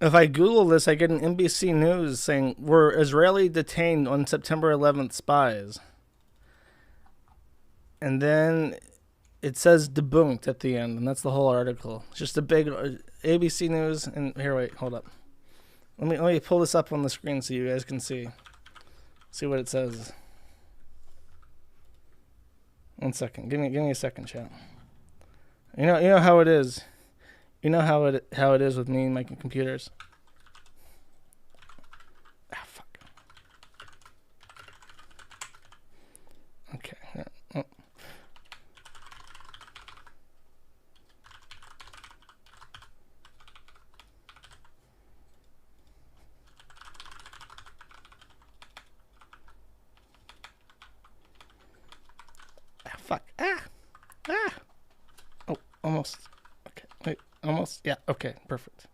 If I Google this, I get an NBC News saying, were Israeli detained on September 11th spies? And then it says debunked at the end, and that's the whole article. It's just a big ABC News. And here, wait, hold up. Let me pull this up on the screen so you guys can see what it says. 1 second. Give me a second, chat. You know how it is. You know how it is with me and my computers. Ah, fuck. Okay. Oh. Fuck. Oh, almost. Okay. Wait. Almost. Yeah. Okay. Perfect.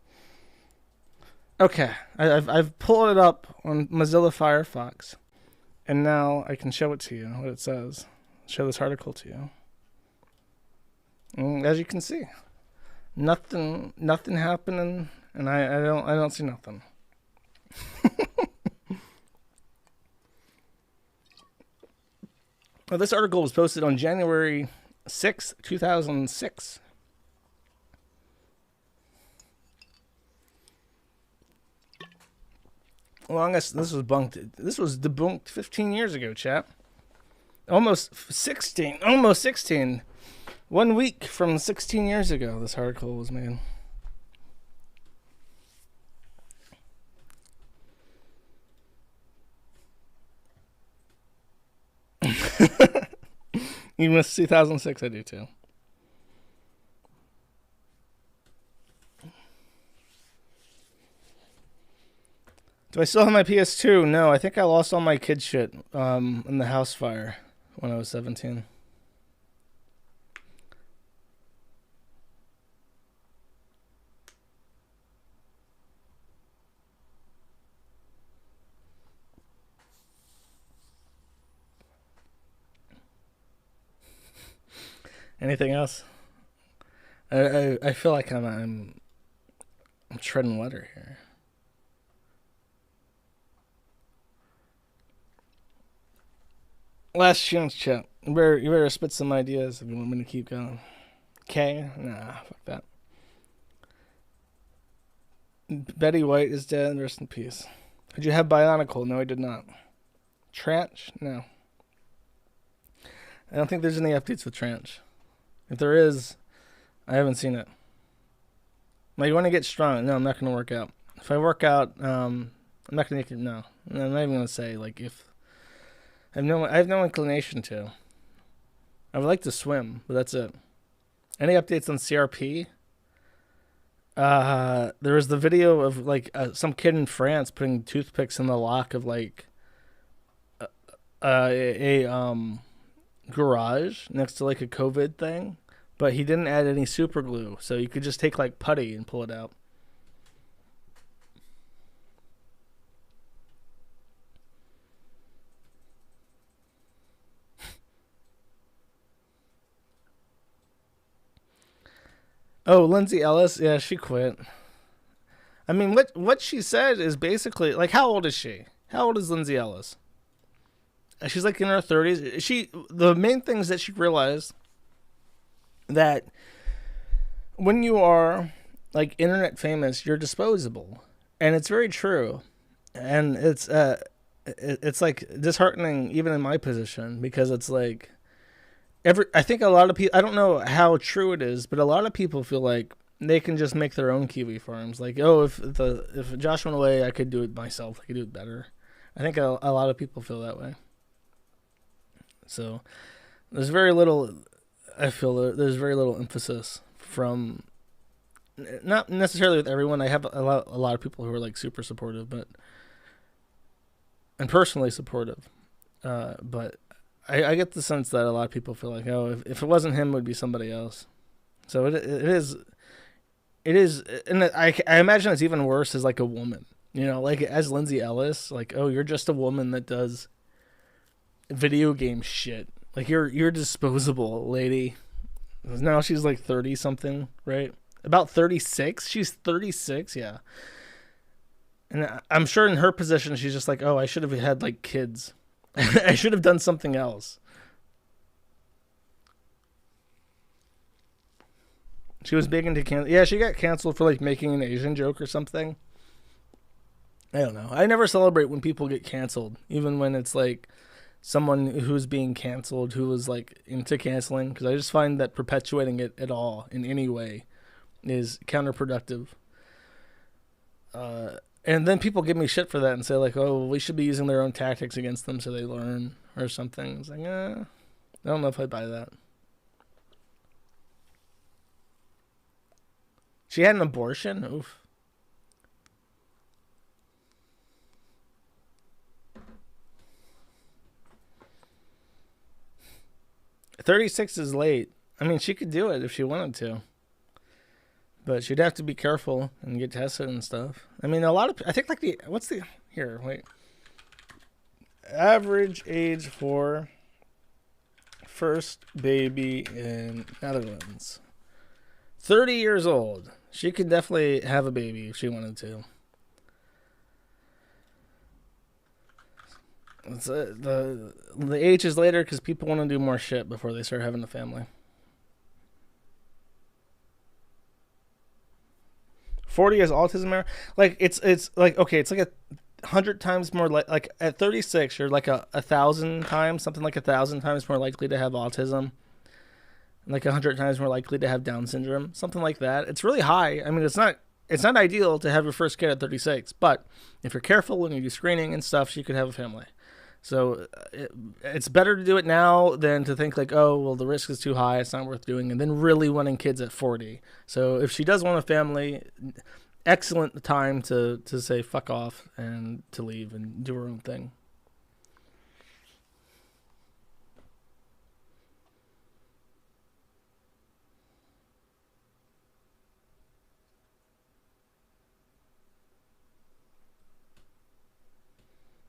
Okay. I've pulled it up on Mozilla Firefox, and now I can show it to you. What it says. Show this article to you. And as you can see, nothing happening, and I don't see nothing. Well, this article was posted on January 6th, 2006. Longest, this was debunked 15 years ago, chap. Almost 16. 1 week from 16 years ago, this article was made. You missed 2006, I do too. Do I still have my PS2? No, I think I lost all my kid shit in the house fire when I was 17. Anything else? I feel like I'm treading water here. Last chance, chat. You better spit some ideas if you want me to keep going. Okay? Nah, fuck that. Betty White is dead. Rest in peace. Did you have Bionicle? No, I did not. Tranche? No. I don't think there's any updates with Tranche. If there is, I haven't seen it. Like, you want to get strong? No, I'm not going to work out. If I work out, I'm not going to. No, I'm not even going to say like if. I have no inclination to. I would like to swim, but that's it. Any updates on CRP? There was the video of like some kid in France putting toothpicks in the lock of like a garage next to like a COVID thing, but he didn't add any super glue, so you could just take like putty and pull it out. Oh, Lindsay Ellis, yeah, she quit. I mean, what she said is basically like, how old is she? How old is Lindsay Ellis? She's like in her 30s. The main thing is that she realized that when you are like internet famous, you're disposable, and it's very true. And it's like disheartening even in my position, because it's like I think a lot of people, I don't know how true it is, but a lot of people feel like they can just make their own kiwi farms. Like, oh, if Josh went away, I could do it myself. I could do it better. I think a lot of people feel that way. So there's very little, I feel there's very little emphasis from, not necessarily with everyone. I have a lot of people who are like super supportive, and personally supportive. But I get the sense that a lot of people feel like, oh, if it wasn't him, it would be somebody else. So it is, and I imagine it's even worse as like a woman, like as Lindsay Ellis, like, oh, you're just a woman that does video game shit. Like you're disposable, lady. Now she's like 30 something, right? About 36. She's 36, yeah. And I'm sure in her position, she's just like, oh, I should have had like kids. I should have done something else. She was big into cancel. Yeah, she got canceled for like making an Asian joke or something. I don't know. I never celebrate when people get canceled, even when it's like someone who's being canceled who was like into canceling, because I just find that perpetuating it at all in any way is counterproductive. And then people give me shit for that and say like, oh, we should be using their own tactics against them so they learn or something. It's like, I don't know if I buy that. She had an abortion? Oof. $36 is late. I mean, she could do it if she wanted to. But she'd have to be careful and get tested and stuff. I mean, I think like average age for first baby in Netherlands. 30 years old. She could definitely have a baby if she wanted to. The age is later because people want to do more shit before they start having a family. 40 is autism. Like it's like, okay, it's like 100 times more like at 36 you're like 1,000 times, something like 1,000 times more likely to have autism, like 100 times more likely to have Down syndrome, something like that. It's really high. I mean, it's not ideal to have your first kid at 36, but if you're careful and you do screening and stuff, you could have a family. So it's better to do it now than to think like, oh, well, the risk is too high, it's not worth doing, and then really wanting kids at 40. So if she does want a family, excellent time to say fuck off and to leave and do her own thing.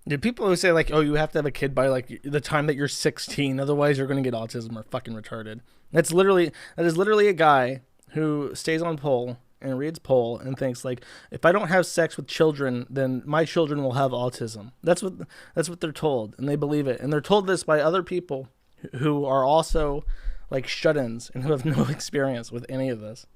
Dude, people who say like, "Oh, you have to have a kid by like the time that you're 16, otherwise you're gonna get autism," are fucking retarded. That is literally a guy who stays on pole and reads pole and thinks like, if I don't have sex with children, then my children will have autism. That's what they're told, and they believe it. And they're told this by other people who are also like shut-ins and who have no experience with any of this.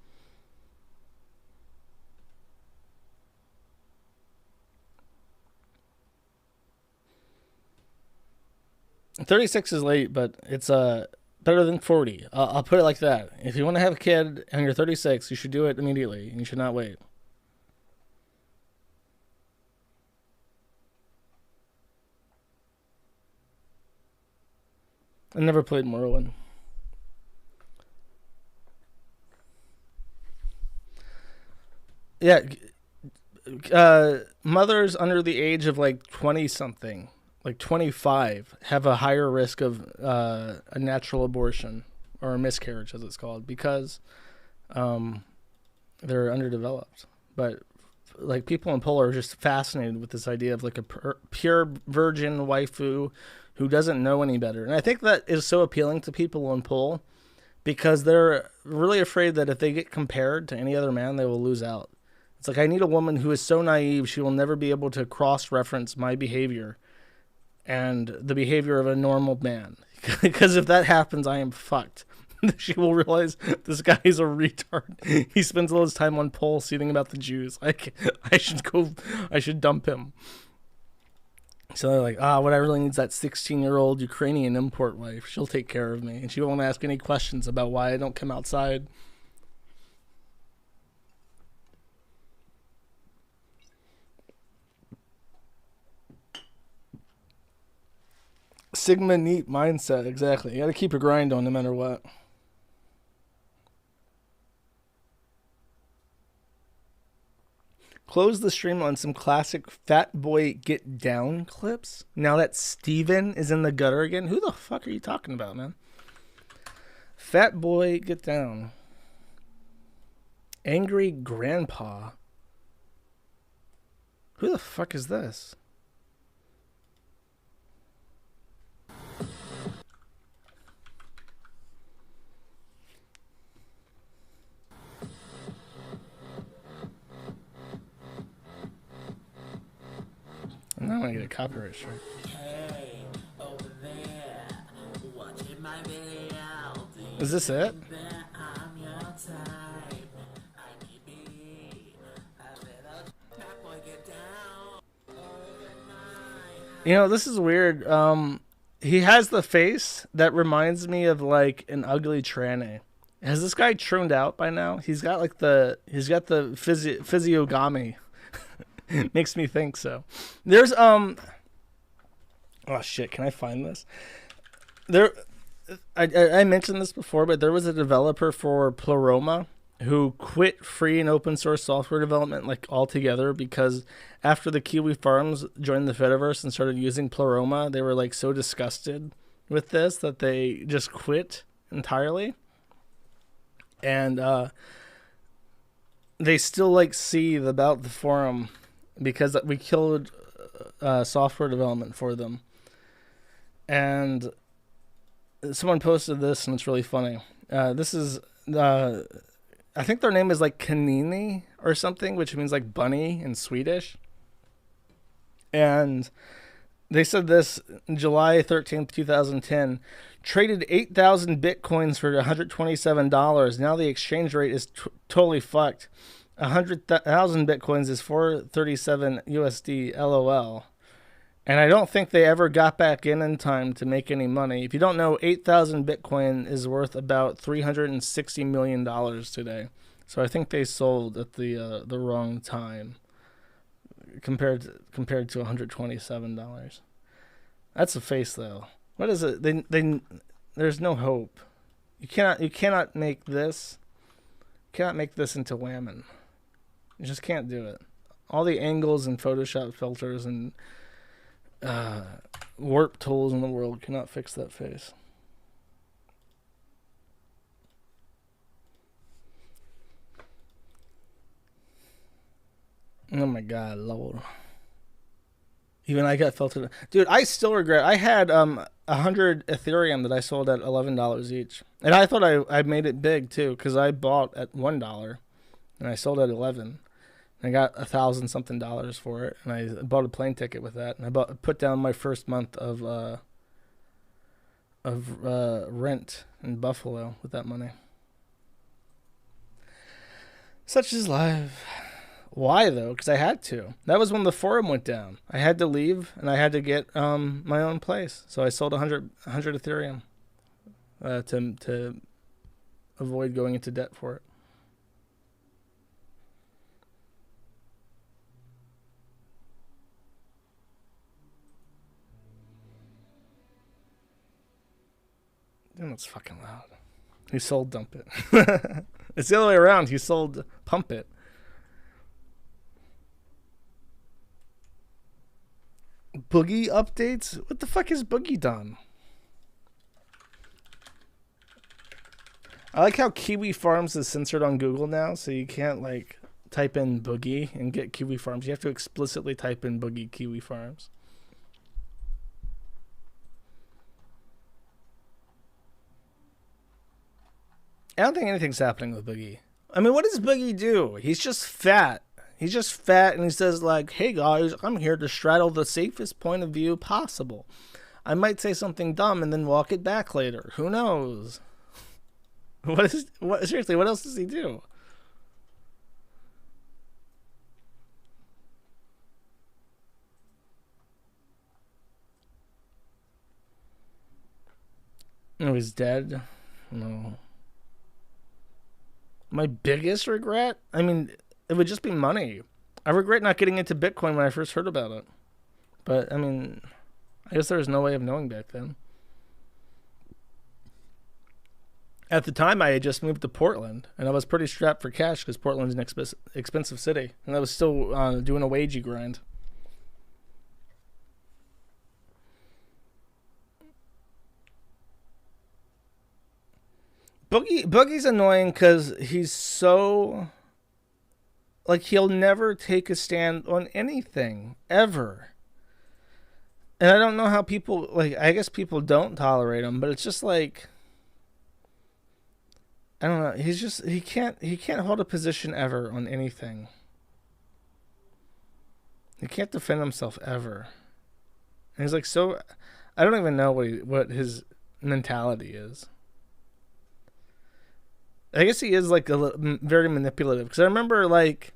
36 is late, but it's better than 40. I'll put it like that. If you want to have a kid and you're 36, you should do it immediately. You should not wait. I never played Morrowind. Yeah, mothers under the age of like 20 something, like 25, have a higher risk of a natural abortion or a miscarriage, as it's called, because they're underdeveloped. But like people in Polar are just fascinated with this idea of like a pure virgin waifu who doesn't know any better. And I think that is so appealing to people in Pole because they're really afraid that if they get compared to any other man, they will lose out. It's like, I need a woman who is so naive she will never be able to cross-reference my behavior and the behavior of a normal man. Because if that happens, I am fucked. She will realize this guy is a retard. He spends all his time on Pole seething about the Jews. I should dump him. So they're like, what I really need is that 16-year-old Ukrainian import wife. She'll take care of me. And she won't ask any questions about why I don't come outside. Sigma neat mindset, exactly. You gotta keep your grind on no matter what. Close the stream on some classic Fat Boy Get Down clips. Now that Steven is in the gutter again. Who the fuck are you talking about, man? Fat Boy Get Down. Angry Grandpa. Who the fuck is this? Now I'm gonna get a copyright strike. Hey, over there, watching my video. Is this it? You know, this is weird. He has the face that reminds me of like an ugly tranny. Has this guy trimmed out by now? He's got the physiogamy. Makes me think so. There's oh shit, can I find this? I mentioned this before, but there was a developer for Pleroma who quit free and open source software development like altogether because after the Kiwi Farms joined the Fediverse and started using Pleroma, they were like so disgusted with this that they just quit entirely. And they still like seethe about the forum because we killed software development for them. And someone posted this, and it's really funny. This is, I think their name is like Kanini or something, which means like bunny in Swedish. And they said this July 13th, 2010. Traded 8,000 bitcoins for $127. Now the exchange rate is totally fucked. 100,000 bitcoins is 437 USD. LOL. And I don't think they ever got back in time to make any money. If you don't know, 8,000 bitcoin is worth about $360 million today. So I think they sold at the wrong time compared to $127. That's a face though. What is it? There's no hope. You cannot make this into whammon. You just can't do it. All the angles and Photoshop filters and warp tools in the world cannot fix that face. Oh my god, Lord. Even I got filtered. Dude, I still regret. I had 100 Ethereum that I sold at $11 each. And I thought I made it big too, because I bought at $1 and I sold at 11. And I got $1,000 something for it, and I bought a plane ticket with that, and I put down my first month of rent in Buffalo with that money. Such is life. Why though? Because I had to. That was when the forum went down. I had to leave, and I had to get my own place. So I sold 100 Ethereum to avoid going into debt for it. Damn, that's fucking loud. He sold dump it. It's the other way around. He sold pump it. Boogie updates? What the fuck has Boogie done? I like how Kiwi Farms is censored on Google now, so you can't like type in Boogie and get Kiwi Farms. You have to explicitly type in Boogie Kiwi Farms. I don't think anything's happening with Boogie. I mean, what does Boogie do? He's just fat. He's just fat, and he says, like, hey, guys, I'm here to straddle the safest point of view possible. I might say something dumb and then walk it back later. Who knows? Seriously, what else does he do? Oh, he's dead? No. My biggest regret? I mean, it would just be money. I regret not getting into Bitcoin when I first heard about it. But, I mean, I guess there was no way of knowing back then. At the time, I had just moved to Portland, and I was pretty strapped for cash because Portland's an expensive city. And I was still doing a wagey grind. Boogie's annoying because he's so... like, he'll never take a stand on anything, ever. And I don't know how people, like, I guess people don't tolerate him, but it's just like, I don't know, he's just, he can't hold a position ever on anything. He can't defend himself ever. And he's like, so, I don't even know what his mentality is. I guess he is like very manipulative, because I remember like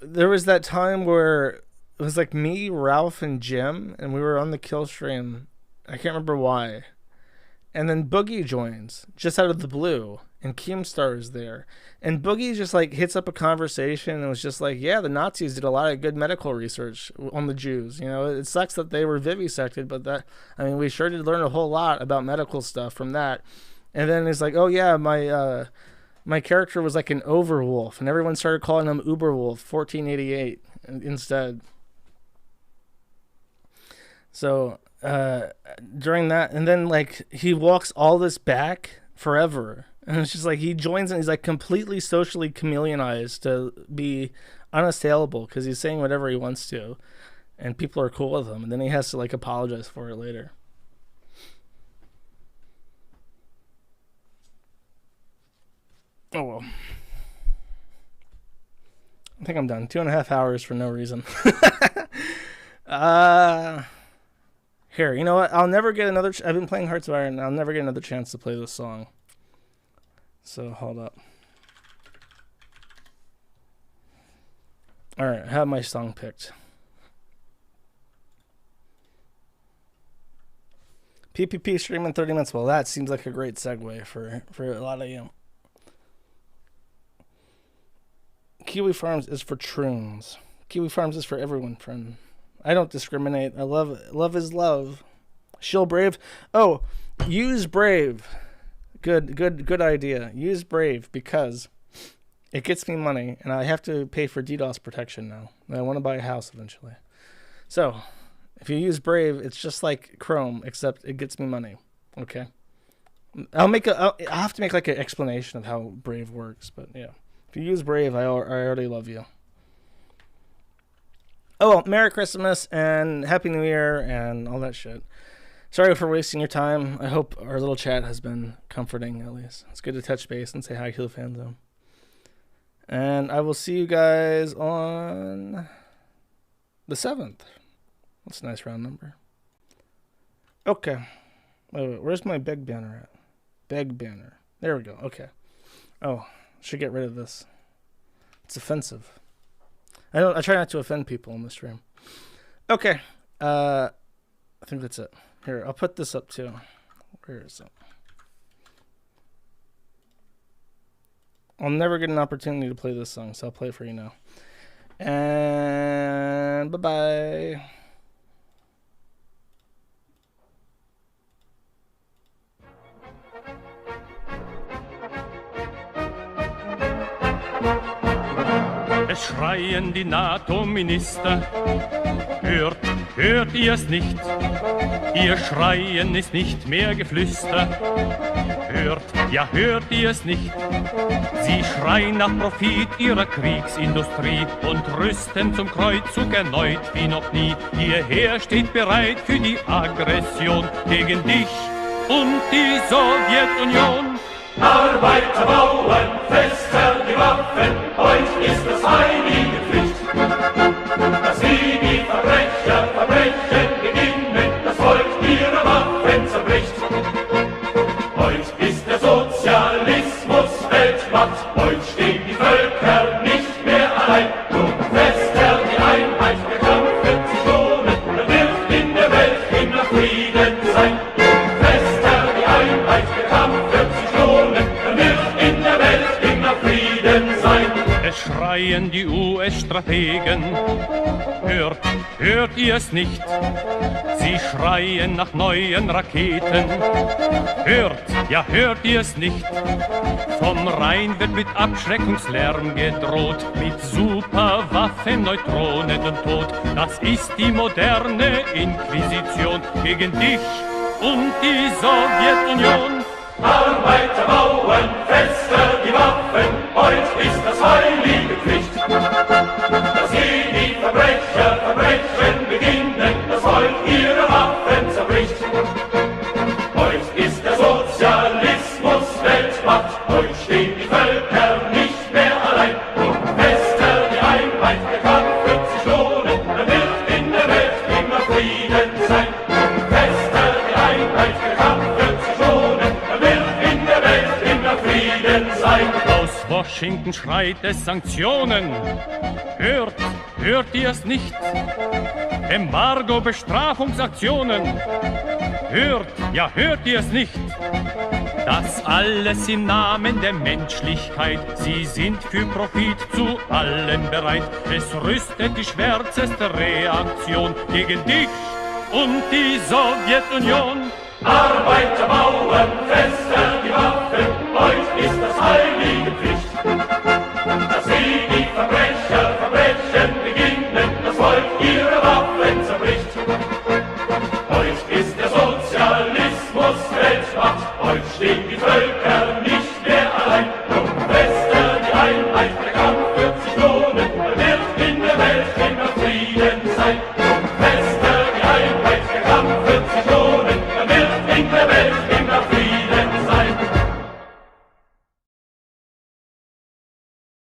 there was that time where it was like me, Ralph, and Jim, and we were on the kill stream. I can't remember why. And then Boogie joins just out of the blue, and Keemstar is there, and Boogie just like hits up a conversation and was just like, yeah, the Nazis did a lot of good medical research on the Jews. You know, it sucks that they were vivisected, but that, I mean, we sure did learn a whole lot about medical stuff from that. And then he's like, oh yeah, my character was like an overwolf, and everyone started calling him Uberwolf 1488 instead. So during that, and then like he walks all this back forever, and it's just like he joins and he's like completely socially chameleonized to be unassailable because he's saying whatever he wants to, and people are cool with him, and then he has to like apologize for it later. Oh well. I think I'm done. 2.5 hours for no reason. Here, you know what? I'll never get another... I've been playing Hearts of Iron, and I'll never get another chance to play this song. So, hold up. Alright, I have my song picked. PPP stream in 30 minutes. Well, that seems like a great segue for a lot of you. Kiwi Farms is for troons. Kiwi Farms is for everyone, friend. I don't discriminate. I love is love. Shill Brave. Oh, use Brave. Good idea. Use Brave because It gets me money, and I have to pay for DDoS protection now. And I want to buy a house eventually. So, if you use Brave, it's just like Chrome, except it gets me money. Okay? I'll have to make like an explanation of how Brave works, but yeah. If you use Brave, I already love you. Oh, well, Merry Christmas and Happy New Year and all that shit. Sorry for wasting your time. I hope our little chat has been comforting, at least. It's good to touch base and say hi to the fan zone. And I will see you guys on the 7th. That's a nice round number. Okay. Wait, where's my beg banner at? Beg banner. There we go. Okay. Oh, should get rid of this. It's offensive. I try not to offend people in the stream. Okay. I think that's it. Here, I'll put this up too. Where is it? I'll never get an opportunity to play this song, so I'll play it for you now. And bye-bye. Es schreien die NATO-Minister, hört ihr es nicht? Ihr Schreien ist nicht mehr Geflüster. Hört ihr es nicht? Sie schreien nach Profit ihrer Kriegsindustrie und rüsten zum Kreuzzug erneut wie noch nie. Ihr Heer steht bereit für die Aggression gegen dich und die Sowjetunion. Arbeiter, Bauern, fester die Waffen, euch ist es heilige Pflicht, dass sie die Verbrechen beginnen, das Volk ihre Waffen zerbricht. Euch ist der Sozialismus Weltmacht, euch stehen die Völker nicht mehr allein. Nun fester die Einheit, der Kampf wird sich lohnen, dann wird in der Welt immer Frieden sein. Fester die Einheit, der Kampf wird sich lohnen, dann wird in der Welt immer Frieden sein. Es schreien die US-Strategen, hört ihr es nicht? Sie schreien nach neuen Raketen. Hört ihr es nicht? Vom Rhein wird mit Abschreckungslärm gedroht, mit Superwaffen, Neutronen und Tod. Das ist die moderne Inquisition gegen dich und die Sowjetunion. Arbeiter, Bauern, fester die Waffen, euch ist das heilige Pflicht, dass sie die Verbrechen beginnen, das Volk ihre Waffen zerbricht. Euch ist der Sozialismus Weltmacht, euch stehen die Völker nicht mehr allein. Und fester die Einheit, der Kampf wird sich lohnen, dann wird in der Welt immer Frieden sein. Und fester die Einheit, der Kampf wird sich lohnen, dann wird in der Welt immer Frieden sein. Aus Washington schreit es Sanktionen. Hört ihr es nicht? Embargo, Bestrafungsaktionen. Hört ihr es nicht? Das alles im Namen der Menschlichkeit. Sie sind für Profit zu allem bereit. Es rüstet die schwärzeste Reaktion gegen dich und die Sowjetunion. Arbeiter, Bauern, fester die Waffen, euch ist das heilige Pflicht,